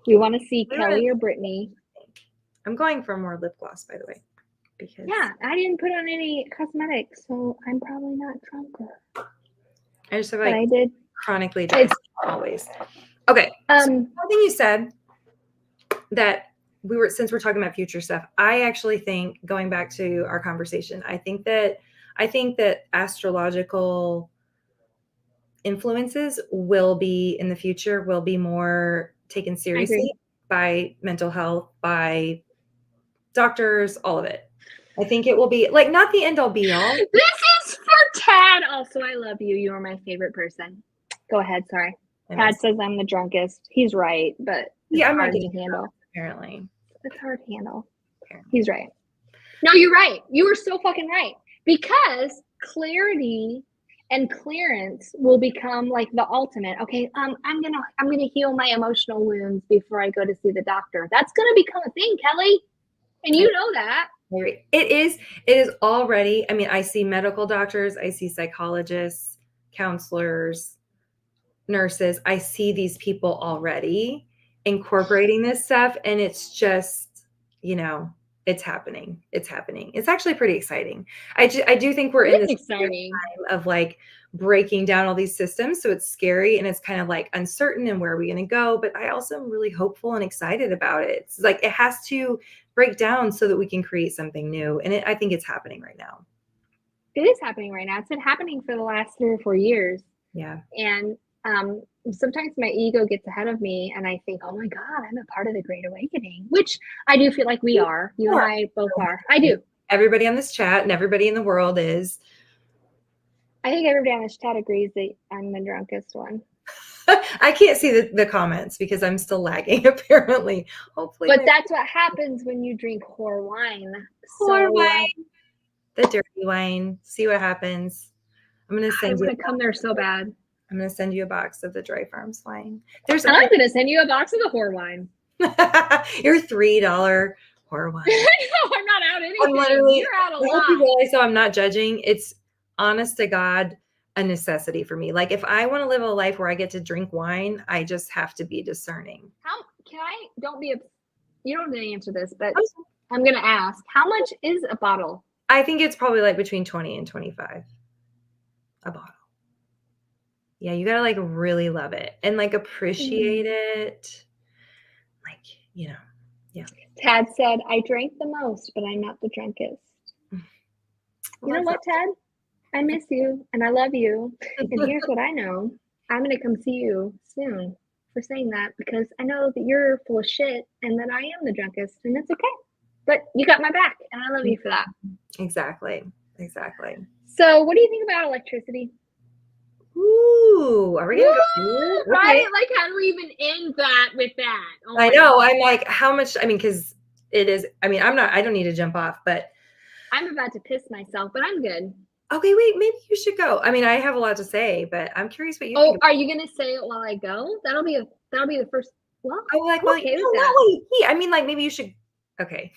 We want to see Kelly or Brittany. I'm going for more lip gloss, by the way. Because I didn't put on any cosmetics, so I'm probably not drunker. I just have but I did chronically dry always. Okay. So one thing you said that since we're talking about future stuff, I actually think, going back to our conversation, I think that astrological influences will be in the future more taken seriously by mental health, by doctors, all of it. I think it will be like not the end all be all. This is for Tad. Also, I love you. You are my favorite person. Go ahead. Sorry. Tad says I'm the drunkest. He's right, but it's hard to handle. Apparently. It's hard to handle. He's right. No, you're right. You were so fucking right. Because clarity and clearance will become like the ultimate. Okay, I'm gonna heal my emotional wounds before I go to see the doctor. That's gonna become a thing, Kelly. And you know that. It is already. I mean, I see medical doctors, I see psychologists, counselors, nurses. I see these people already incorporating this stuff, and it's just, it's happening. It's happening. It's actually pretty exciting. I do think we're in this exciting time of like breaking down all these systems. So it's scary and it's kind of like uncertain and where are we going to go? But I also am really hopeful and excited about it. It's like it has to break down so that we can create something new. And I think it's happening right now. It is happening right now. It's been happening for the last 3 or 4 years. Yeah. And sometimes my ego gets ahead of me and I think, oh my God, I'm a part of the Great Awakening, which I do feel like we are. You and I both are. I do. Everybody on this chat and everybody in the world is. I think everybody on this chat agrees that I'm the drunkest one. I can't see the comments because I'm still lagging, apparently. Hopefully. But that's what happens when you drink whore wine. Wine. The dirty wine. See what happens. I'm going to send you. I'm going to come there so bad. I'm going to send you a box of the Dry Farms wine. I'm going to send you a box of the whore wine. Your $3 whore wine. No, I'm not out anything. I'm literally, you're out a lot. I hope you realize, so I'm not judging. It's honest to God, a necessity for me. Like if I want to live a life where I get to drink wine, I just have to be discerning. You don't need to answer this, but I'm going to ask, how much is a bottle? I think it's probably like between 20 and 25 a bottle. Yeah, you got to like really love it and like appreciate it. Like, yeah. Tad said, I drank the most, but I'm not the drunkest. You know what, Tad? I miss you and I love you. And here's what I know. I'm going to come see you soon for saying that because I know that you're full of shit and that I am the drunkest and it's okay. But you got my back and I love you for that. Exactly. So what do you think about electricity? Ooh, are we going to go? Okay. Right? Like, how do we even end that with that? Oh I know. God. I'm like, how much? I mean, because it is, I mean, I don't need to jump off, but. I'm about to piss myself, but I'm good. Okay, wait, maybe you should go. I mean, I have a lot to say, but I'm curious what you think. Oh, are you going to say it while I go? That'll be the first. Well, I like, well, okay, no, I mean, like maybe you should. Okay.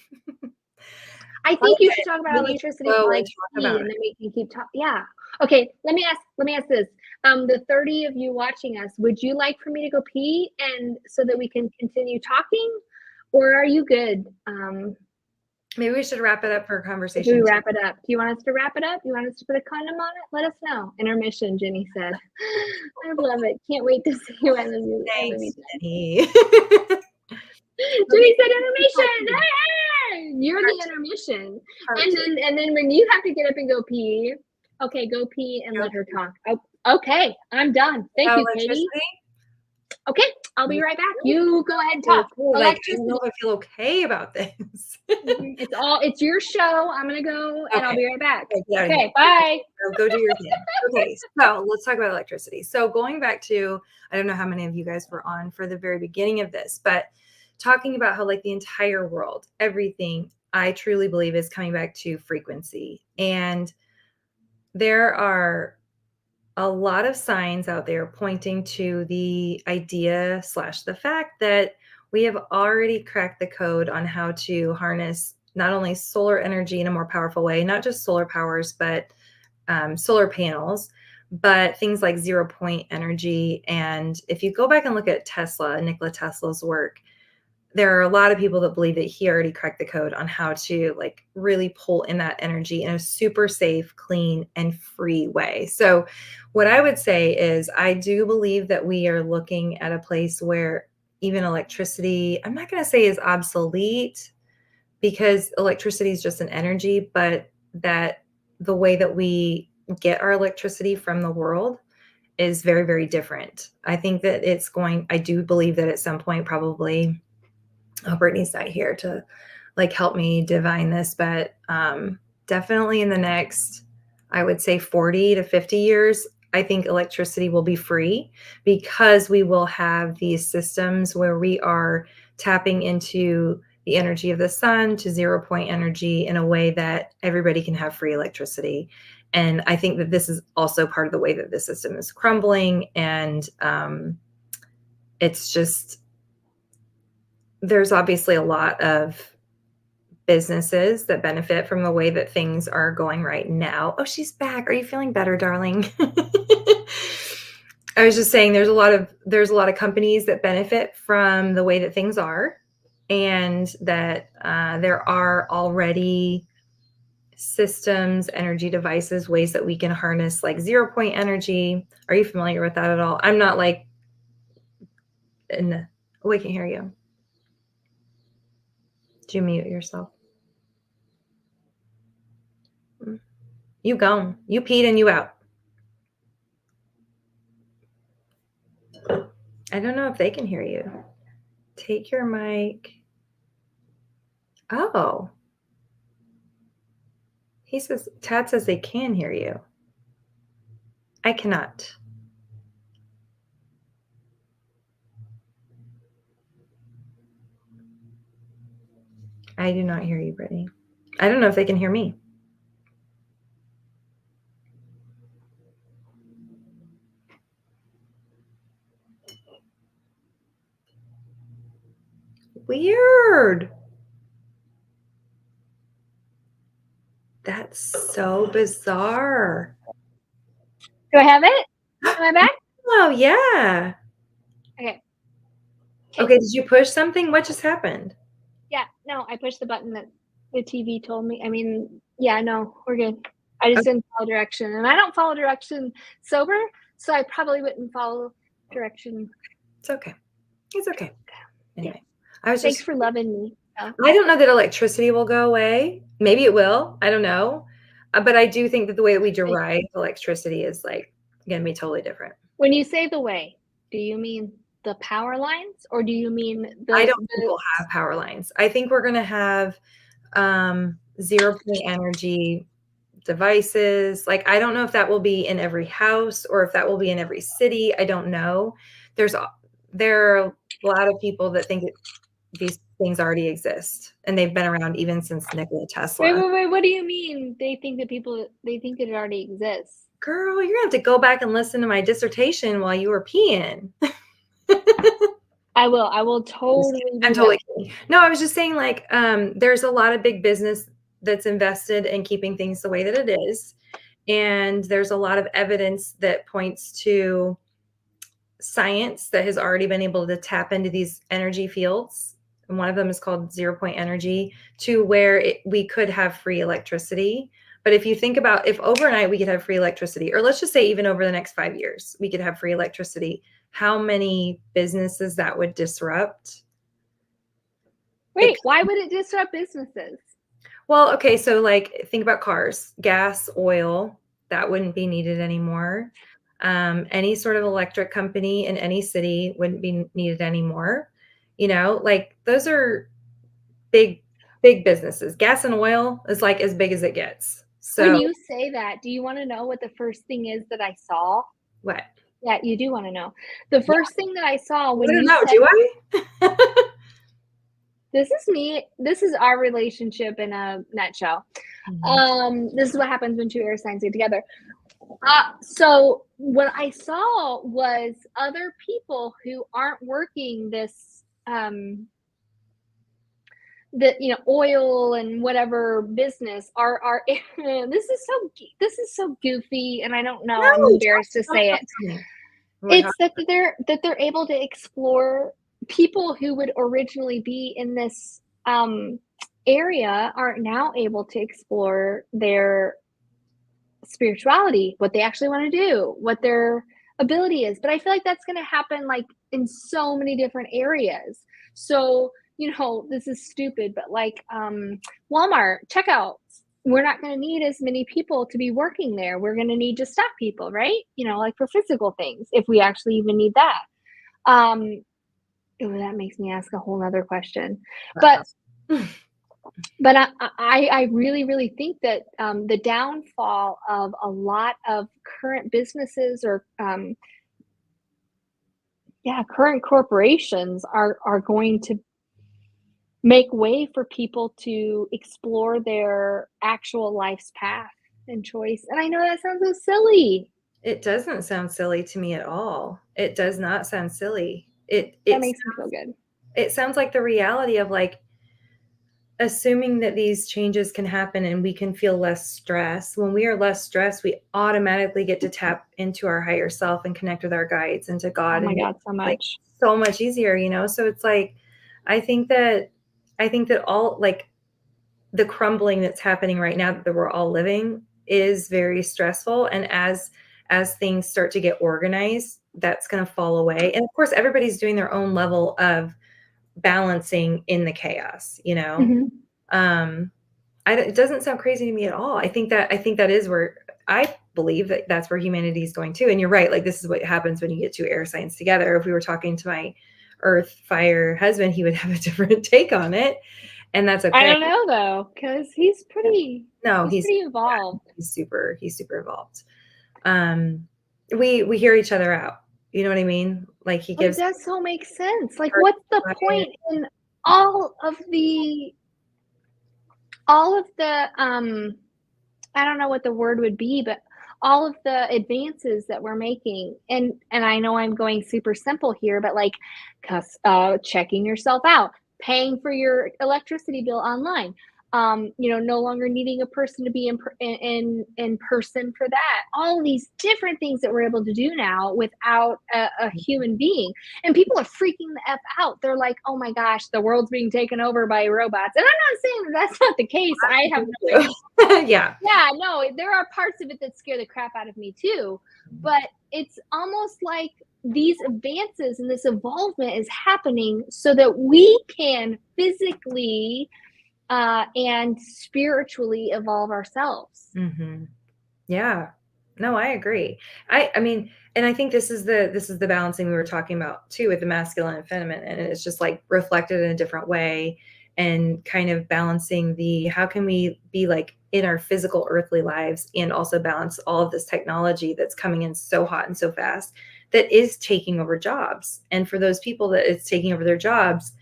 I think you should talk about We need to electricity go while I and talk pee, about and it. then we can keep talking. Yeah. Okay. Let me ask this. The 30 of you watching us, would you like for me to go pee and so that we can continue talking, or are you good? Maybe we should wrap it up for a If conversation. we too. wrap it up, do you want us to wrap it up? You want us to put a condom on it? Let us know. Intermission, Jenny said. I love it. Can't wait to see you when the movie. Thanks, Jenny. Jenny said intermission. Hey, you're the intermission. And then when you have to get up and go pee, okay, go pee and let her talk. Oh, okay, I'm done. Thank you, Katie. Electricity? Okay, I'll be right back. You go ahead and talk. Like, I don't know if I feel okay about this. It's your show. I'm gonna go and I'll Okay. be right back. Okay, Okay, bye. Go do your thing. Okay, so let's talk about electricity. So going back to, I don't know how many of you guys were on for the very beginning of this, but talking about how like the entire world, everything, I truly believe is coming back to frequency. And there are a lot of signs out there pointing to the idea / the fact that we have already cracked the code on how to harness not only solar energy in a more powerful way, not just solar powers, but solar panels, but things like 0 point energy. And if you go back and look at Tesla, Nikola Tesla's work, there are a lot of people that believe that he already cracked the code on how to like really pull in that energy in a super safe, clean, and free way. So what I would say is I do believe that we are looking at a place where even electricity, I'm not going to say is obsolete, because electricity is just an energy, but that the way that we get our electricity from the world is very, very different. I think that I do believe that at some point, probably, Brittany's not here to like help me divine this, but definitely in the next, I would say 40 to 50 years, I think electricity will be free, because we will have these systems where we are tapping into the energy of the sun to 0 point energy in a way that everybody can have free electricity. And I think that this is also part of the way that the system is crumbling. And it's just, there's obviously a lot of businesses that benefit from the way that things are going right now. Oh, she's back. Are you feeling better, darling? I was just saying there's a lot of companies that benefit from the way that things are, and that there are already systems, energy devices, ways that we can harness like 0 point energy. Are you familiar with that at all? I'm not like, we can hear you. Did you mute yourself? You gone. You peed and you out. I don't know if they can hear you. Take your mic. Oh. Tad says they can hear you. I cannot. I do not hear you, Brittany. I don't know if they can hear me. Weird. That's so bizarre. Do I have it? Am I back? Oh, yeah. Okay. Okay, did you push something? What just happened? Yeah, no, I pushed the button that the TV told me. I mean, yeah, no, we're good. I just didn't follow direction, and I don't follow direction sober, so I probably wouldn't follow direction. It's okay. It's okay. Anyway, Thanks for loving me. I don't know that electricity will go away. Maybe it will. I don't know. But I do think that the way that we derive electricity is like going to be totally different. When you say the way, do you mean the power lines, or do you mean I don't think we'll have power lines. I think we're going to have 0 point energy devices. Like, I don't know if that will be in every house or if that will be in every city. I don't know. There are a lot of people that think these things already exist, and they've been around even since Nikola Tesla. Wait, what do you mean they think that it already exists? Girl, you're gonna have to go back and listen to my dissertation while you were peeing. I will totally. I'm totally kidding. No, I was just saying, like, there's a lot of big business that's invested in keeping things the way that it is. And there's a lot of evidence that points to science that has already been able to tap into these energy fields. And one of them is called zero point energy, to where we could have free electricity. But if you think about if overnight we could have free electricity, or let's just say even over the next 5 years, we could have free electricity, how many businesses that would disrupt? Wait, why would it disrupt businesses? Well, okay, so like think about cars, gas, oil, that wouldn't be needed anymore. Any sort of electric company in any city wouldn't be needed anymore. You know, like those are big businesses. Gas and oil is like as big as it gets. When So you say that, do you want to know what the first thing is that I saw? what? Yeah, you do want to know. The first thing that I saw when I don't you know, said, do I? this is me, this is our relationship in a nutshell. This is what happens when two air signs get together. So what I saw was other people who aren't working this oil and whatever business are this is so goofy, and I don't know, I'm embarrassed to say it. It's that they're able to explore people who would originally be in this area are now able to explore their spirituality, what they actually want to do, what their ability is. But I feel like that's going to happen like in so many different areas. So, this is stupid, but like Walmart checkouts, we're not going to need as many people to be working there. We're going to need just staff people, right? Like for physical things, if we actually even need that. That makes me ask a whole nother question. But I really, really think that the downfall of a lot of current businesses or current corporations are going to make way for people to explore their actual life's path and choice. And I know that sounds so silly. It doesn't sound silly to me at all. It does not sound silly. That makes me feel good. It sounds like the reality of like assuming that these changes can happen and we can feel less stress. When we are less stressed, we automatically get to tap into our higher self and connect with our guides and to God. Oh my God, so much. Like, so much easier, So it's like, I think that all like the crumbling that's happening right now that we're all living is very stressful. And as things start to get organized, that's going to fall away. And of course, everybody's doing their own level of balancing in the chaos, Mm-hmm. It doesn't sound crazy to me at all. I think that is where I believe that that's where humanity is going to. And you're right. Like this is what happens when you get two air signs together. If we were talking to my earth fire husband, he would have a different take on it. And that's okay. I don't know though, because he's pretty pretty involved. He's super involved. We hear each other out. You know what I mean? Like he gives. It does so make sense. Like, what's the point in all of the I don't know what the word would be, but all of the advances that we're making, and I know I'm going super simple here, but like checking yourself out, paying for your electricity bill online, no longer needing a person to be in person for that. All these different things that we're able to do now without a human being. And people are freaking the F out. They're like, oh my gosh, the world's being taken over by robots. And I'm not saying that that's not the case. I have no idea. Yeah, no, there are parts of it that scare the crap out of me too. But it's almost like these advances and this involvement is happening so that we can physically and spiritually evolve ourselves. Mm-hmm. Yeah, no, I agree. I mean, and I think this is the balancing we were talking about too with the masculine and feminine, and it's just like reflected in a different way and kind of balancing how can we be like in our physical earthly lives and also balance all of this technology that's coming in so hot and so fast that is taking over jobs. And for those people that it's taking over their jobs,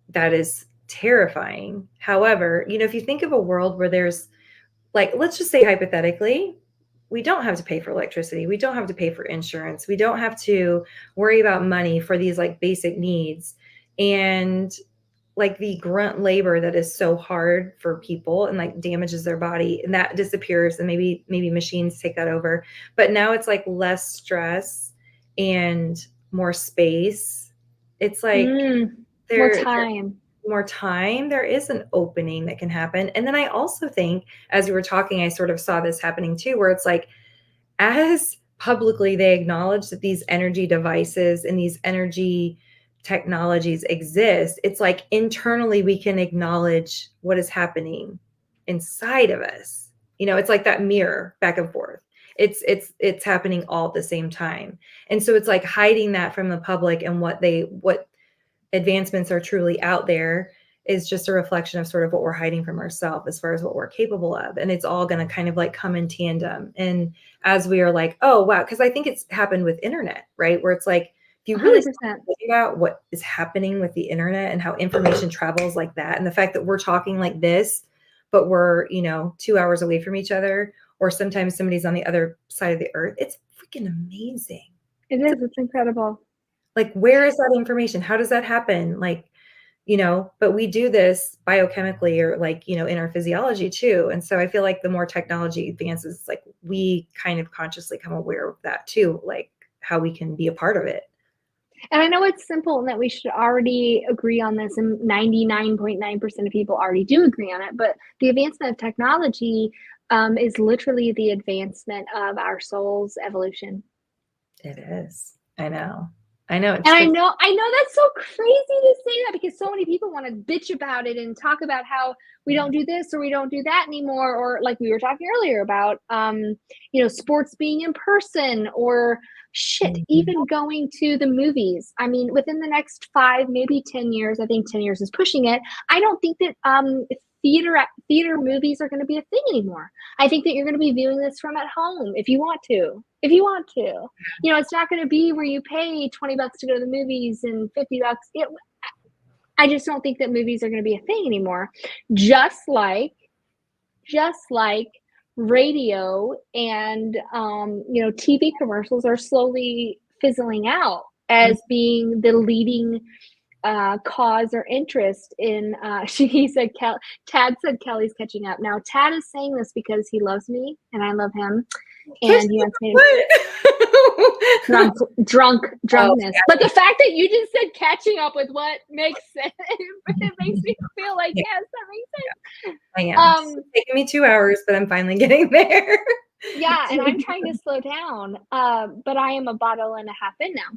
that is terrifying. However, if you think of a world where there's like, let's just say hypothetically, we don't have to pay for electricity. We don't have to pay for insurance. We don't have to worry about money for these like basic needs. And like the grunt labor that is so hard for people and like damages their body, and that disappears, and maybe machines take that over. But now it's like less stress and more space. It's like more there time. more time, there is an opening that can happen. And then I also think, as you were talking, I sort of saw this happening too, where it's like, as publicly they acknowledge that these energy devices and these energy technologies exist, it's like internally we can acknowledge what is happening inside of us. You know, it's like that mirror back and forth. It's happening all at the same time. And so it's like hiding that from the public, and what advancements are truly out there is just a reflection of sort of what we're hiding from ourselves as far as what we're capable of. And it's all going to kind of like come in tandem. And as we are like, oh, wow, because I think it's happened with internet, right? Where it's like, if you really 100%. think about what is happening with the internet and how information travels like that, and the fact that we're talking like this, but we're, 2 hours away from each other, or sometimes somebody's on the other side of the earth, it's freaking amazing. It is. It's incredible. Like, where is that information? How does that happen? Like, but we do this biochemically, or like, in our physiology too. And so I feel like the more technology advances, like we kind of consciously become aware of that too, like how we can be a part of it. And I know it's simple and that we should already agree on this, and 99.9% of people already do agree on it. But the advancement of technology is literally the advancement of our soul's evolution. It is. I know. And I know that's so crazy to say that, because so many people want to bitch about it and talk about how we don't do this or we don't do that anymore, or like we were talking earlier about, sports being in person, or even going to the movies. I mean, within the next 5, maybe 10 years, I think 10 years is pushing it. I don't think that theater movies are going to be a thing anymore. I think that you're going to be viewing this from at home if you want to. It's not going to be where you pay $20 to go to the movies and $50. I just don't think that movies are going to be a thing anymore. Just like radio and TV commercials are slowly fizzling out as being the leading cause or interest in he said Tad said Kelly's catching up. Now Tad is saying this because he loves me and I love him, and he wants me to drunkenness. But the fact that you just said catching up with what makes sense, it makes me feel like yes, that makes sense. I am. It's taking me 2 hours, but I'm finally getting there. Yeah, and I'm trying to slow down. But I am a bottle and a half in now.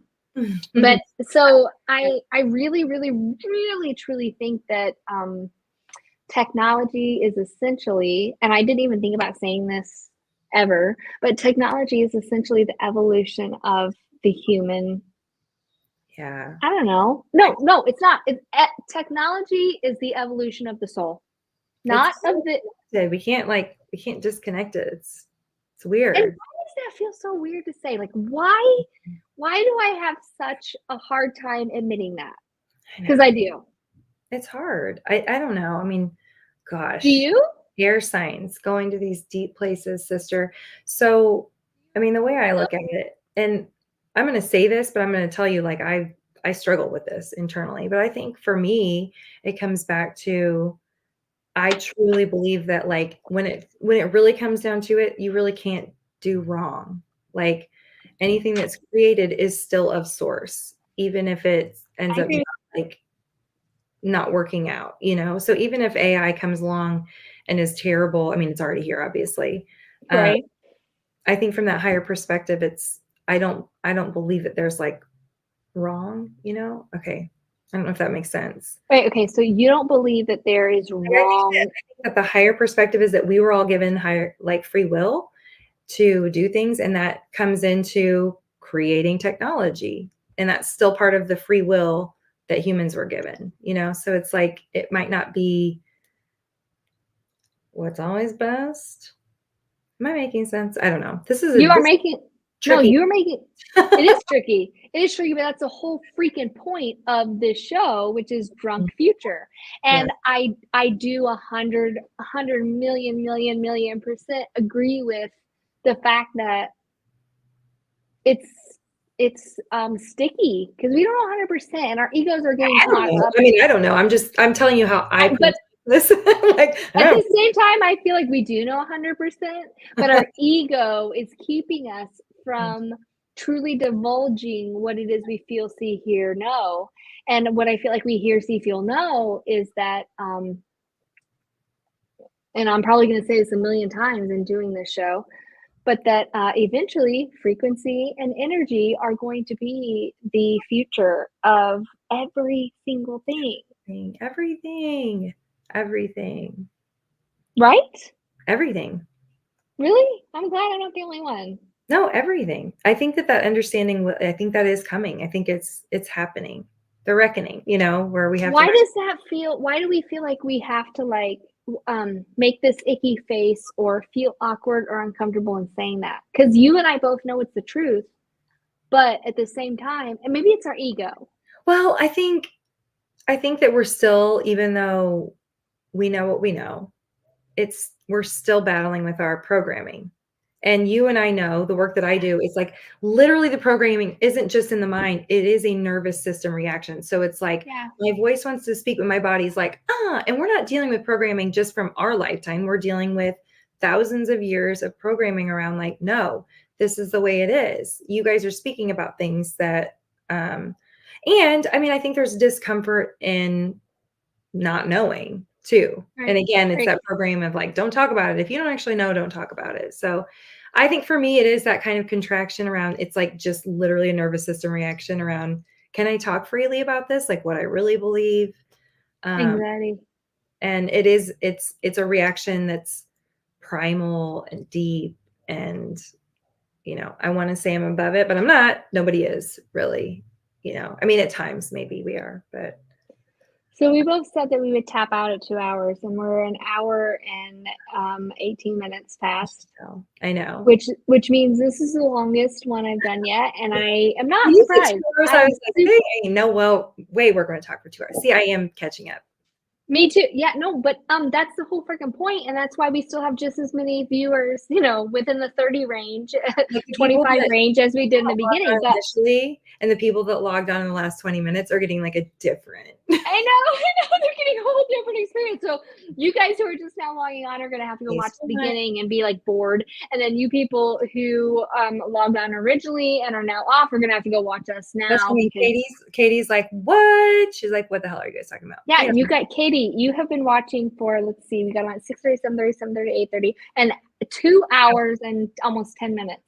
But so I really, really, really, truly think that technology is essentially, and I didn't even think about saying this ever, but technology is essentially the evolution of the human. Yeah. I don't know. No, it's not. Technology is the evolution of the soul, not of the. We can't disconnect it. It's weird. And why does that feel so weird to say? Like, why do I have such a hard time admitting that? Because I do. It's hard. I don't know. I mean, gosh. Do you? Air signs, going to these deep places, sister. So, I mean, the way I look at it, and I'm going to say this, but I'm going to tell you, like, I struggle with this internally. But I think for me, it comes back to, I truly believe that, like, when it really comes down to it, you really can't do wrong. Like, anything that's created is still of source, even if it ends up not working out, So even if AI comes along and is terrible, I mean, it's already here, obviously. Right. I think from that higher perspective, I don't believe that there's like wrong, Okay. I don't know if that makes sense. Right. Okay. So you don't believe that there is wrong. I think that the higher perspective is that we were all given free will to do things, and that comes into creating technology, and that's still part of the free will that humans were given, So it's like, it might not be what's always best. Am I making sense? I don't know. You're making it is tricky. It is tricky, but that's the whole freaking point of this show, which is Drunk Future. And yeah. I do 100 million% agree with the fact that it's it's sticky because we don't know 100%, and our egos are getting I don't caught know. up. I mean, I don't know. I'm telling you how I But this. Like, I at don't the same time, I feel like we do know 100%, but our ego is keeping us from truly divulging what it is we feel, see, hear, know. And what I feel like we hear, see, feel, know is that, and I'm probably going to say this a million times in doing this show, but that eventually frequency and energy are going to be the future of every single thing. everything. Right? Everything. Really? I'm glad I'm not the only one. No, everything. I think that understanding, I think that is coming. I think it's happening. The reckoning, where we have Why to. does that feel? Why do we feel like we have to make this icky face or feel awkward or uncomfortable in saying that? Because you and I both know it's the truth, but at the same time, and maybe it's our ego. Well, I think that we're still, even though we know what we know, we're still battling with our programming. And you and I know the work that I do, it's like literally the programming isn't just in the mind, it is a nervous system reaction. So it's like my voice wants to speak, but my body's like, and we're not dealing with programming just from our lifetime. We're dealing with thousands of years of programming around like, no, this is the way it is. You guys are speaking about things that, and I mean, I think there's discomfort in not knowing too. Right. And again, it's Right. that program of like, don't talk about it. If you don't actually know, don't talk about it. So I think for me, it is that kind of contraction around, it's like just literally a nervous system reaction around, can I talk freely about this? Like what I really believe. Anxiety. And it's a reaction that's primal and deep. And, I want to say I'm above it, but I'm not. Nobody is really, I mean, at times maybe we are, but. So we both said that we would tap out at 2 hours, and we're an hour and 18 minutes past. I know. Which means this is the longest one I've done yet, and I am not You said surprised. 2 hours, I was like, hey, no, well, wait, we're going to talk for 2 hours. See, I am catching up. Me too. Yeah, no, but that's the whole freaking point, and that's why we still have just as many viewers, within the 30 range, Like 25 range as we did in the beginning. But initially, and the people that logged on in the last 20 minutes are getting like a different. I know, they're getting a whole different experience. So you guys who are just now logging on are going to have to go watch the beginning and be like bored, and then you people who logged on originally and are now off are going to have to go watch us now. That's funny. Katie's like, what? She's like, what the hell are you guys talking about? Yeah, you got Katie. You have been watching for, let's see, we got on 6:30, 7:30, 7:30, 8:30, and 2 hours and almost 10 minutes.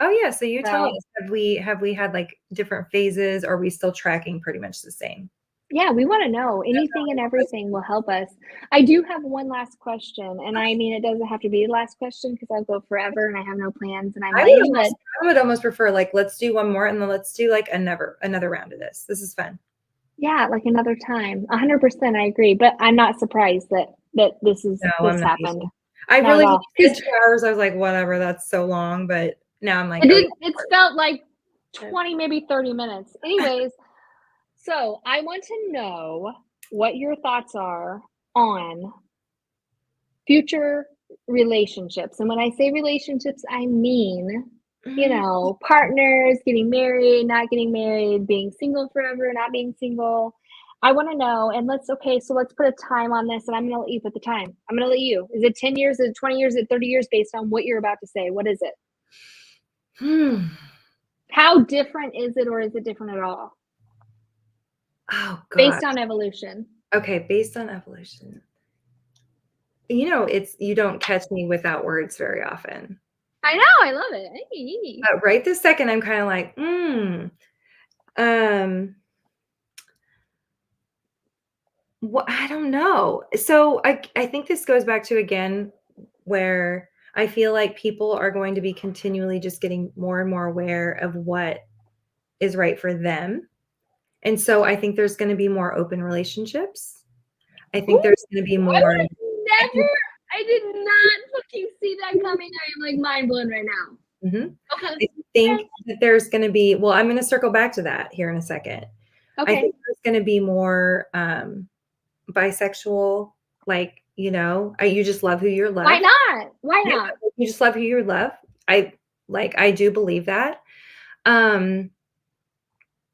Oh yeah, so you tell us, have we had like different phases, or are we still tracking pretty much the same? Yeah, we want to know. Anything and everything will help us. I do have one last question, and I mean, it doesn't have to be the last question because I'll go forever and I have no plans and I'm lame. But I would almost prefer like, let's do one more and then let's do like another round of this. This is fun. Yeah, like another time. 100%, I agree. But I'm not surprised that this happened. I really did 2 hours. I was like, whatever, that's so long. But now I'm like, it felt like 20, maybe 30 minutes. Anyways. So I want to know what your thoughts are on future relationships. And when I say relationships, I mean, partners, getting married, not getting married, being single forever, not being single. I want to know, and let's put a time on this, and I'm going to let you put the time. I'm going to let you. Is it 10 years, is it 20 years, is it 30 years based on what you're about to say? What is it? How different is it, or is it different at all? Oh, God. Based on evolution. Okay, based on evolution. You don't catch me without words very often. I know, I love it. Hey. But right this second, I'm kind of like, well, I don't know. So I think this goes back to, again, where I feel like people are going to be continually just getting more and more aware of what is right for them. And so I think there's going to be more open relationships. I think there's going to be more. I did not fucking see that coming. I am like mind blown right now. Mm-hmm. Okay. I think that there's going to be, well, I'm going to circle back to that here in a second. Okay. I think there's going to be more bisexual, like, you just love who you're loved. Why not? You just love who you love. I do believe that.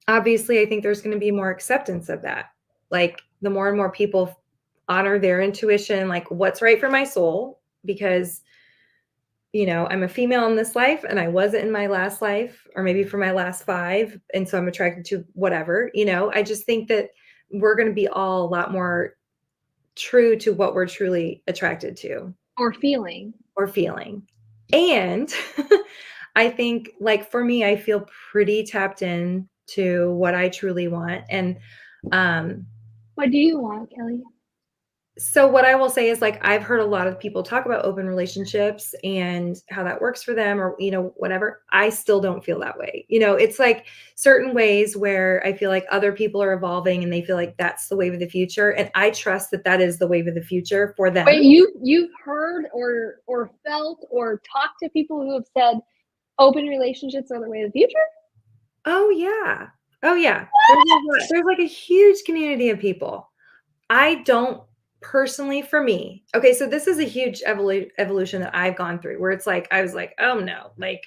Obviously, I think there's going to be more acceptance of that. Like the more and more people honor their intuition, like what's right for my soul, because I'm a female in this life and I wasn't in my last life, or maybe for my last 5. And so I'm attracted to whatever, I just think that we're going to be all a lot more true to what we're truly attracted to Or feeling. or feeling. And I think, like, for me, I feel pretty tapped in to what I truly want. And What do you want, Kelly? so what I will say is, like, I've heard a lot of people talk about open relationships and how that works for them, or, whatever. I still don't feel that way. It's like certain ways where I feel like other people are evolving and they feel like that's the wave of the future. And I trust that that is the wave of the future for them. But you've heard or felt or talked to people who have said open relationships are the way of the future? Oh, yeah. Oh, yeah. There's like a huge community of people. I don't personally, for me. Okay, so this is a huge evolution that I've gone through, where it's like, I was like, oh no, like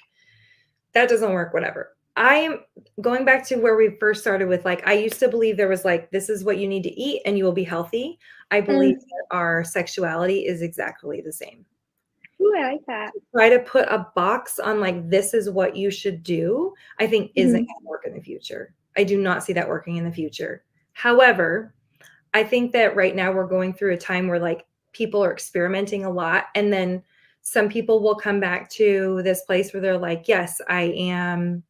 that doesn't work, whatever. I am going back to where we first started with, like, I used to believe there was like, this is what you need to eat and you will be healthy. I believe that our sexuality is exactly the same. Ooh, I like that. Try to put a box on, like, this is what you should do, I think isn't going to work in the future. I do not see that working in the future. However, I think that right now we're going through a time where, like, people are experimenting a lot. And then some people will come back to this place where they're like, yes, I am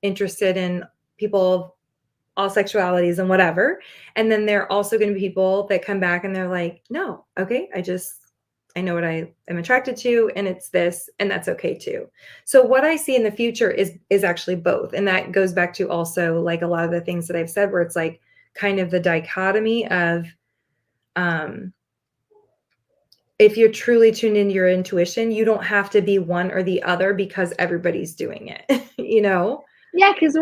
interested in people of all sexualities and whatever. And then there are also going to be people that come back and they're like, no, okay, I know what I am attracted to, and it's this, and that's okay too. So what I see in the future is actually both. And that goes back to also, like, a lot of the things that I've said, where it's like kind of the dichotomy of, if you're truly tuned into your intuition, you don't have to be one or the other because everybody's doing it, Yeah, because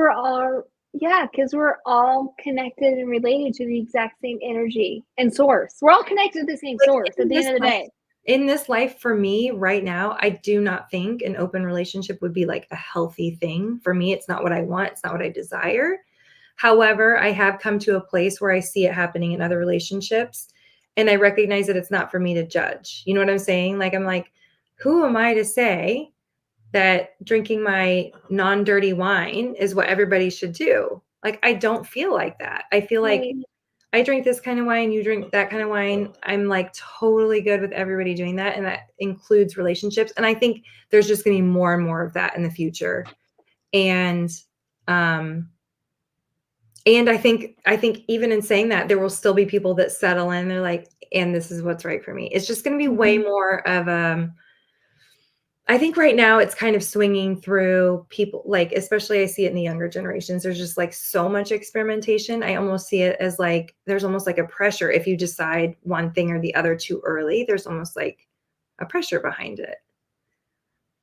we're all connected and related to the exact same energy and source. We're all connected to the same source at the end of the day. In this life, for me right now, I do not think an open relationship would be like a healthy thing. For me, it's not what I want. It's not what I desire. However, I have come to a place where I see it happening in other relationships, and I recognize that it's not for me to judge. You know what I'm saying? Like, I'm like, who am I to say that drinking my non-dirty wine is what everybody should do? Like, I don't feel like that. I feel like I drink this kind of wine, you drink that kind of wine. I'm like totally good with everybody doing that. And that includes relationships. And I think there's just going to be more and more of that in the future. And I think even in saying that, there will still be people that settle in. They're like, and this is what's right for me. It's just going to be way more of, I think right now it's kind of swinging through people, like, especially I see it in the younger generations. There's just like so much experimentation. I almost see it as like, there's almost like a pressure. If you decide one thing or the other too early, there's almost like a pressure behind it.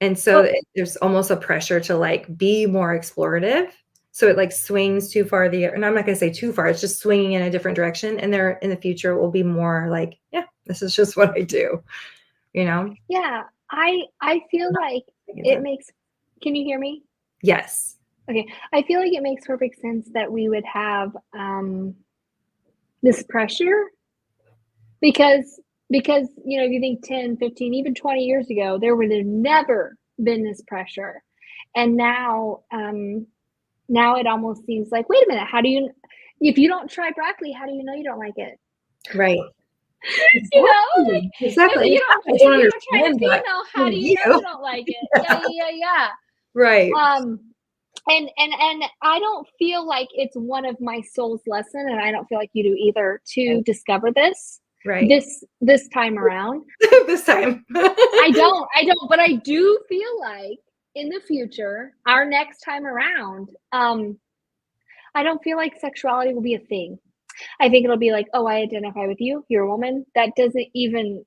And so there's almost a pressure to like be more explorative. So it like swings too far and I'm not going to say too far. It's just swinging in a different direction. And there in the future, it will be more like, yeah, this is just what I do, Yeah. I feel like it makes, can you hear me? Yes. Okay. I feel like it makes perfect sense that we would have this pressure because, if you think 10, 15, even 20 years ago, there would have never been this pressure. And now it almost seems like, wait a minute, if you don't try broccoli, how do you know you don't like it? Right. Exactly. You don't try a female, how do you know you don't like it? Yeah. Right. And I don't feel like it's one of my soul's lesson, and I don't feel like you do either, to discover this. Right. This time around. This time. I don't, but I do feel like in the future, our next time around, I don't feel like sexuality will be a thing. I think it'll be like, oh, I identify with you. You're a woman. That doesn't even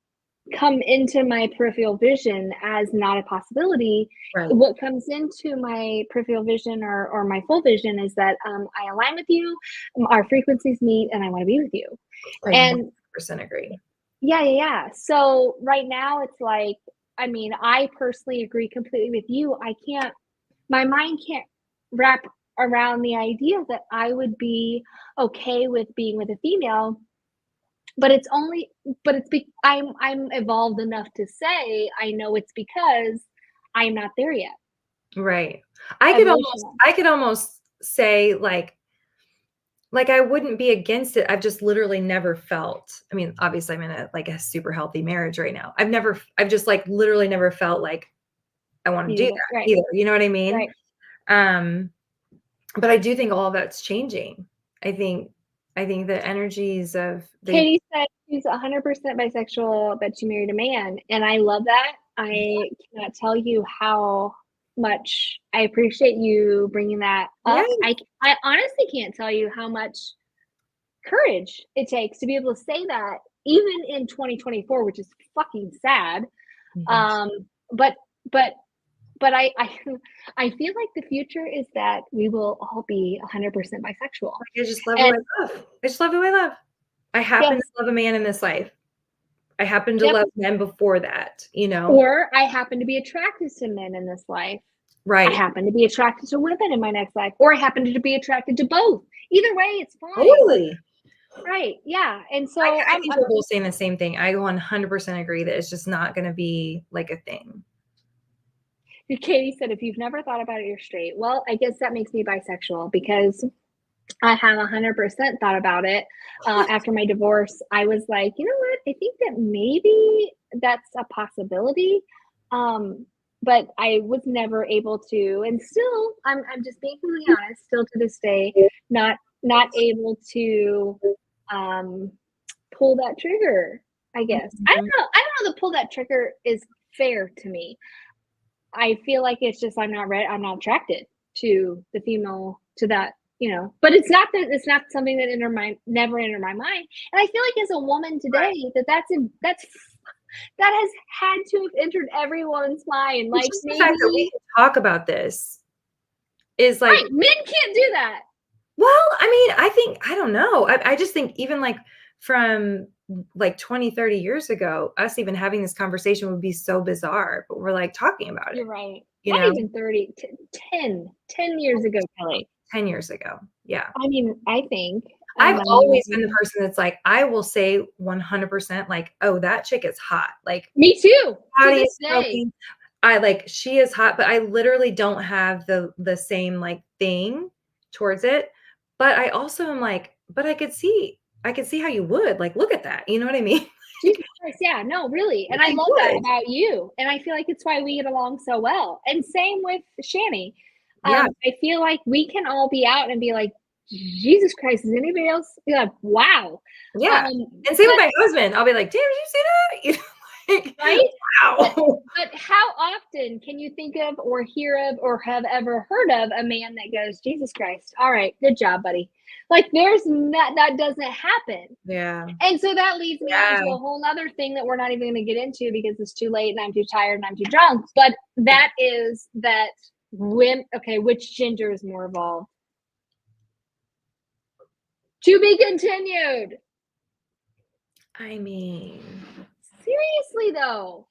come into my peripheral vision as not a possibility. Right. What comes into my peripheral vision or my full vision is that I align with you, our frequencies meet, and I want to be with you. And 100% agree. Yeah. So right now it's like, I personally agree completely with you. My mind can't wrap around the idea that I would be okay with being with a female, but I'm evolved enough to say I know it's because I'm not there yet. Right. Evolutional. I could almost say like I wouldn't be against it. I've just literally never felt. I mean, obviously I'm in a super healthy marriage right now. I've just like literally never felt like I want to do that Right. either. You know what I mean? Right. But I do think all of that's changing. I think the energies of Katie said she's 100% bisexual, but she married a man. And I love that. I cannot tell you how much I appreciate you bringing that up. Yes. I honestly can't tell you how much courage it takes to be able to say that even in 2024, which is fucking sad. But I feel like the future is that we will all be 100% bisexual. I just love who I love. I just love who I love. I happen to love a man in this life. I happen to love men before that, you know. Or I happen to be attracted to men in this life. Right. I happen to be attracted to women in my next life. Or I happen to be attracted to both. Either way, it's fine. Totally. Right. Yeah. And so I think we're both saying the same thing. I 100% agree that it's just not going to be like a thing. Katie said, if you've never thought about it, you're straight. Well, I guess that makes me bisexual because I have 100% thought about it. After my divorce, I was like, you know what? I think that maybe that's a possibility. But I was never able to, and still, I'm just being completely honest, still to this day, not able to pull that trigger, I guess. I don't know the pull that trigger is fair to me. I feel like it's just I'm not attracted to the female, to that, you know. But it's not something that never entered my mind. And I feel like as a woman today, that has had to have entered everyone's mind. Like the fact that we can talk about this is like men can't do that. Well, I mean, I don't know. I just think even like from like 20, 30 years ago, us even having this conversation would be so bizarre, but we're like talking about it. You're right. Not even 30, 10 years ago, Kelly. 10 years ago. Yeah. I mean, I think I've always been the person that's like, I will say 100% like, oh, that chick is hot. Like me too. She is hot, but I literally don't have the same like thing towards it. But I also am like, but I could see how you would like, look at that. You know what I mean? Yeah, no, really. And I love that about you. And I feel like it's why we get along so well. And same with Shani. I feel like we can all be out and be like, Jesus Christ, is anybody else? You're like, wow. Yeah. And same with my husband. I'll be like, damn, did you see that? Right? Wow. But how often can you think of or hear of or have ever heard of a man that goes, Jesus Christ, all right, good job, buddy. Like that doesn't happen. Yeah. And so that leads me into a whole other thing that we're not even going to get into because it's too late and I'm too tired and I'm too drunk. But that is that which gender is more evolved? To be continued. I mean, seriously though,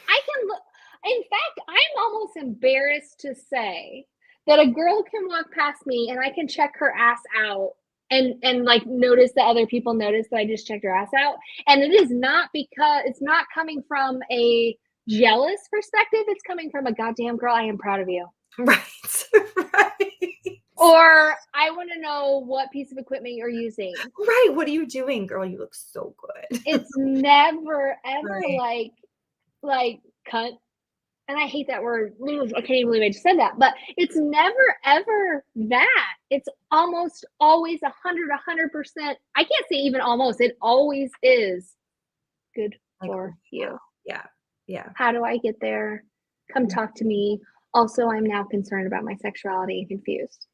I can look. In fact, I'm almost embarrassed to say that a girl can walk past me and I can check her ass out and like notice that other people notice that I just checked her ass out. And it is not because it's not coming from a jealous perspective. It's coming from a goddamn girl, I am proud of you. Right. Or I want to know what piece of equipment you're using. Right. What are you doing, girl? You look so good. It's never, ever like cunt. And I hate that word. I can't even believe I just said that. But it's never, ever that. It's almost always 100%. I can't say even almost. It always is good for you. Yeah. Yeah. How do I get there? Come talk to me. Also, I'm now concerned about my sexuality and confused.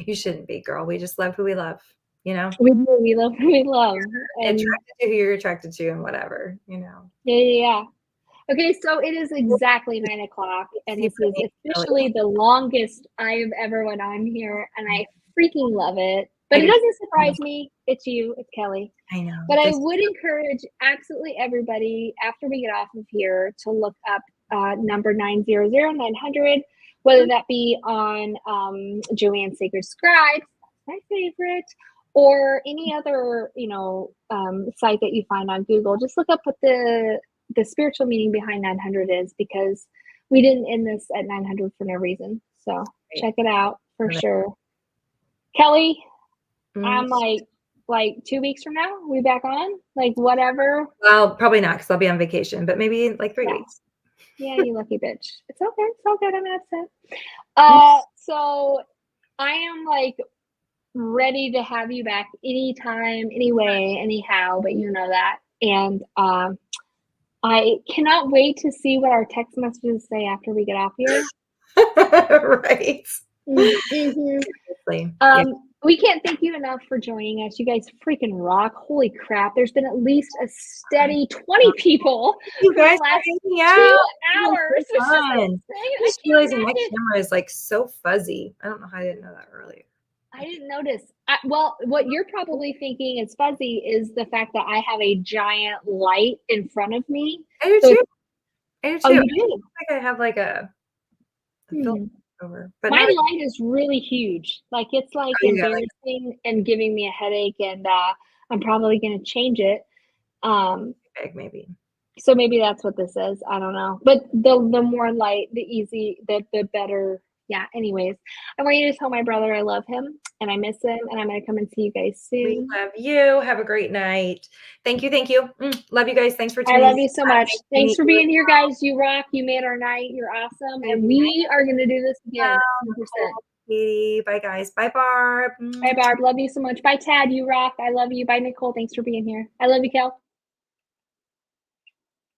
You shouldn't be, girl. We just love who we love, you know? We love who we love. And attracted to who you're attracted to and whatever, you know? Yeah. Okay, so it is exactly 9:00 and this is officially the longest I've ever went on here and I freaking love it. But it doesn't surprise me. It's you. It's Kelly. I know. But I would encourage absolutely everybody after we get off of here to look up number 900. whether that be on Joanne's Sacred Scribes, my favorite, or any other, site that you find on Google. Just look up what the spiritual meaning behind 900 is, because we didn't end this at 900 for no reason. So check it out for sure. Kelly, I'm like 2 weeks from now, we back on, like whatever. Well, probably not, because I'll be on vacation, but maybe in like 3 weeks. Yeah, you lucky bitch. It's okay. It's all good. I'm not upset. So I am like ready to have you back anytime, anyway, anyhow, but you know that. And I cannot wait to see what our text messages say after we get off here. Right. Mm-hmm. We can't thank you enough for joining us. You guys freaking rock. Holy crap. There's been at least a steady 20 people you guys for the last 2 hours. I just realized my camera is like so fuzzy. I don't know how I didn't know that earlier. I didn't notice. Well, what you're probably thinking is fuzzy is the fact that I have a giant light in front of me. I do too. I do too. Oh, you do? I feel like I have like a filter over. But my light is really huge. Like it's like embarrassing and giving me a headache, and I'm probably going to change it. Big maybe. So maybe that's what this is. I don't know. But the more light, the better. Yeah, anyways, I want you to tell my brother I love him and I miss him, and I'm going to come and see you guys soon. We love you. Have a great night. Thank you. Thank you. Love you guys. Thanks for tuning in. I love you so much. Thanks for being here, guys. You rock. You made our night. You're awesome. And we are going to do this again. 100%. Bye, guys. Bye, Barb. Bye, Barb. Love you so much. Bye, Tad. You rock. I love you. Bye, Nicole. Thanks for being here. I love you, Kel.